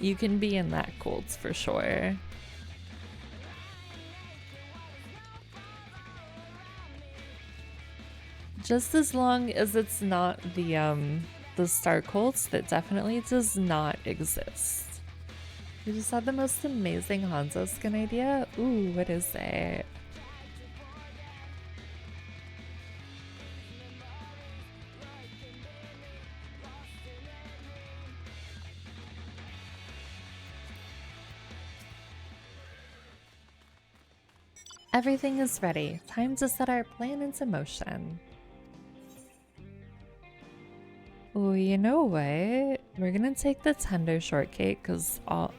Speaker 1: You can be in that cults for sure. Just as long as it's not the star cults, that definitely does not exist. You just had the most amazing Hanzo skin idea? Ooh, what is it? Everything is ready. Time to set our plan into motion. Oh, you know what? We're gonna take the tender shortcake because all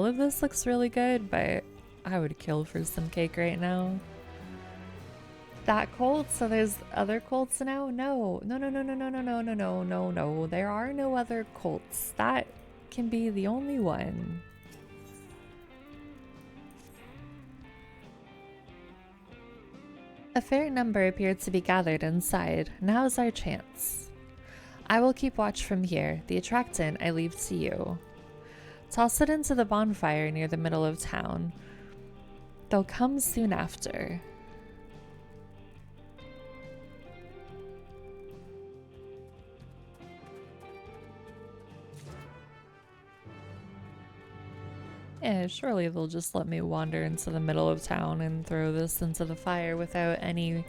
Speaker 1: of this looks really good, but I would kill for some cake right now. That cult? So there's other cults now? No. No, no, no, no, no, no, no, no, no, no, no. There are no other cults. That can be the only one. A fair number appeared to be gathered inside. Now's our chance. I will keep watch from here. The attractant I leave to you. Toss it into the bonfire near the middle of town. They'll come soon after. Yeah, surely they'll just let me wander into the middle of town and throw this into the fire without any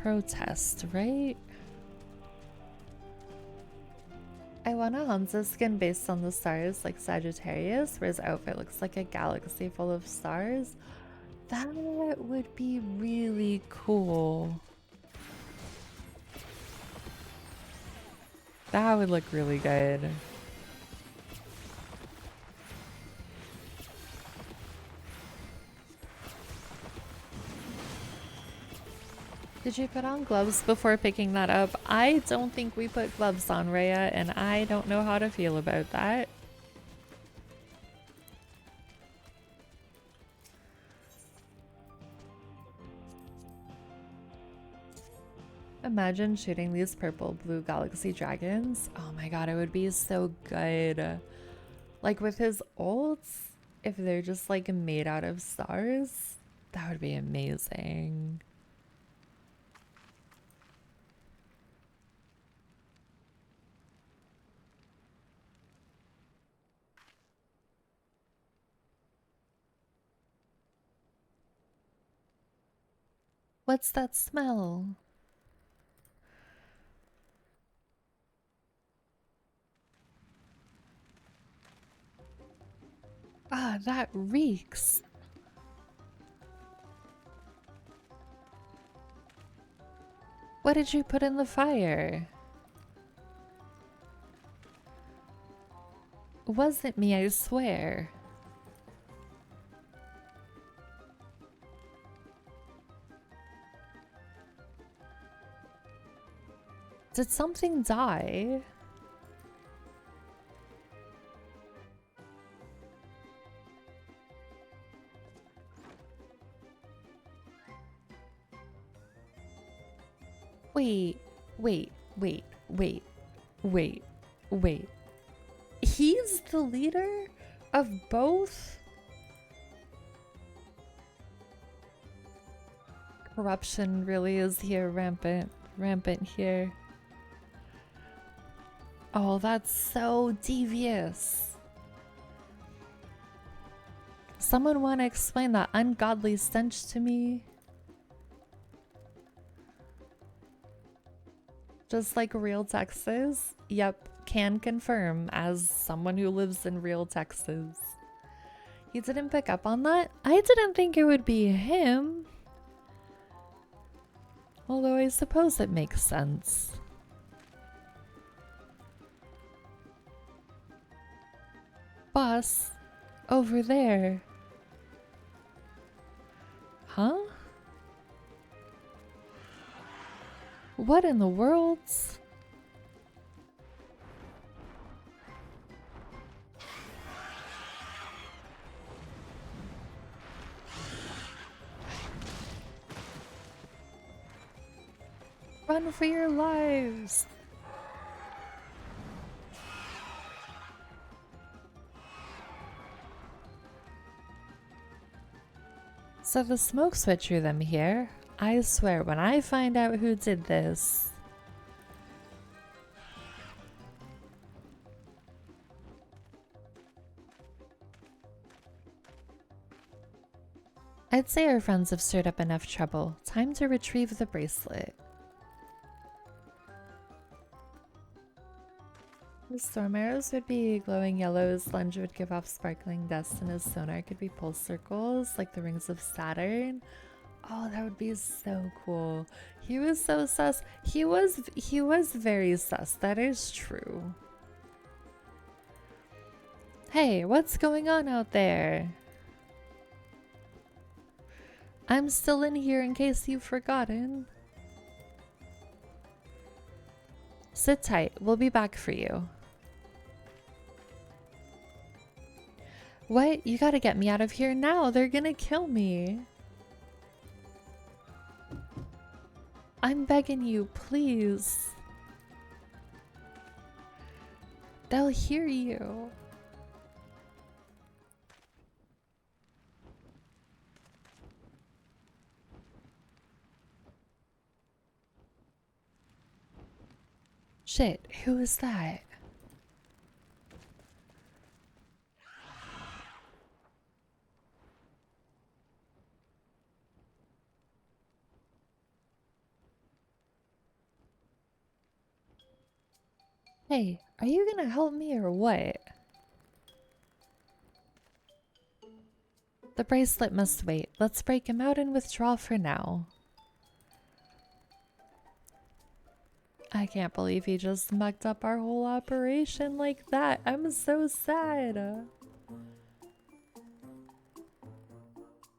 Speaker 1: protest, right? I want a Hanzo skin based on the stars like Sagittarius, where his outfit looks like a galaxy full of stars. That would be really cool. That would look really good. Did you put on gloves before picking that up? I don't think we put gloves on, Rhea, and I don't know how to feel about that. Imagine shooting these purple blue galaxy dragons. Oh my god, it would be so good. Like with his ults, if they're just like made out of stars, that would be amazing. What's that smell? Ah, that reeks. What did you put in the fire? It wasn't me, I swear. Did something die? Wait. He's the leader of both? Corruption really is here rampant here. Oh, that's so devious. Someone want to explain that ungodly stench to me? Just like real Texas? Yep, can confirm as someone who lives in real Texas. He didn't pick up on that? I didn't think it would be him. Although I suppose it makes sense. Boss, over there. Huh? What in the world? Run for your lives! So the smoke switch threw them here. I swear, when I find out who did this... I'd say our friends have stirred up enough trouble. Time to retrieve the bracelet. The storm arrows would be glowing yellow, his lunge would give off sparkling dust, and his sonar could be pulse circles like the rings of Saturn. Oh, that would be so cool. He was so sus. He was very sus. That is true. Hey, what's going on out there? I'm still in here in case you've forgotten. Sit tight. We'll be back for you. What? You gotta get me out of here now. They're gonna kill me. I'm begging you, please. They'll hear you. Shit, who is that? Hey, are you gonna help me or what? The bracelet must wait. Let's break him out and withdraw for now. I can't believe he just mucked up our whole operation like that. I'm so sad.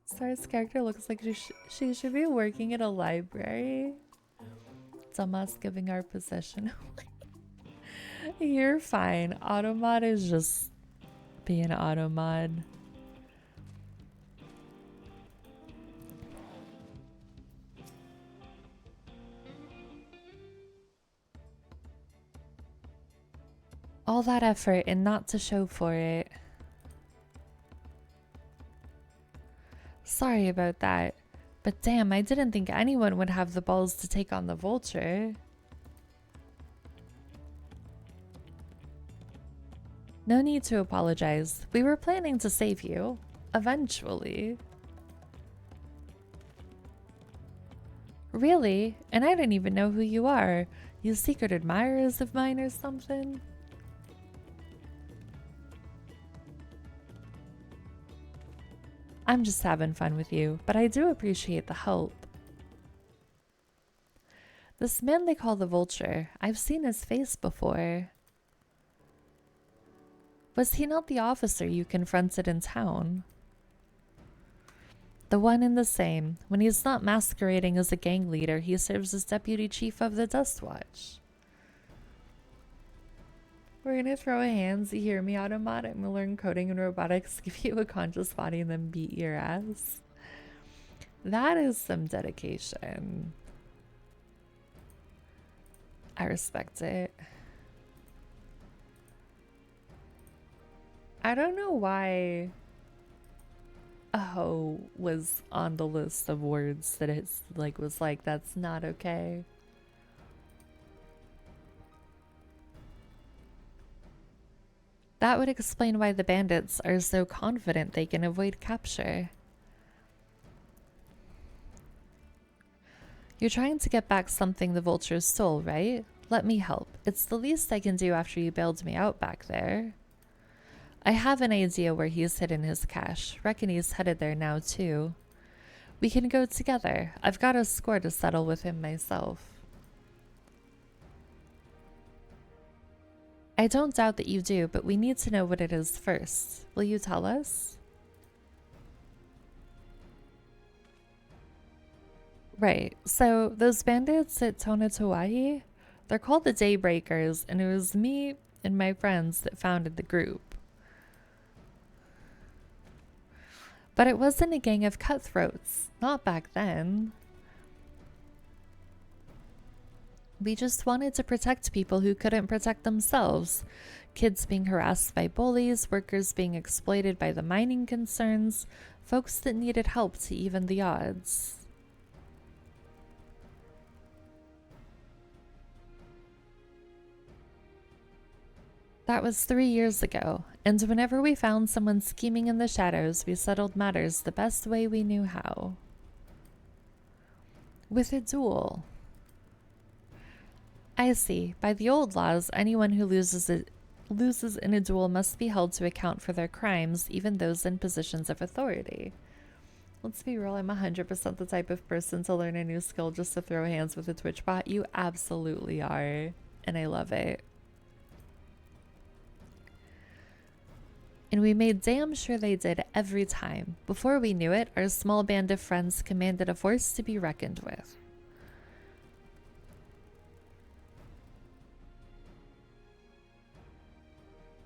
Speaker 1: Star's character looks like she should be working at a library. Dumbass giving our possession away. You're fine. Automod is just being Automod. All that effort and not to show for it. Sorry about that. But damn, I didn't think anyone would have the balls to take on the vulture. No need to apologize. We were planning to save you. Eventually. Really? And I didn't even know who you are. You secret admirers of mine or something? I'm just having fun with you, but I do appreciate the help. This man they call the Vulture, I've seen his face before. Was he not the officer you confronted in town? The one and the same. When he's not masquerading as a gang leader, he serves as deputy chief of the Dust Watch. We're gonna throw a hands, you hear me, Automod? I'm gonna learn coding and robotics, give you a conscious body, and then beat your ass. That is some dedication. I respect it. I don't know why oh was on the list of words that it's like was like that's not okay. That would explain why the bandits are so confident they can avoid capture. You're trying to get back something the vultures stole, right? Let me help. It's the least I can do after you bailed me out back there. I have an idea where he's hidden his cash. Reckon he's headed there now too. We can go together. I've got a score to settle with him myself. I don't doubt that you do, but we need to know what it is first. Will you tell us? Right, so those bandits at Tonatoahi, they're called the Daybreakers, and it was me and my friends that founded the group. But it wasn't a gang of cutthroats, not back then. We just wanted to protect people who couldn't protect themselves. Kids being harassed by bullies, workers being exploited by the mining concerns, folks that needed help to even the odds. That was 3 years ago, and whenever we found someone scheming in the shadows, we settled matters the best way we knew how. With a duel. I see. By the old laws, anyone who loses in a duel must be held to account for their crimes, even those in positions of authority. Let's be real, I'm 100% the type of person to learn a new skill just to throw hands with a Twitch bot. You absolutely are, and I love it. And we made damn sure they did every time. Before we knew it, our small band of friends commanded a force to be reckoned with.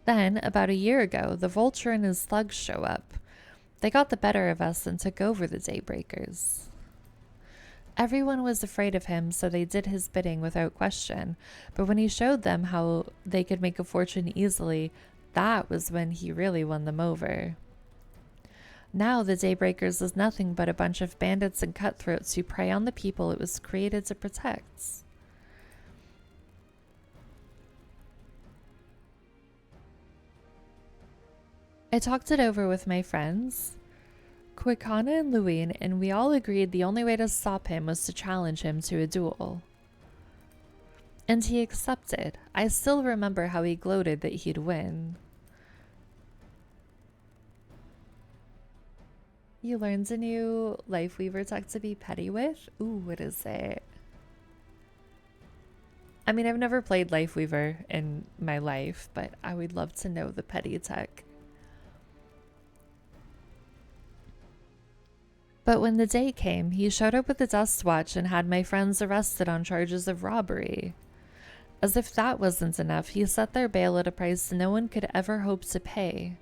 Speaker 1: Then, about a year ago, the vulture and his slugs show up. They got the better of us and took over the Daybreakers. Everyone was afraid of him, so they did his bidding without question. But when he showed them how they could make a fortune easily, that was when he really won them over. Now the Daybreakers is nothing but a bunch of bandits and cutthroats who prey on the people it was created to protect. I talked it over with my friends, Kwikana and Luwin, and we all agreed the only way to stop him was to challenge him to a duel. And he accepted. I still remember how he gloated that he'd win. You learned a new life weaver tech to be petty with? Ooh, what is it? I mean, I've never played Life Weaver in my life, but I would love to know the petty tech. But when the day came, he showed up with the Dust Watch and had my friends arrested on charges of robbery. As if that wasn't enough, he set their bail at a price no one could ever hope to pay.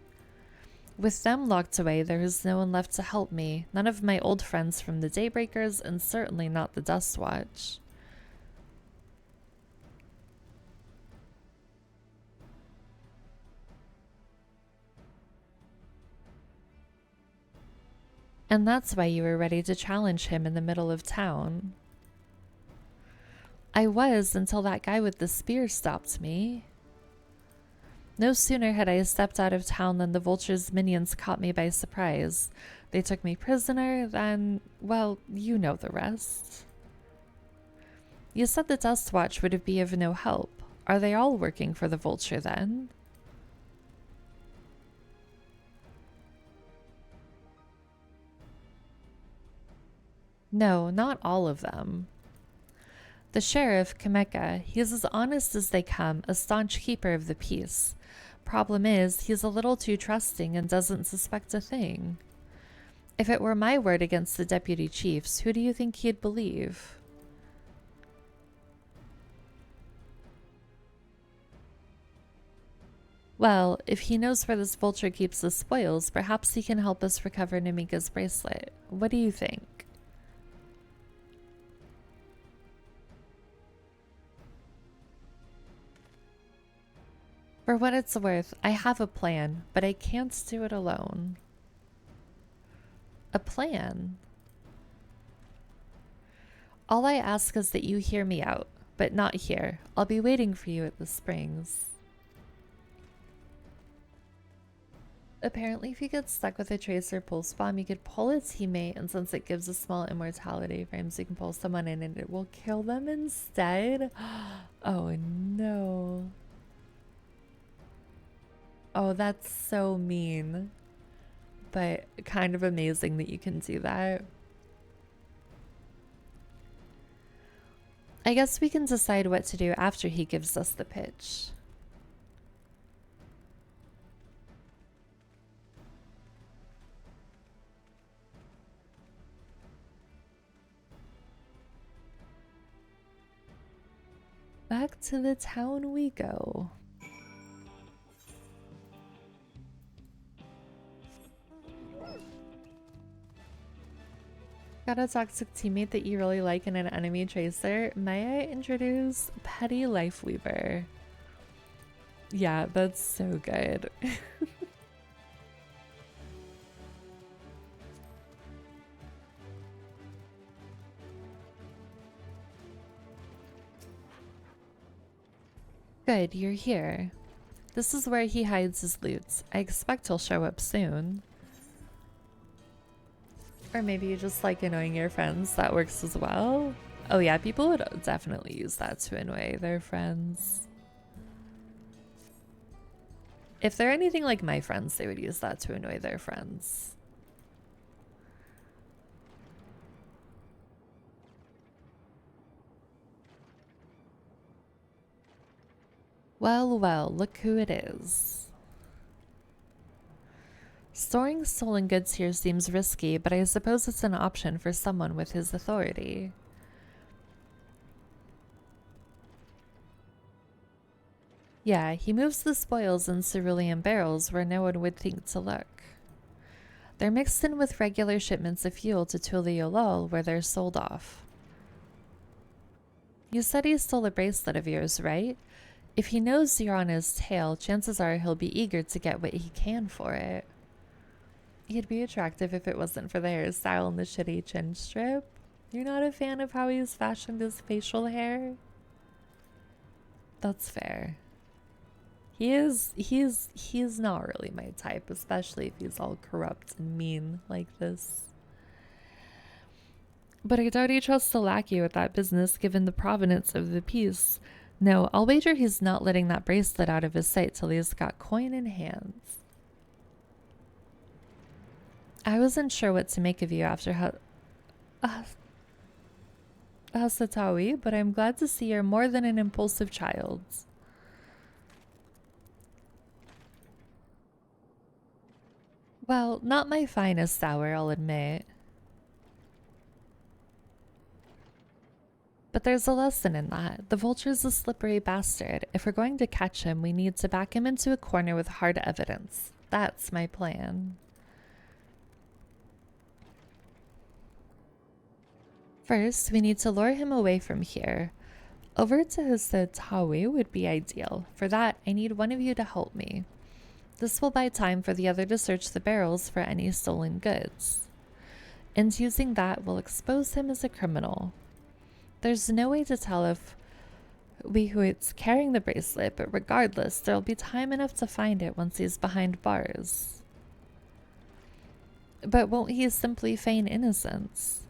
Speaker 1: With them locked away, there was no one left to help me, none of my old friends from the Daybreakers, and certainly not the Dust Watch. And that's why you were ready to challenge him in the middle of town. I was until that guy with the spear stopped me. No sooner had I stepped out of town than the vulture's minions caught me by surprise. They took me prisoner, then, well, you know the rest. You said the Dust Watch would be of no help. Are they all working for the vulture then? No, not all of them. The sheriff, Kameka, he's as honest as they come, a staunch keeper of the peace. Problem is, he's a little too trusting and doesn't suspect a thing. If it were my word against the deputy chiefs, who do you think he'd believe? Well, if he knows where this vulture keeps the spoils, perhaps he can help us recover Namika's bracelet. What do you think? For what it's worth, I have a plan, but I can't do it alone. A plan. All I ask is that you hear me out, but not here. I'll be waiting for you at the springs. Apparently, if you get stuck with a tracer pulse bomb, you could pull a teammate, and since it gives a small immortality frames, you can pull someone in and it will kill them instead. Oh no. Oh, that's so mean. But kind of amazing that you can do that. I guess we can decide what to do after he gives us the pitch. Back to the town we go. Got a toxic teammate that you really like in an enemy tracer? May I introduce Petty Lifeweaver? Yeah, that's so good. Good, you're here. This is where he hides his loot. I expect he'll show up soon. Or maybe you just like annoying your friends. That works as well. Oh yeah, people would definitely use that to annoy their friends. If they're anything like my friends, they would use that to annoy their friends. Well, well, look who it is. Storing stolen goods here seems risky, but I suppose it's an option for someone with his authority. Yeah, he moves the spoils in cerulean barrels where no one would think to look. They're mixed in with regular shipments of fuel to Tuliolol where they're sold off. You said he stole a bracelet of yours, right? If he knows you're on his tail, chances are he'll be eager to get what he can for it. He'd be attractive if it wasn't for the hairstyle and the shitty chin strip. You're not a fan of how he's fashioned his facial hair? That's fair. He's not really my type, especially if he's all corrupt and mean like this. But I doubt he trusts the lackey with that business given the provenance of the piece. No, I'll wager he's not letting that bracelet out of his sight till he's got coin in hands. I wasn't sure what to make of you after Hasatawi, but I'm glad to see you're more than an impulsive child. Well, not my finest hour, I'll admit. But there's a lesson in that. The vulture's a slippery bastard. If we're going to catch him, we need to back him into a corner with hard evidence. That's my plan. First, we need to lure him away from here. Over to Hasatawi would be ideal. For that, I need one of you to help me. This will buy time for the other to search the barrels for any stolen goods. And using that will expose him as a criminal. There's no way to tell if Wehuit's carrying the bracelet, but regardless, there'll be time enough to find it once he's behind bars. But won't he simply feign innocence?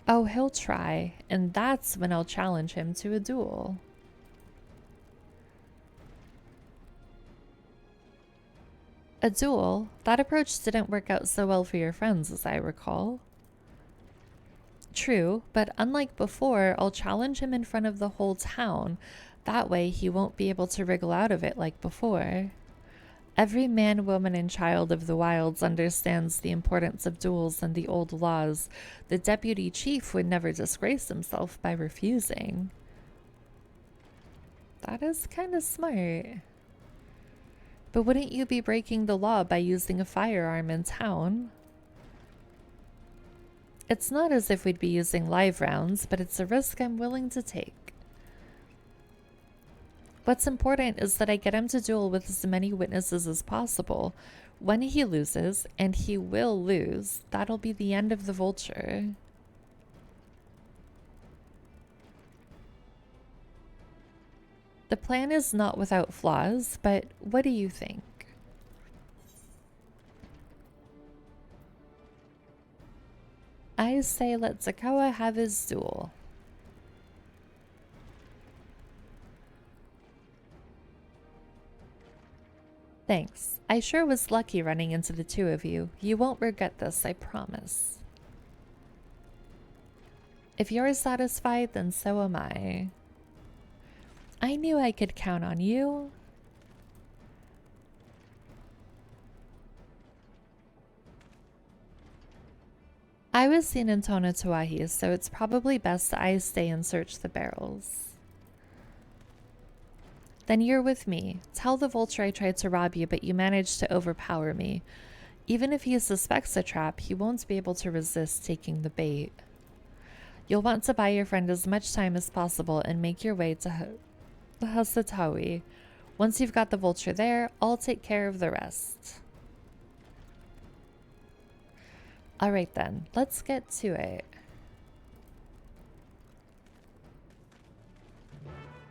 Speaker 1: Oh, he'll try, and that's when I'll challenge him to a duel. A duel? That approach didn't work out so well for your friends, as I recall. True, but unlike before, I'll challenge him in front of the whole town. That way he won't be able to wriggle out of it like before. Every man, woman, and child of the wilds understands the importance of duels and the old laws. The deputy chief would never disgrace himself by refusing. That is kind of smart. But wouldn't you be breaking the law by using a firearm in town? It's not as if we'd be using live rounds, but it's a risk I'm willing to take. What's important is that I get him to duel with as many witnesses as possible. When he loses, and he will lose, that'll be the end of the vulture. The plan is not without flaws, but what do you think? I say let Zakawa have his duel. Thanks. I sure was lucky running into the two of you. You won't regret this, I promise. If you're satisfied, then so am I. I knew I could count on you. I was seen in Tonatuahi, so it's probably best I stay and search the barrels. Then you're with me. Tell the vulture I tried to rob you, but you managed to overpower me. Even if he suspects a trap, he won't be able to resist taking the bait. You'll want to buy your friend as much time as possible and make your way to Hasatawi. Once you've got the vulture there, I'll take care of the rest. Alright then, let's get to it.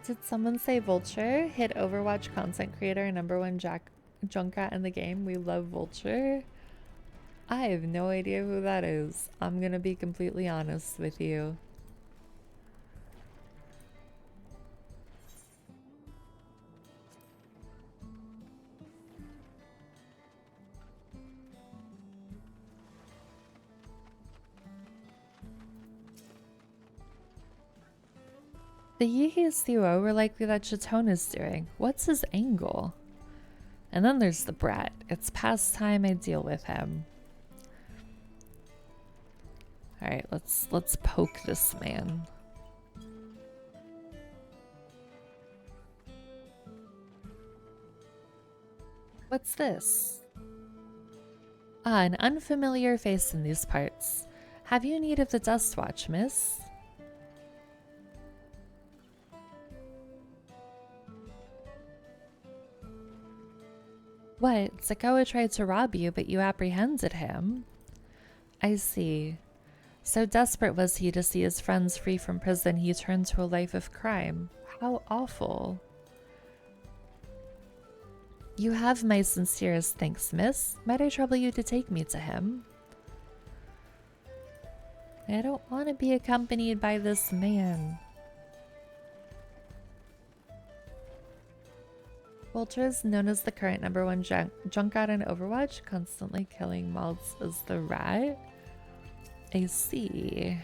Speaker 1: Did someone say Vulture? Hit Overwatch content creator #1 Junkrat in the game. We love Vulture. I have no idea who that is. I'm gonna be completely honest with you. The Yihis Thuo were likely that Chaton is doing. What's his angle? And then there's the brat. It's past time I deal with him. Alright, let's poke this man. What's this? Ah, an unfamiliar face in these parts. Have you need of the Dust Watch, miss? What? Zakawa tried to rob you, but you apprehended him? I see. So desperate was he to see his friends free from prison, he turned to a life of crime. How awful. You have my sincerest thanks, miss. Might I trouble you to take me to him? I don't want to be accompanied by this man. Vulture is known as the current #1 Junkrat in Overwatch, constantly killing mobs as the rat. I see.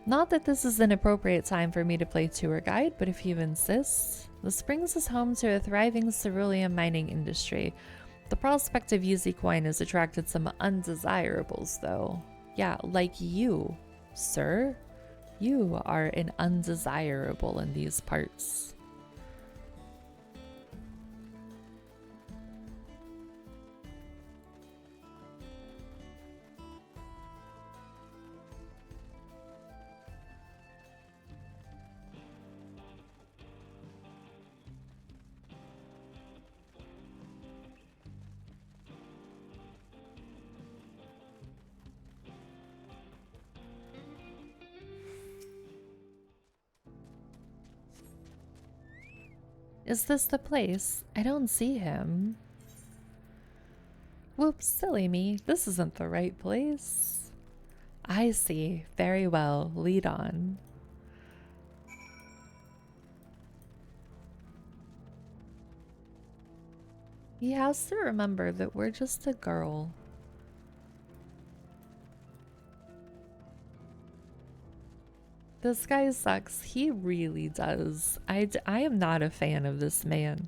Speaker 1: Not that this is an appropriate time for me to play tour guide, but if you insist. This brings us home to a thriving cerulean mining industry. The prospect of easy coin has attracted some undesirables, though. Yeah, like you, sir. You are an undesirable in these parts. Is this the place? I don't see him. Whoops, silly me. This isn't the right place. I see. Very well. Lead on. He has to remember that we're just a girl. This guy sucks. He really does. I am not a fan of this man.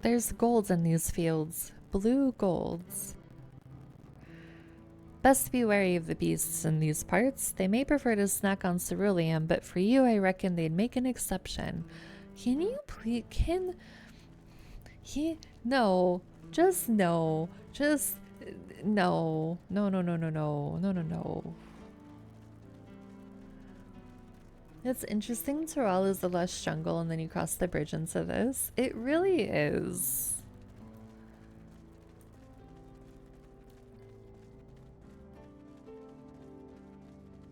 Speaker 1: There's gold in these fields. Blue golds. Best be wary of the beasts in these parts. They may prefer to snack on cerulean, but for you I reckon they'd make an exception. Can you please... No. Just no. Just no. No, no, no, no, no. No, no, no. It's interesting Terrell is the lush jungle and then you cross the bridge into this. It really is.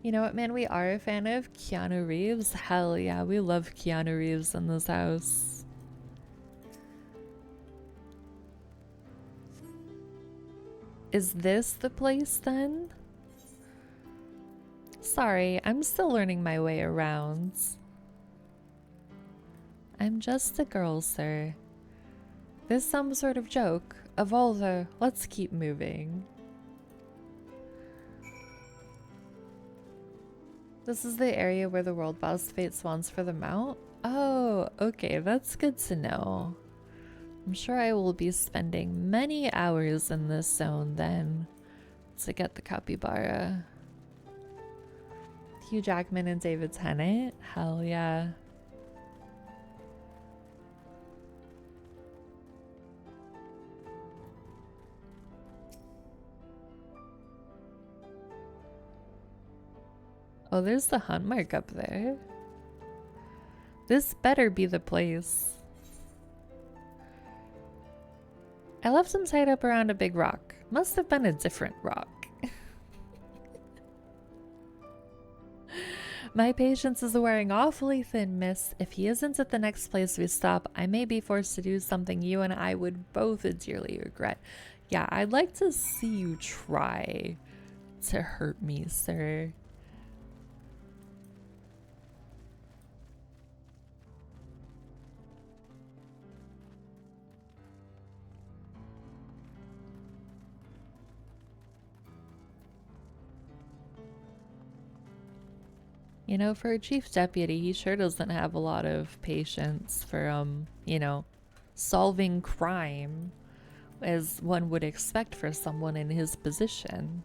Speaker 1: You know what, man? We are a fan of Keanu Reeves. Hell yeah, we love Keanu Reeves in this house. Is this the place then? Sorry, I'm still learning my way around. I'm just a girl, sir. This some sort of joke of all the let's keep moving. This is the area where the world boss Fate spawns for the mount? Oh, okay, that's good to know. I'm sure I will be spending many hours in this zone then to get the capybara. Hugh Jackman and David Tennant? Hell yeah. Oh, there's the hunt mark up there. This better be the place. I left him tied up around a big rock. Must have been a different rock. My patience is wearing awfully thin, miss. If he isn't at the next place we stop, I may be forced to do something you and I would both dearly regret. Yeah, I'd like to see you try to hurt me, sir. You know, for a chief deputy, he sure doesn't have a lot of patience for, you know, solving crime as one would expect for someone in his position.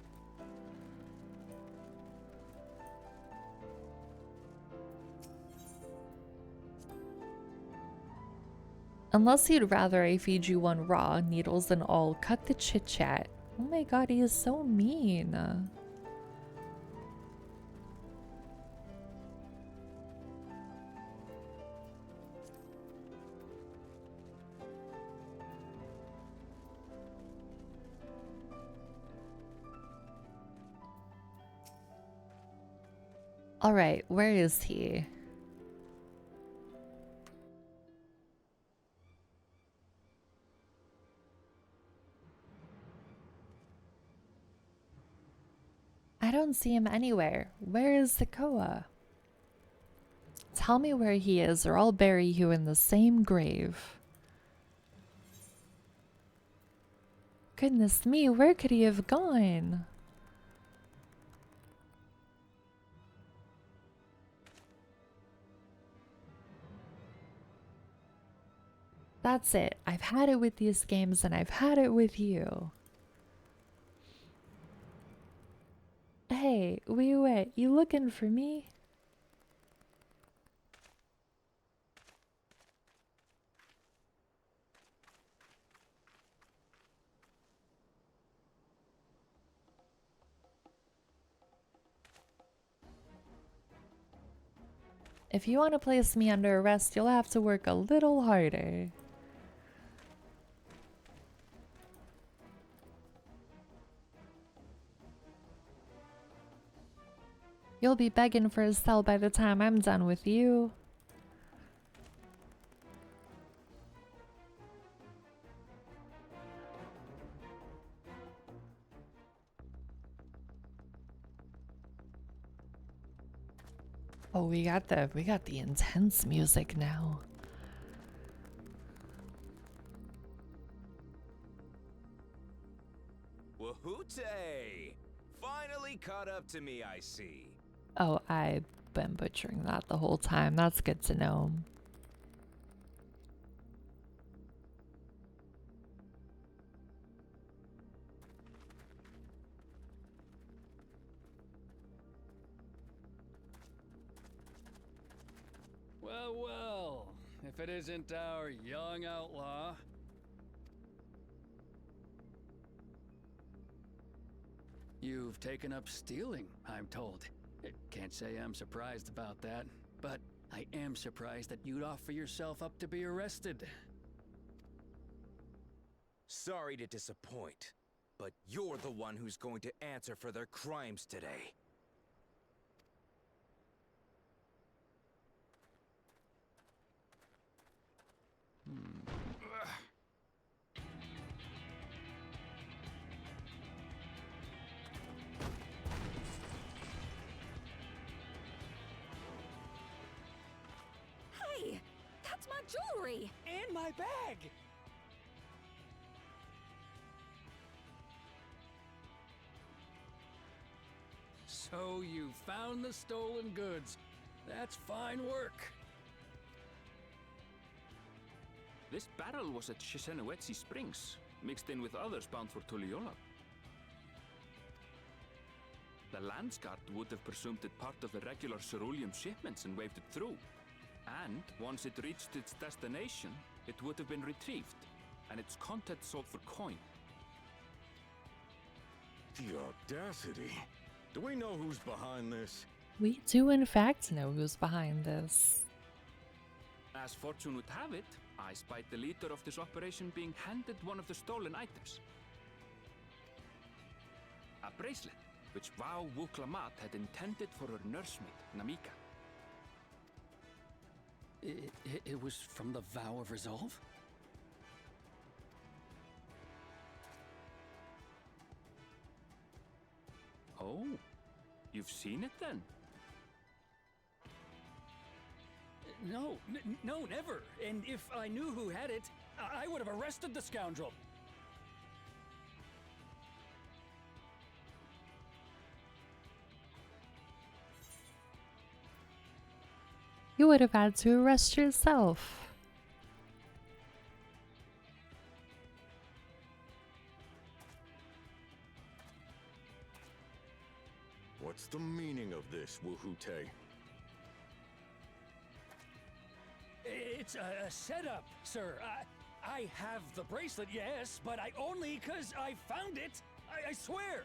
Speaker 1: Unless you'd rather I feed you one raw, needles and all, cut the chit-chat. Oh my god, he is so mean. Alright, where is he? I don't see him anywhere. Where is the Koa? Tell me where he is or I'll bury you in the same grave. Goodness me, where could he have gone? That's it. I've had it with these games and I've had it with you. Hey, wait, you looking for me? If you want to place me under arrest, you'll have to work a little harder. You'll be begging for a cell by the time I'm done with you. Oh, we got the intense music now.
Speaker 5: Wahoote! Finally caught up to me, I see.
Speaker 1: Oh, I've been butchering that the whole time. That's good to know.
Speaker 12: Well, if it isn't our young outlaw. You've taken up stealing, I'm told. Can't say I'm surprised about that, but I am surprised that you'd offer yourself up to be arrested.
Speaker 5: Sorry to disappoint, but you're the one who's going to answer for their crimes today.
Speaker 14: Hey, that's my jewelry!
Speaker 12: And my bag! So you found the stolen goods. That's fine work.
Speaker 7: This barrel was at Shisenowetsi Springs, mixed in with others bound for Tuliyola. The Landsguard would have presumed it part of the regular ceruleum shipments and waved it through. And once it reached its destination, it would have been retrieved, and its contents sold for coin.
Speaker 15: The audacity. Do we know who's behind this?
Speaker 1: We do in fact know who's behind this.
Speaker 7: As fortune would have it, I spied the leader of this operation being handed one of the stolen items. A bracelet, which Vau Wuklamat had intended for her nursemaid, Namika.
Speaker 12: It was from the Vow of Resolve?
Speaker 7: Oh, you've seen it then?
Speaker 12: No, no, never. And if I knew who had it, I would have arrested the scoundrel.
Speaker 1: You would have had to arrest yourself.
Speaker 15: What's the meaning of this, Wuhute?
Speaker 12: It's a setup, sir. I have the bracelet, yes, but I only 'cause I found it. I swear.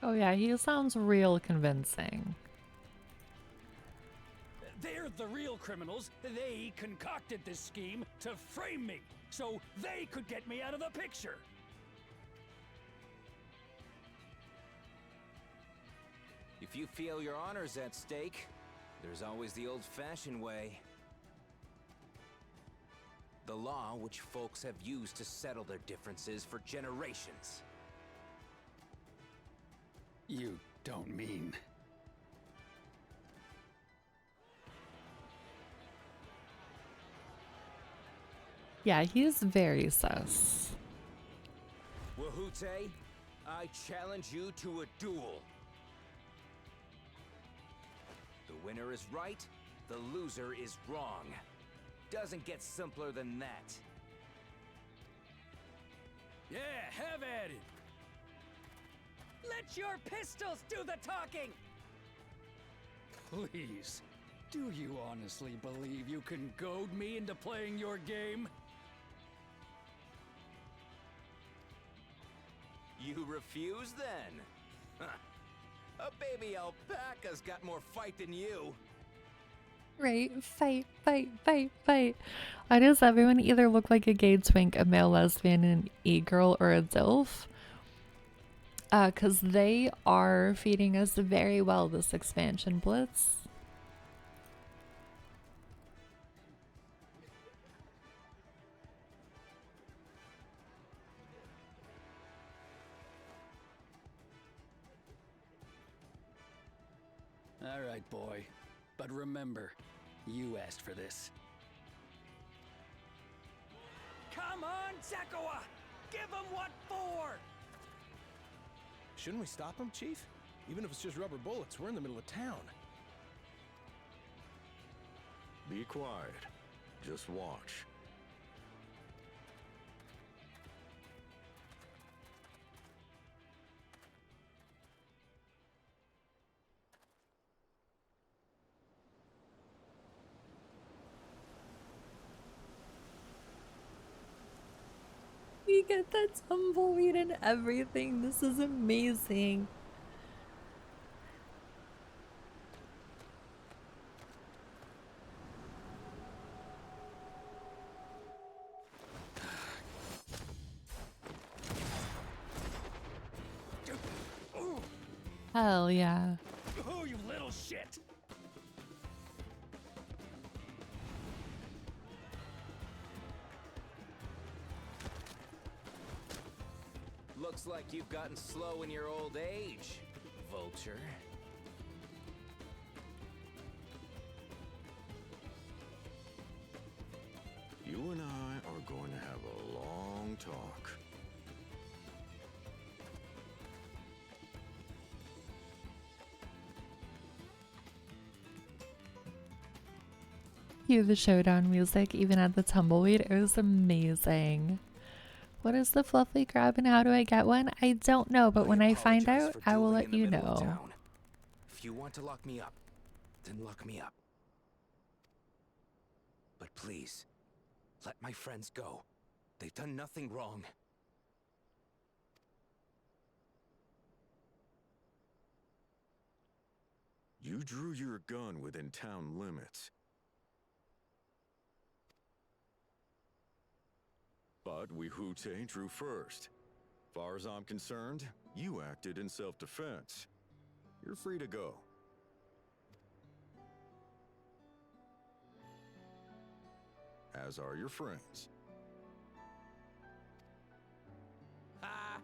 Speaker 1: Oh yeah, he sounds real convincing.
Speaker 12: They're the real criminals. They concocted this scheme to frame me, so they could get me out of the picture.
Speaker 5: If you feel your honor's at stake, there's always the old-fashioned way. The law which folks have used to settle their differences for generations.
Speaker 12: You don't mean...
Speaker 1: Yeah, he's very sus.
Speaker 5: Wuhute, I challenge you to a duel. The winner is right, the loser is wrong. Doesn't get simpler than that.
Speaker 12: Yeah, have at it.
Speaker 14: Let your pistols do the talking!
Speaker 12: Please, do you honestly believe you can goad me into playing your game?
Speaker 5: You refuse then? Huh. A baby alpaca's got more fight than you.
Speaker 1: Right, fight, fight, fight, fight. Why does everyone either look like a gay twink, a male lesbian, an e-girl, or a DILF? 'Cause they are feeding us very well this expansion blitz.
Speaker 12: All right, boy. But remember, you asked for this.
Speaker 14: Come on, Zakawa! Give him what for!
Speaker 3: Shouldn't we stop him, Chief? Even if it's just rubber bullets, we're in the middle of town.
Speaker 15: Be quiet. Just watch.
Speaker 1: We get the tumbleweed and everything. This is amazing. Hell yeah.
Speaker 14: Oh, you little shit!
Speaker 5: Looks like you've gotten slow in your old age, vulture.
Speaker 15: You and I are going to have a long talk.
Speaker 1: Cue the showdown music, even at the tumbleweed. It was amazing. What is the fluffy crab and how do I get one? I don't know, but when I find out, I will let you know.
Speaker 5: If you want to lock me up, then lock me up. But please, let my friends go. They've done nothing wrong.
Speaker 15: You drew your gun within town limits. But Wihute drew first. Far as I'm concerned, you acted in self-defense. You're free to go. As are your friends.
Speaker 5: Ha!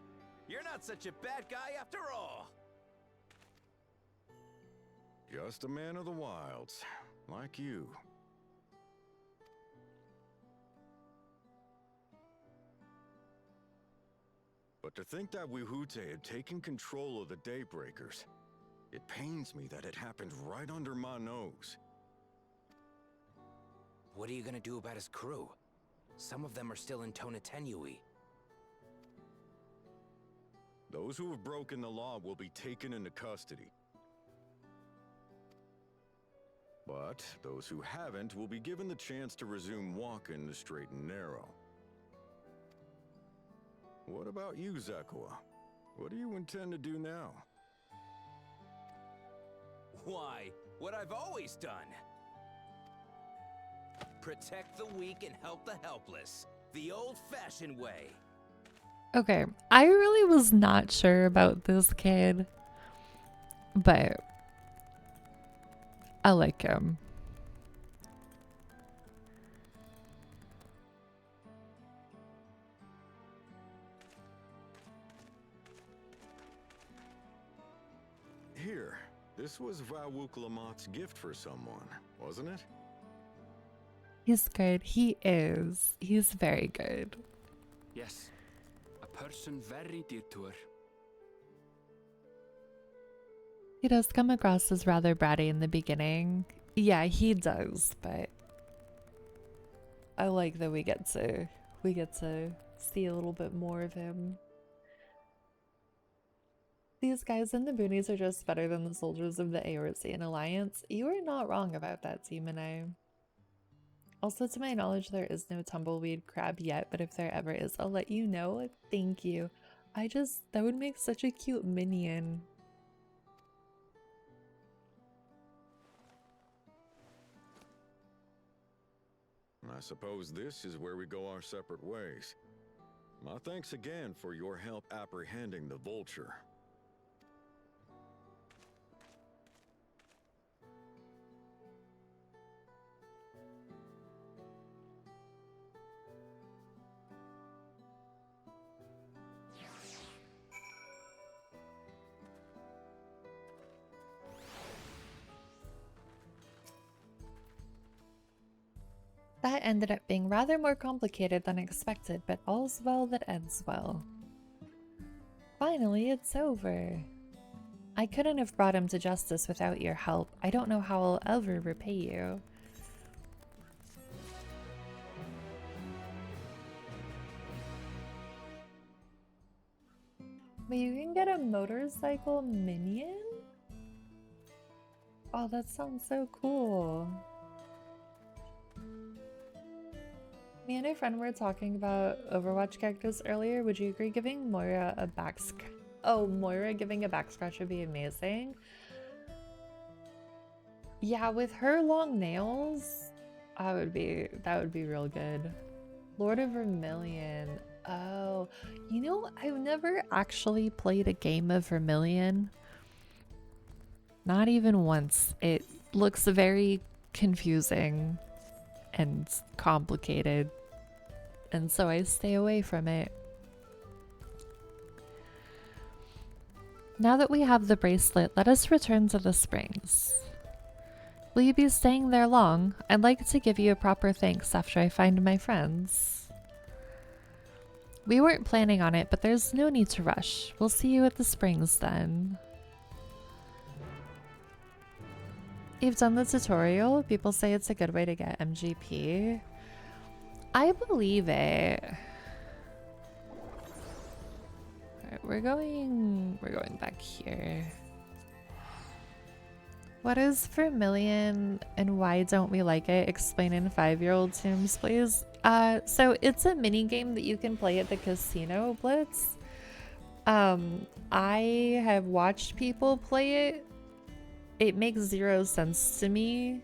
Speaker 5: You're not such a bad guy after all!
Speaker 15: Just a man of the wilds, like you. But to think that Wihute had taken control of the Daybreakers, it pains me that it happened right under my nose.
Speaker 5: What are you gonna do about his crew? Some of them are still in Tonatenui.
Speaker 15: Those who have broken the law will be taken into custody. But those who haven't will be given the chance to resume walking the straight and narrow. What about you, Zekua? What do you intend to do now?
Speaker 5: Why, what I've always done. Protect the weak and help the helpless. The old-fashioned way.
Speaker 1: Okay, I really was not sure about this kid, but I like him.
Speaker 15: Here, this was Vawuk Lamot's gift for someone, wasn't it?
Speaker 1: He's good. He is. He's very good.
Speaker 7: Yes, a person very dear to her.
Speaker 1: He does come across as rather bratty in the beginning. Yeah, he does, but I like that we get to see a little bit more of him. These guys in the boonies are just better than the soldiers of the Aorsian Alliance. You are not wrong about that, Team. Also, to my knowledge, there is no tumbleweed crab yet, but if there ever is, I'll let you know. Thank you. That would make such a cute minion.
Speaker 15: I suppose this is where we go our separate ways. My thanks again for your help apprehending the vulture.
Speaker 1: That ended up being rather more complicated than expected, but all's well that ends well. Finally, it's over. I couldn't have brought him to justice without your help. I don't know how I'll ever repay you. But you can get a motorcycle minion? Oh, that sounds so cool. Me and a friend were talking about Overwatch characters earlier. Would you agree giving Moira a back scratch? Oh, Moira giving a back scratch would be amazing. Yeah, with her long nails, that would be real good. Lord of Vermilion. Oh, you know, I've never actually played a game of Vermilion. Not even once. It looks very confusing and complicated, and so I stay away from it. Now that we have the bracelet, let us return to the springs. Will you be staying there long? I'd like to give you a proper thanks after I find my friends. We weren't planning on it, but there's no need to rush. We'll see you at the springs then. You've done the tutorial? People say it's a good way to get MGP. I believe it. Alright, we're going back here. What is Vermilion and why don't we like it? Explain in 5-year-old terms, please. So it's a mini game that you can play at the casino, Blitz. I have watched people play it. It makes zero sense to me.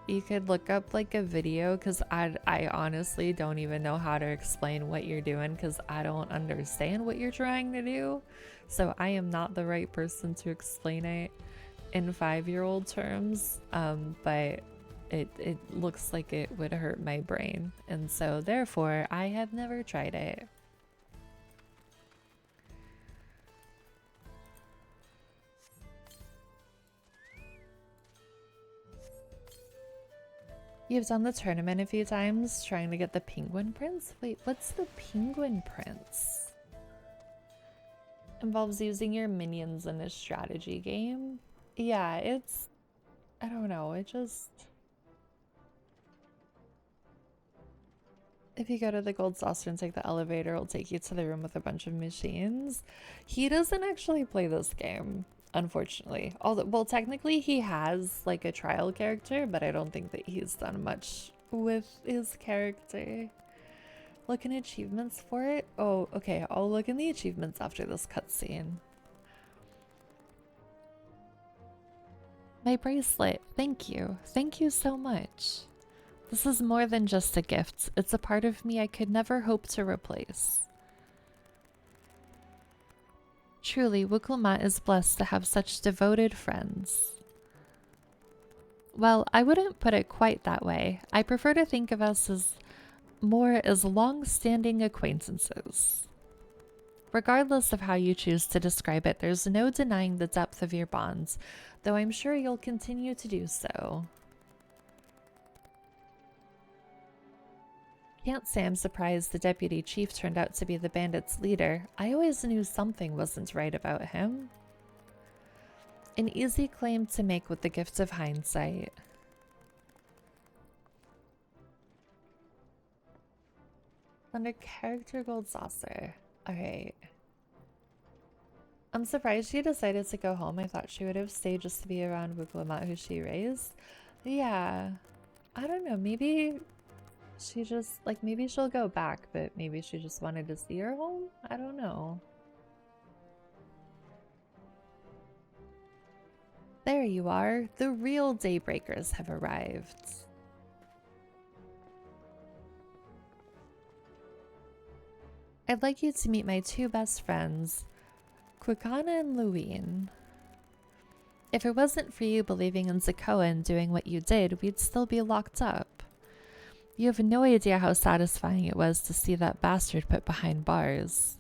Speaker 1: You could look up like a video, because I honestly don't even know how to explain what you're doing, because I don't understand what you're trying to do. So I am not the right person to explain it in 5-year-old terms, but it looks like it would hurt my brain, and so therefore I have never tried it. You've done the tournament a few times trying to get the Penguin Prince? Wait, what's the Penguin Prince? Involves using your minions in a strategy game? Yeah, it's... I don't know, it just... If you go to the gold saucer and take the elevator, it'll take you to the room with a bunch of machines. He doesn't actually play this game, unfortunately. Although, well, technically he has like a trial character, but I don't think that he's done much with his character. Look in achievements for it. Oh, okay, I'll look in the achievements after this cutscene. My bracelet, thank you. Thank you so much. This is more than just a gift. It's a part of me I could never hope to replace. Truly, Wuklumat is blessed to have such devoted friends. Well, I wouldn't put it quite that way. I prefer to think of us as more as long-standing acquaintances. Regardless of how you choose to describe it, there's no denying the depth of your bonds, though I'm sure you'll continue to do so. Can't say I'm surprised the deputy chief turned out to be the bandits' leader. I always knew something wasn't right about him. An easy claim to make with the gift of hindsight. Under character gold saucer. Alright. I'm surprised she decided to go home. I thought she would have stayed just to be around Wuklumat, who she raised. Yeah. I don't know, maybe... she just, like, maybe she'll go back, but maybe she just wanted to see her home? I don't know. There you are. The real Daybreakers have arrived. I'd like you to meet my two best friends, Quicana and Luwine. If it wasn't for you believing in Zakoa and doing what you did, we'd still be locked up. You have no idea how satisfying it was to see that bastard put behind bars.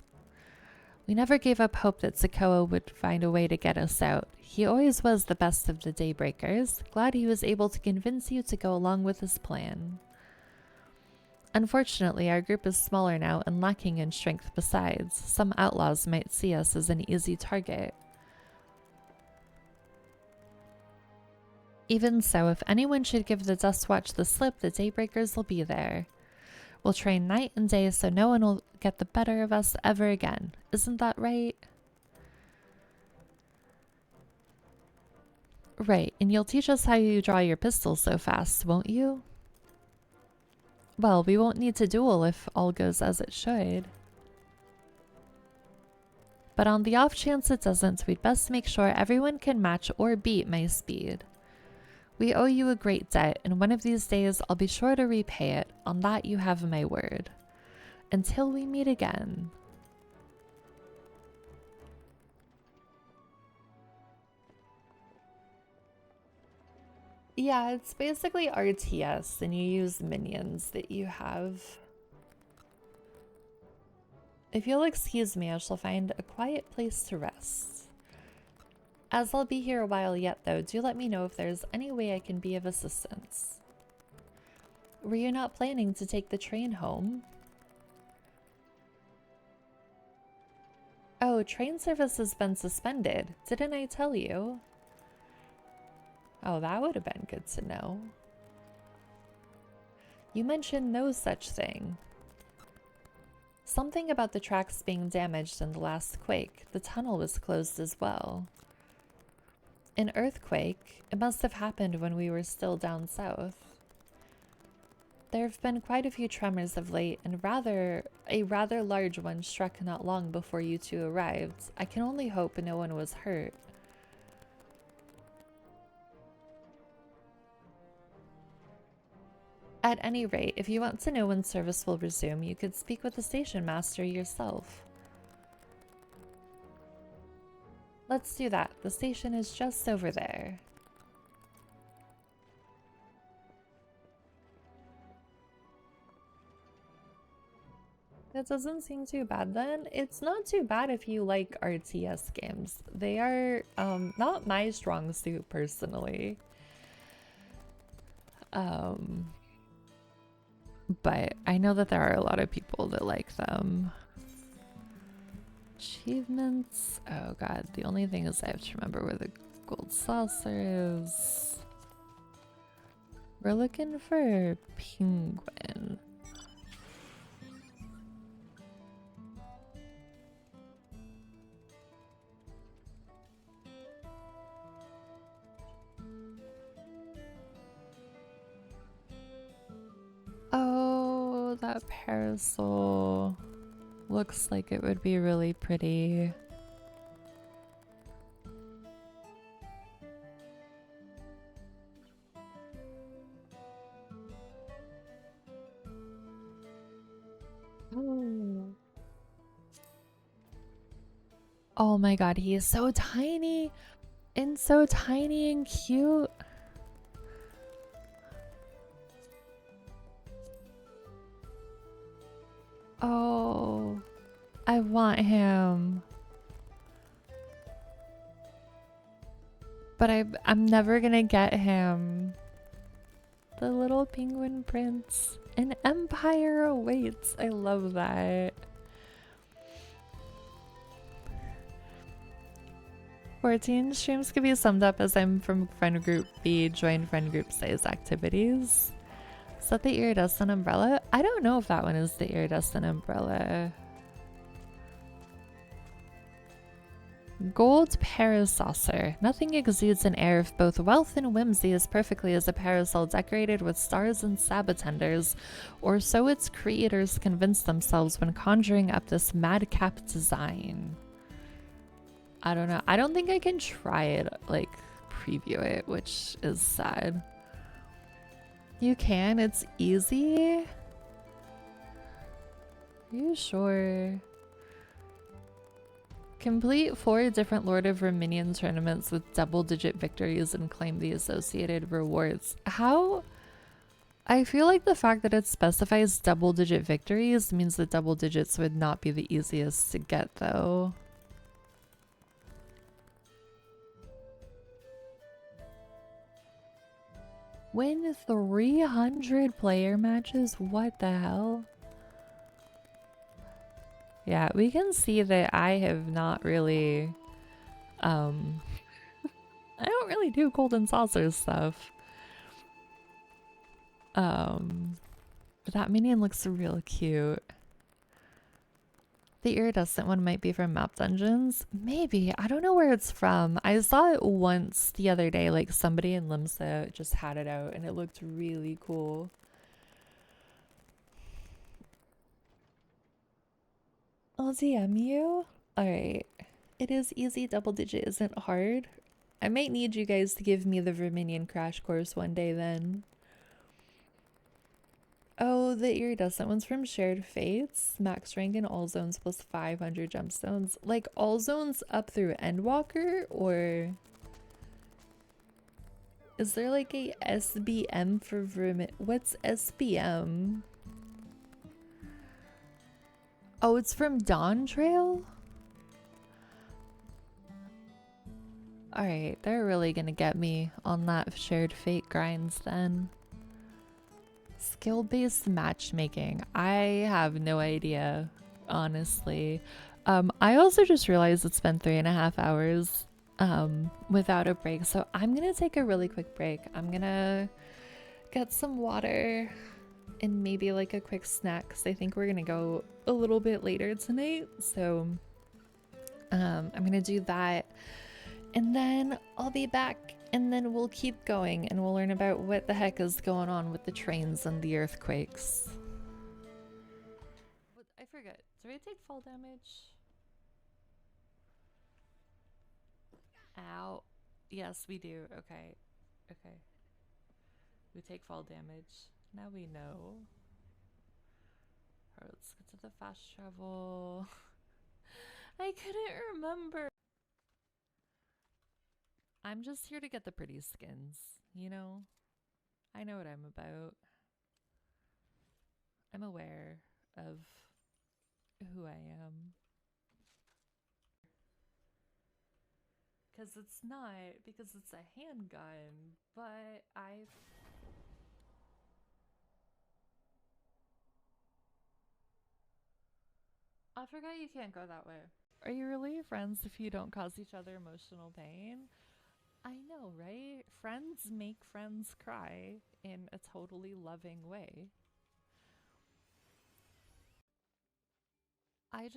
Speaker 1: We never gave up hope that Zakoa would find a way to get us out. He always was the best of the Daybreakers. Glad he was able to convince you to go along with his plan. Unfortunately, our group is smaller now and lacking in strength besides. Some outlaws might see us as an easy target. Even so, if anyone should give the Dust Watch the slip, the Daybreakers will be there. We'll train night and day so no one will get the better of us ever again. Isn't that right? Right, and you'll teach us how you draw your pistols so fast, won't you? Well, we won't need to duel if all goes as it should. But on the off chance it doesn't, we'd best make sure everyone can match or beat my speed. We owe you a great debt, and one of these days I'll be sure to repay it. On that you have my word. Until we meet again. Yeah, it's basically RTS, and you use minions that you have. If you'll excuse me, I shall find a quiet place to rest. As I'll be here a while yet, though, do let me know if there's any way I can be of assistance. Were you not planning to take the train home? Oh, train service has been suspended. Didn't I tell you? Oh, that would have been good to know. You mentioned no such thing. Something about the tracks being damaged in the last quake. The tunnel was closed as well. An earthquake? It must have happened when we were still down south. There have been quite a few tremors of late, and a rather large one struck not long before you two arrived. I can only hope no one was hurt. At any rate, if you want to know when service will resume, you could speak with the station master yourself. Let's do that. The station is just over there. That doesn't seem too bad then. It's not too bad if you like RTS games. They are not my strong suit personally. But I know that there are a lot of people that like them. Achievements. Oh god, the only thing is I have to remember where the gold saucer is. We're looking for penguin. Oh, that parasol looks like it would be really pretty. Oh my god, he is so tiny and cute. Oh, I want him. But I'm never gonna get him. The little penguin prince. An empire awaits. I love that. 14 streams could be summed up as I'm from friend group B, join friend group size activities. Is that the iridescent umbrella? I don't know if that one is the iridescent umbrella. Gold parasaucer. Nothing exudes an air of both wealth and whimsy as perfectly as a parasol decorated with stars and sabatenders, or so its creators convinced themselves when conjuring up this madcap design. I don't know. I don't think I can try it, like, preview it, which is sad. You can? It's easy? Are you sure? Complete 4 different Lord of Verminion tournaments with double-digit victories and claim the associated rewards. How? I feel like the fact that it specifies double-digit victories means that double digits would not be the easiest to get, though. Win 300 player matches? What the hell? Yeah, we can see that I have not really, I don't really do golden saucer stuff. But that minion looks real cute. The iridescent one might be from Map Dungeons. Maybe. I don't know where it's from. I saw it once the other day. Like somebody in Limsa just had it out and it looked really cool. I'll DM you. Alright. It is easy. Double digit isn't hard. I might need you guys to give me the Verminion crash course one day then. Oh, the iridescent one's from Shared Fates. Max rank in all zones plus 500 gemstones. Like all zones up through Endwalker, or Is there like a SBM for Vermin? What's SBM? Oh, it's from Dawntrail? Alright, they're really gonna get me on that shared fate grinds then. Skill-based matchmaking. I have no idea, honestly. I also just realized it's been 3.5 hours without a break, so I'm gonna take a really quick break. I'm gonna get some water and maybe like a quick snack because I think we're gonna go a little bit later tonight. So I'm gonna do that and then I'll be back and then we'll keep going and we'll learn about what the heck is going on with the trains and the earthquakes. What, I forget. Do I take fall damage? Ow. Yes, we do. Okay. Okay. We take fall damage. Now we know. Alright, let's get to the fast travel. I couldn't remember. I'm just here to get the pretty skins, you know? I know what I'm about. I'm aware of who I am. Because it's not, because it's a handgun, but I forgot you can't go that way. Are you really friends if you don't cause each other emotional pain? I know, right? Friends make friends cry in a totally loving way. I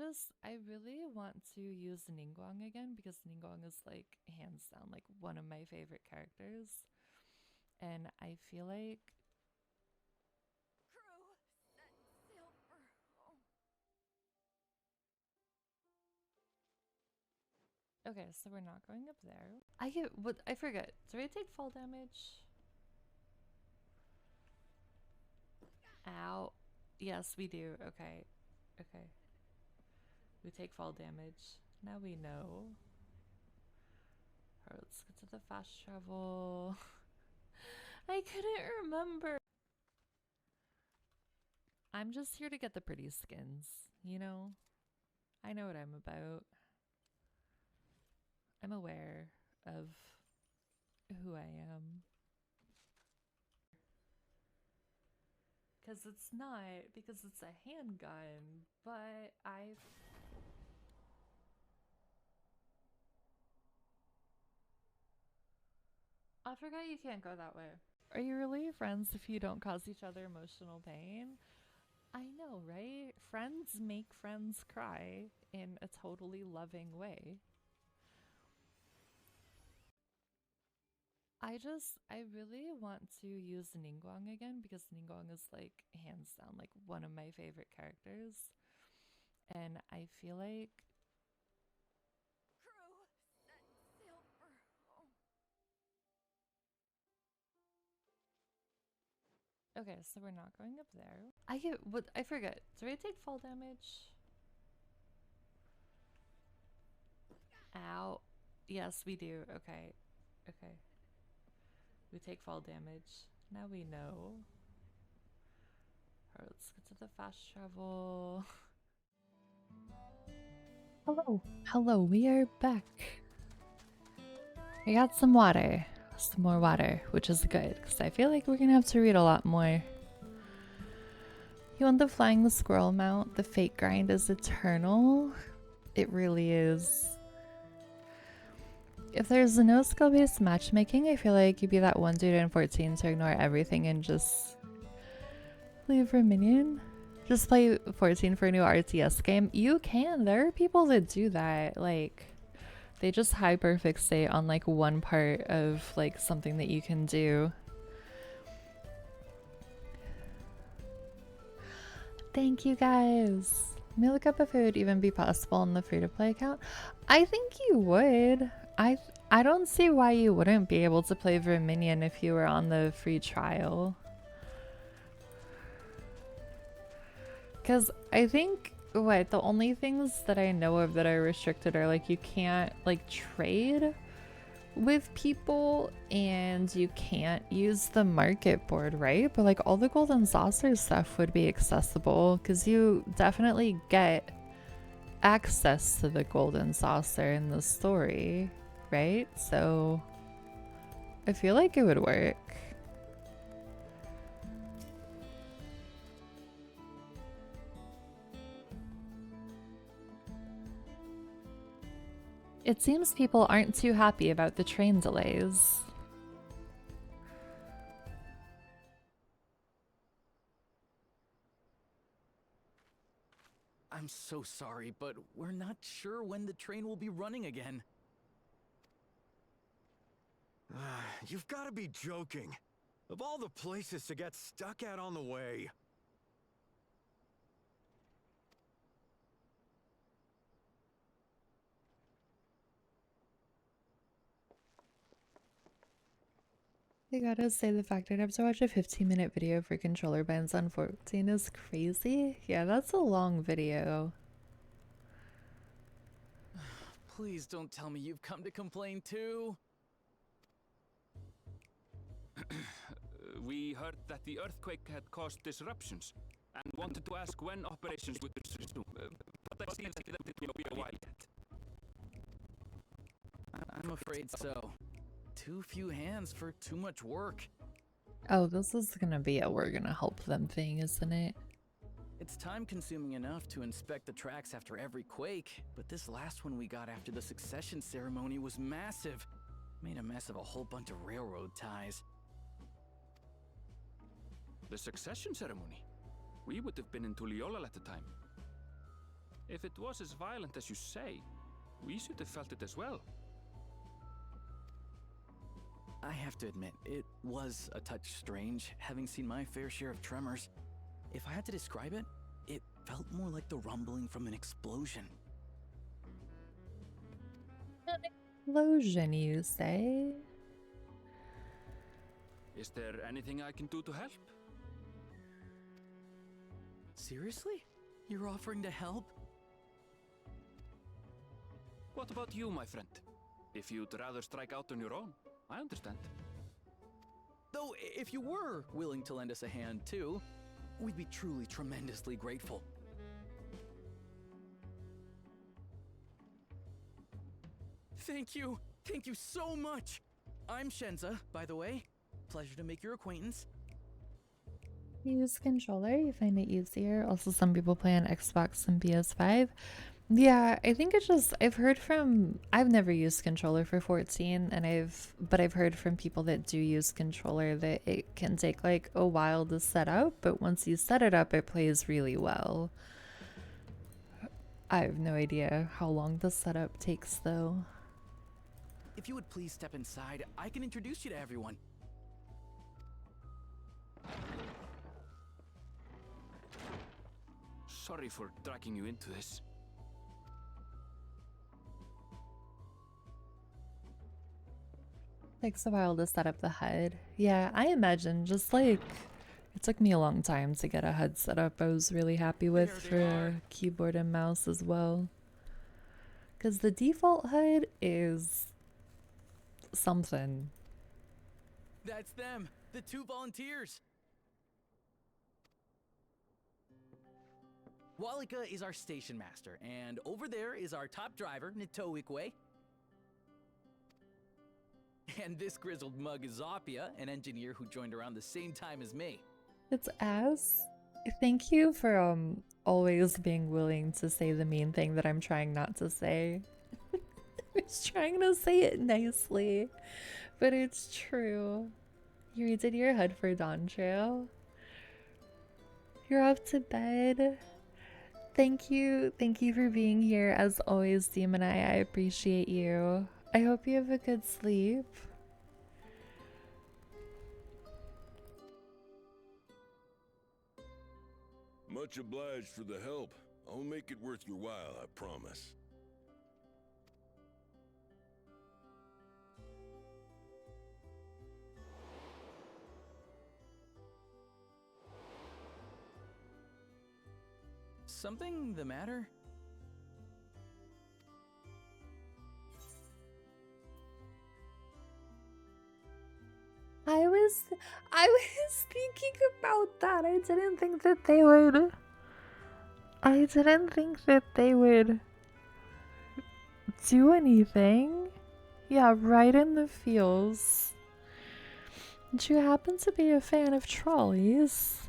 Speaker 1: really want to use Ningguang again because Ningguang is like hands down like one of my favorite characters. And I feel like okay, so we're not going up there. I forget. Do I take fall damage? Ow. Yes, we do. Okay. Okay. We take fall damage. Now we know. Alright, let's get to the fast travel. I couldn't remember. I'm just here to get the pretty skins, you know? I know what I'm about. I'm aware of who I am. Because it's not, because it's a handgun, but I forgot you can't go that way. Are you really friends if you don't cause each other emotional pain? I know, right? Friends make friends cry in a totally loving way. I really want to use Ningguang again because Ningguang is like hands down like one of my favorite characters. And I feel like okay, so we're not going up there. I forget. Do I take fall damage? Ow. Yes, we do. Okay. Okay. We take fall damage. Now we know. Alright, let's get to the fast travel. Hello. Hello, we are back. We got some water. Some more water, which is good, because I feel like we're gonna have to read a lot more. You want the flying the squirrel mount? The fate grind is eternal. It really is. If there's no skill-based matchmaking, I feel like you'd be that one dude in 14 to ignore everything and just leave for a minion. Just play 14 for a new RTS game. You can. There are people that do that. Like, they just hyperfixate on like one part of like something that you can do. Thank you guys. Let me look up if it would even be possible on the free-to-play account. I think you would. I don't see why you wouldn't be able to play Verminion if you were on the free trial. Because I think, the only things that I know of that are restricted are like you can't like trade with people, and you can't use the market board, right? But like all the golden saucer stuff would be accessible because you definitely get access to the golden saucer in the story, right? So I feel like it would work. It seems people aren't too happy about the train delays.
Speaker 16: I'm so sorry, but we're not sure when the train will be running again.
Speaker 15: You've got to be joking. Of all the places to get stuck at on the way.
Speaker 1: I gotta say, the fact I'd have to watch a 15-minute video for controller bans on 14 is crazy. Yeah, that's a long video.
Speaker 16: Please don't tell me you've come to complain too.
Speaker 7: We heard that the earthquake had caused disruptions and wanted to ask when operations would resume. But I see that it will be a while yet.
Speaker 16: I'm afraid so. Too few hands for too much work.
Speaker 1: Oh, this is gonna be a we're gonna help them thing, isn't it?
Speaker 16: It's time-consuming enough to inspect the tracks after every quake, but this last one we got after the succession ceremony was massive. Made a mess of a whole bunch of railroad ties.
Speaker 7: The succession ceremony? We would have been in Tuliolal at the time. If it was as violent as you say, we should have felt it as well.
Speaker 16: I have to admit, it was a touch strange, having seen my fair share of tremors. If I had to describe it, it felt more like the rumbling from an explosion.
Speaker 1: An explosion, you say?
Speaker 7: Is there anything I can do to help?
Speaker 16: Seriously? You're offering to help?
Speaker 7: What about you, my friend? If you'd rather strike out on your own, I understand.
Speaker 16: Though, if you were willing to lend us a hand too, we'd be truly tremendously grateful. Thank you! Thank you so much! I'm Shenza, by the way. Pleasure to make your acquaintance.
Speaker 1: Use controller, you find it easier. Also, some people play on Xbox and PS5. Yeah, I think it's just I've never used controller for 14, and but I've heard from people that do use controller that it can take like a while to set up, but once you set it up, it plays really well. I have no idea how long the setup takes though.
Speaker 16: If you would please step inside, I can introduce you to everyone.
Speaker 7: Sorry for dragging you into this.
Speaker 1: Takes a while to set up the HUD. Yeah, I imagine just like it took me a long time to get a HUD set up. I was really happy with for keyboard and mouse as well. Because the default HUD is something.
Speaker 16: That's them, the 2 volunteers. Walika is our station master, and over there is our top driver, Nitoikwe. And this grizzled mug is Zopia, an engineer who joined around the same time as me.
Speaker 1: It's ass. Thank you for always being willing to say the mean thing that I'm trying not to say. I was trying to say it nicely, but it's true. You redid your HUD for dawntrail. You're off to bed. Thank you for being here as always, Demon Eye. I appreciate you. I hope you have a good sleep.
Speaker 8: Much obliged for the help. I'll make it worth your while, I promise.
Speaker 16: Something the matter?
Speaker 1: I was thinking about that. I didn't think that they would. I didn't think that they would do anything. Yeah, right in the feels. Do you happen to be a fan of trolleys?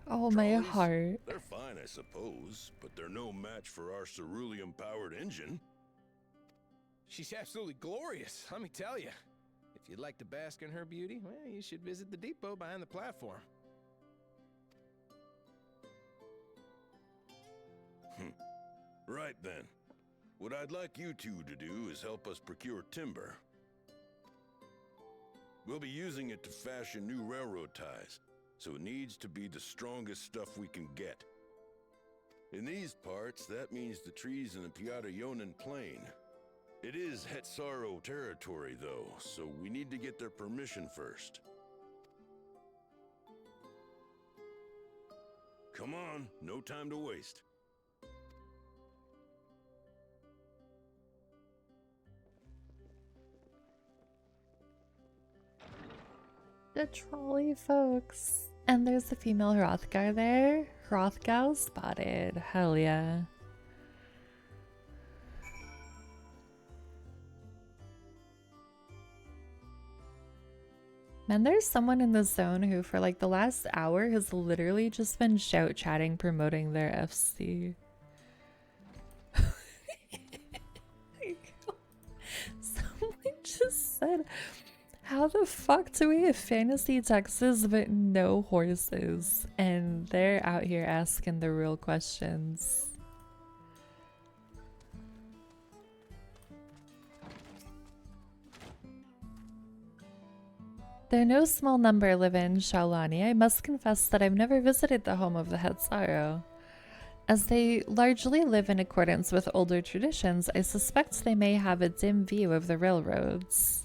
Speaker 1: Oh, my
Speaker 17: Trolleys?
Speaker 1: heart.
Speaker 17: They're fine, I suppose, but they're no match for our cerulean-powered engine.
Speaker 18: She's absolutely glorious, let me tell you. If you'd like to bask in her beauty, well, you should visit the depot behind the platform.
Speaker 17: Right then. What I'd like you two to do is help us procure timber. We'll be using it to fashion new railroad ties, so it needs to be the strongest stuff we can get. In these parts, that means the trees in the Piata-Yonan Plain. It is Hetsaro territory, though, so we need to get their permission first. Come on, no time to waste.
Speaker 1: The trolley folks. And there's the female Hrothgar there. Hrothgar spotted. Hell yeah. Man, there's someone in the zone who for like the last hour has literally just been shout chatting promoting their FC. Someone just said, how the fuck do we have fantasy Texas but no horses? And they're out here asking the real questions. Though no small number live in Shaolani, I must confess that I've never visited the home of the Hetsaro. As they largely live in accordance with older traditions, I suspect they may have a dim view of the railroads.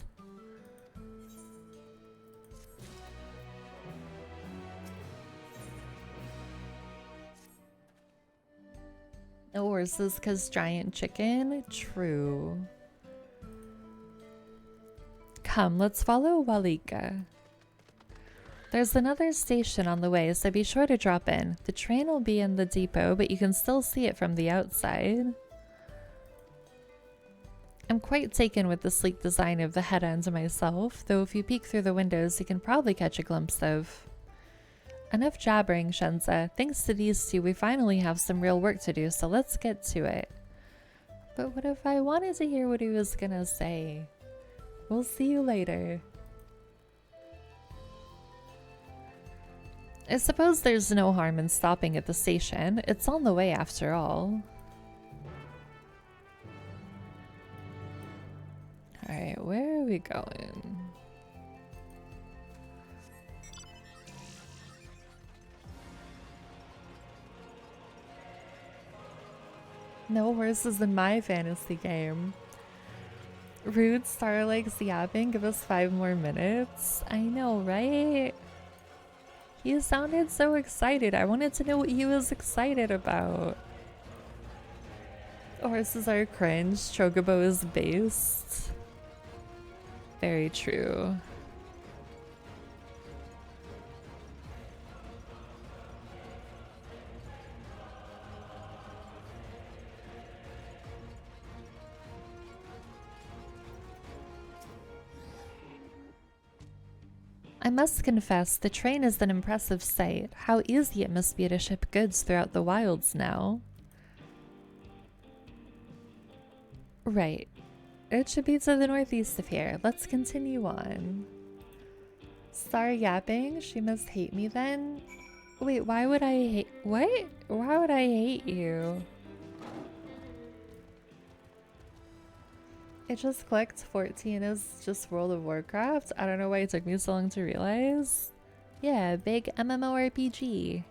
Speaker 1: No horses cause giant chicken? True. Come, let's follow Walika. There's another station on the way, so be sure to drop in. The train will be in the depot, but you can still see it from the outside. I'm quite taken with the sleek design of the head end myself, though if you peek through the windows, you can probably catch a glimpse of. Enough jabbering, Shenza. Thanks to these two, we finally have some real work to do, so let's get to it. But what if I wanted to hear what he was gonna say? We'll see you later. I suppose there's no harm in stopping at the station. It's on the way after all. Alright, where are we going? No horses in my fantasy game. Rude Starlake's yapping, give us 5 more minutes. I know, right? He sounded so excited. I wanted to know what he was excited about. Horses are cringe. Chocobo is based. Very true. I must confess, the train is an impressive sight. How easy it must be to ship goods throughout the wilds now. Right. It should be to the northeast of here. Let's continue on. Star yapping? She must hate me then? Wait, why would I hate— what? Why would I hate you? It just clicked. 14 is just World of Warcraft. I don't know why it took me so long to realize. Yeah, big MMORPG.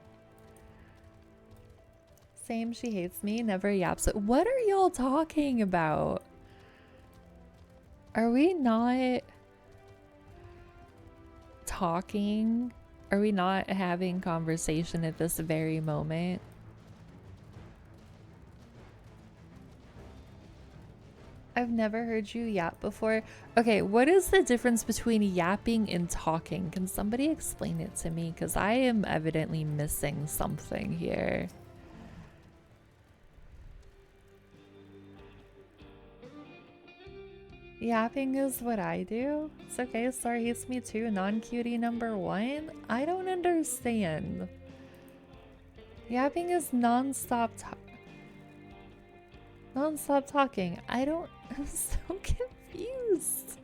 Speaker 1: Same, she hates me, never yaps. What are y'all talking about? Are we not talking? Are we not having conversation at this very moment? I've never heard you yap before. Okay, what is the difference between yapping and talking? Can somebody explain it to me? Because I am evidently missing something here. Yapping is what I do? It's okay, Star hates me too. Non-cutie number 1? I don't understand. Yapping is non-stop talking. I'm so confused.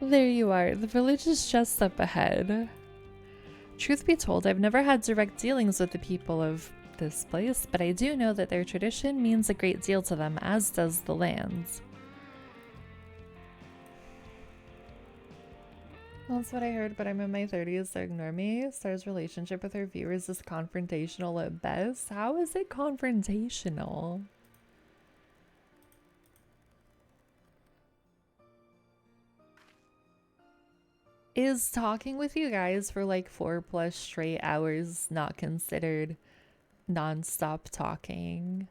Speaker 1: There you are. The village is just up ahead. Truth be told, I've never had direct dealings with the people of this place, but I do know that their tradition means a great deal to them, as does the land. That's what I heard, but I'm in my 30s, so ignore me. Star's relationship with her viewers is confrontational at best. How is it confrontational? Is talking with you guys for like 4+ straight hours not considered non-stop talking?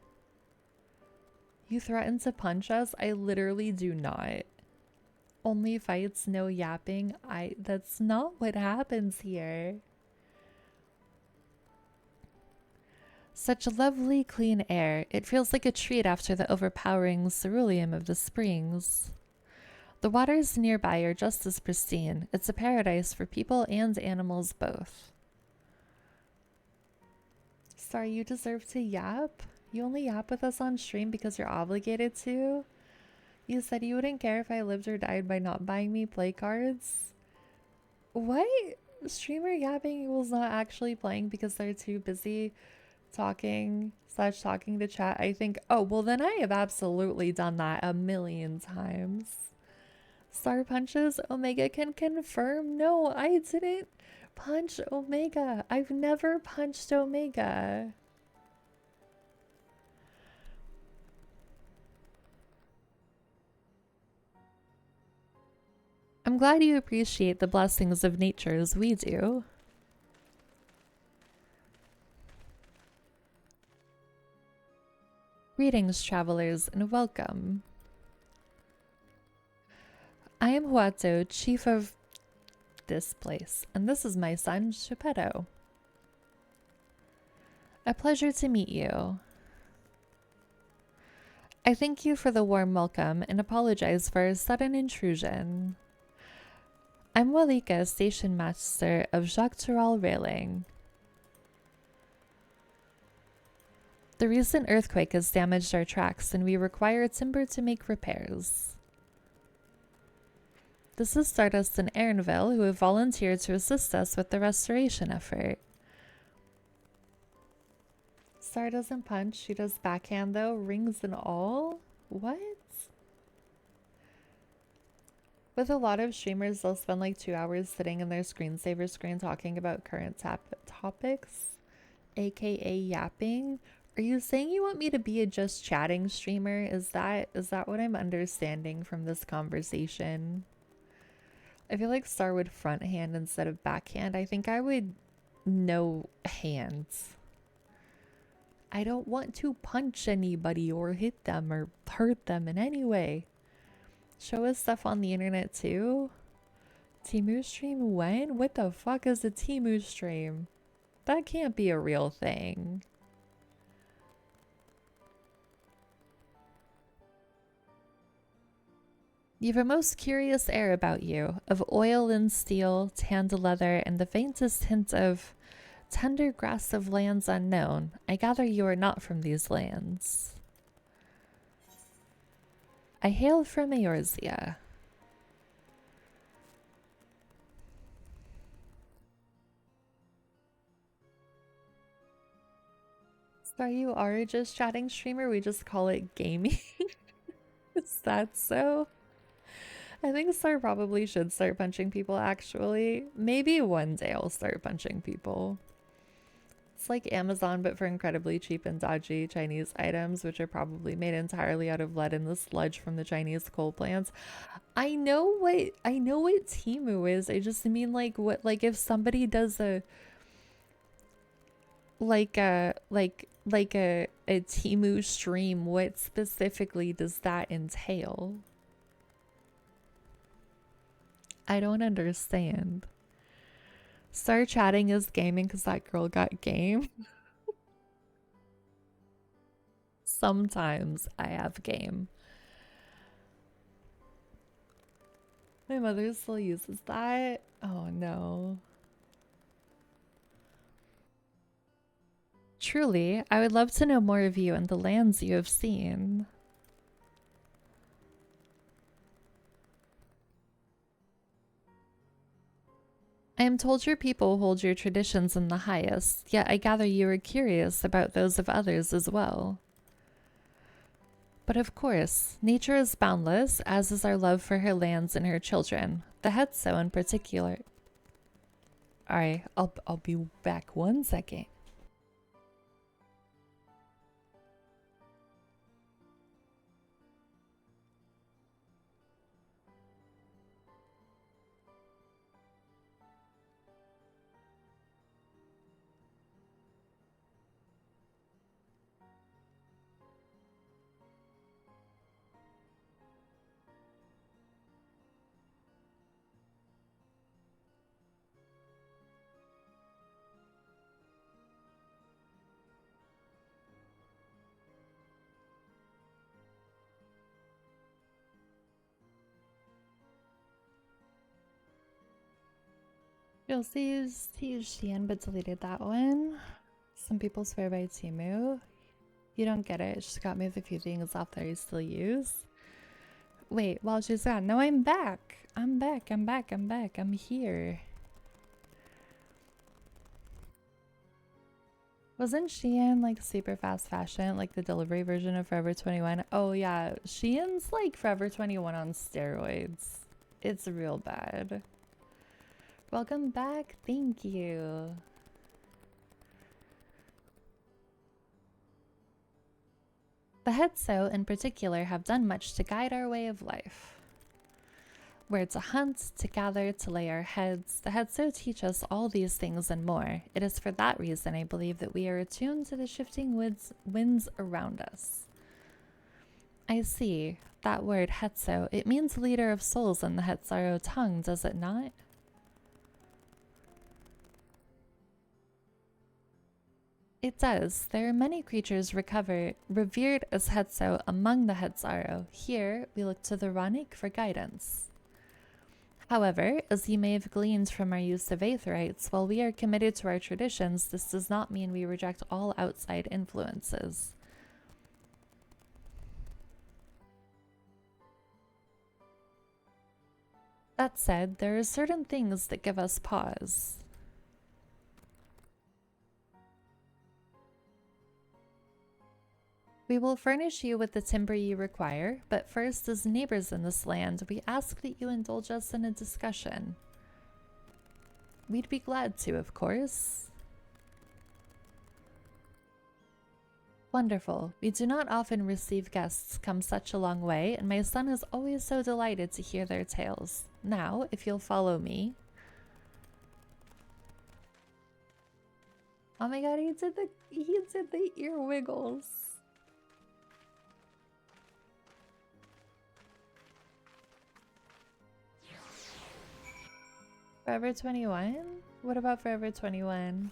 Speaker 1: You threaten to punch us? I literally do not. Only fights, no yapping. That's not what happens here. Such lovely clean air. It feels like a treat after the overpowering ceruleum of the springs. The waters nearby are just as pristine. It's a paradise for people and animals both. Sorry, you deserve to yap? You only yap with us on stream because you're obligated to? You said you wouldn't care if I lived or died by not buying me play cards? What? Streamer yapping equals not actually playing because they're too busy talking to chat. I think, oh, well then I have absolutely done that a million times. Star punches? Omega can confirm. No, I didn't punch Omega. I've never punched Omega. I'm glad you appreciate the blessings of nature as we do. Greetings, travelers, and welcome. I am Huato, chief of this place, and this is my son, Geppetto. A pleasure to meet you. I thank you for the warm welcome and apologize for a sudden intrusion. I'm Walika, station master of Jacques Tural Railing. The recent earthquake has damaged our tracks and we require timber to make repairs. This is Stardust and Aaronville, who have volunteered to assist us with the restoration effort. Star doesn't punch, she does backhand though, rings and all? What? With a lot of streamers, they'll spend like 2 hours sitting in their screensaver screen talking about current topics, aka yapping. Are you saying you want me to be a just chatting streamer? Is that what I'm understanding from this conversation? I feel like Star would front hand instead of backhand. I think I would no hands. I don't want to punch anybody or hit them or hurt them in any way. Show us stuff on the internet too? Temu stream when? What the fuck is a Temu stream? That can't be a real thing. You've a most curious air about you, of oil and steel, tanned leather, and the faintest hint of tender grass of lands unknown. I gather you are not from these lands. I hail from Eorzea. Star, you are just chatting streamer? We just call it gaming. Is that so? I think Star probably should start punching people, actually. Maybe one day I'll start punching people. It's like Amazon, but for incredibly cheap and dodgy Chinese items, which are probably made entirely out of lead and the sludge from the Chinese coal plants. I know what Temu is. I just mean like if somebody does like a Temu stream, what specifically does that entail? I don't understand. Start chatting is gaming because that girl got game. Sometimes I have game. My mother still uses that. Oh no. Truly, I would love to know more of you and the lands you have seen. I am told your people hold your traditions in the highest, yet I gather you are curious about those of others as well. But of course, nature is boundless, as is our love for her lands and her children, the Hetso in particular. Alright, I'll be back 1 second. You'll see he's Shein but deleted that one. Some people swear by Temu. You don't get it. She got me with a few things off that I still use. Wait, while she's gone. No, I'm back. I'm back. I'm here. Wasn't Shein like super fast fashion, like the delivery version of Forever 21? Oh yeah, Shein's like Forever 21 on steroids. It's real bad. Welcome back. Thank you. The Hetso in particular have done much to guide our way of life. We're to hunt, to gather, to lay our heads. The Hetso teach us all these things and more. It is for that reason I believe that we are attuned to the shifting winds around us. I see. That word Hetso, it means leader of souls in the Hetzaro tongue, does it not? It does. There are many creatures revered as Hetso among the Hetzaro. Here, we look to the Ranik for guidance. However, as you may have gleaned from our use of Aetherites, while we are committed to our traditions, this does not mean we reject all outside influences. That said, there are certain things that give us pause. We will furnish you with the timber you require, but first, as neighbors in this land, we ask that you indulge us in a discussion. We'd be glad to, of course. Wonderful. We do not often receive guests come such a long way, and my son is always so delighted to hear their tales. Now, if you'll follow me. Oh my god, he did the ear wiggles. Forever 21? What about Forever 21?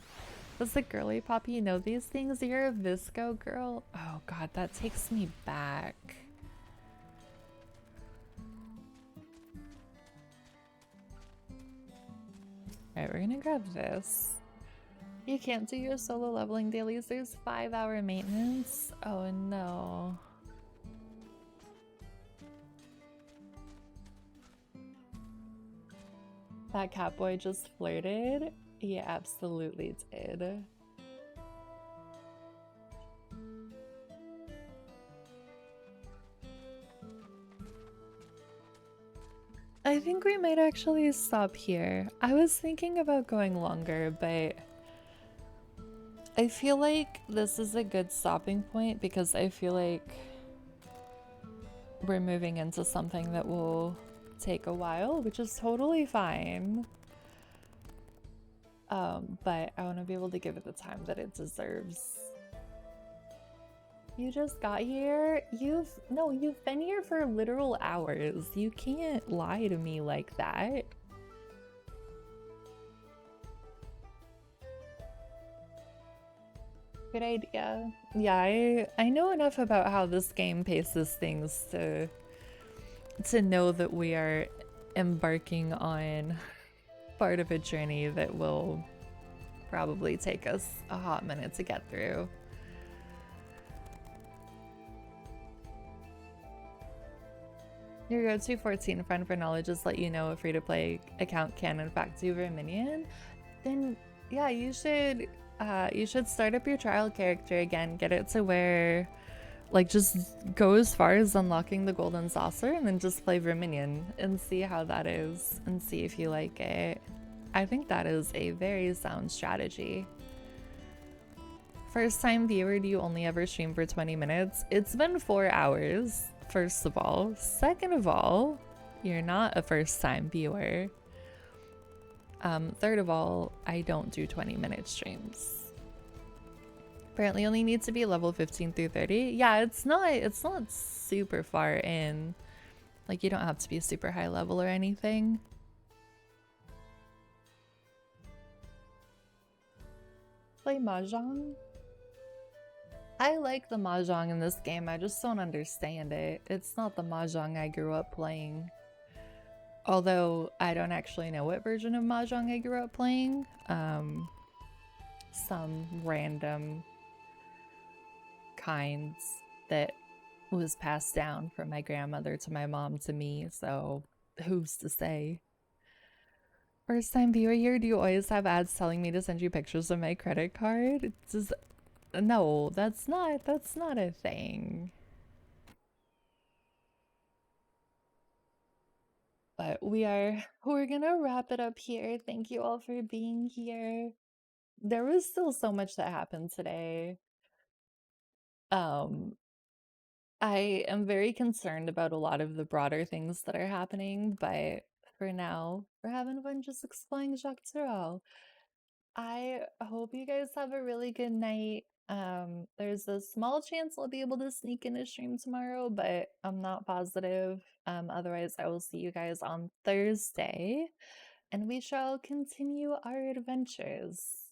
Speaker 1: Does the girly poppy know these things? You're a Visco girl? Oh god, that takes me back. Alright, we're gonna grab this. You can't do your solo leveling dailies. There's 5-hour maintenance. Oh no. That catboy just flirted? He absolutely did. I think we might actually stop here. I was thinking about going longer, but I feel like this is a good stopping point because I feel like we're moving into something that will take a while, which is totally fine. But I want to be able to give it the time that it deserves. You just got here? You've been here for literal hours. You can't lie to me like that. Good idea. Yeah, I know enough about how this game paces things to know that we are embarking on part of a journey that will probably take us a hot minute to get through. Your go-to 14 friend for knowledge just let you know a free-to-play account can in fact do Verminion. Then yeah, you should start up your trial character again, get it to where like just go as far as unlocking the golden saucer and then just play Verminion and see how that is and see if you like it. I think that is a very sound strategy. First time viewer, do you only ever stream for 20 minutes? It's been 4 hours, first of all. Second of all, you're not a first time viewer. Third of all, I don't do 20-minute streams. Apparently only needs to be level 15 through 30. Yeah, it's not super far in. Like you don't have to be super high level or anything. Play Mahjong? I like the Mahjong in this game, I just don't understand it. It's not the Mahjong I grew up playing. Although I don't actually know what version of Mahjong I grew up playing. Some random kinds that was passed down from my grandmother to my mom to me, so who's to say? First time viewer here, do you always have ads telling me to send you pictures of my credit card? It's just, no, that's not a thing. But we're gonna wrap it up here. Thank you all for being here. There was still so much that happened today. I am very concerned about a lot of the broader things that are happening, but for now, we're having fun just exploring Jacques Tarot. I hope you guys have a really good night. There's a small chance I'll be able to sneak in a stream tomorrow, but I'm not positive. Otherwise, I will see you guys on Thursday, and we shall continue our adventures.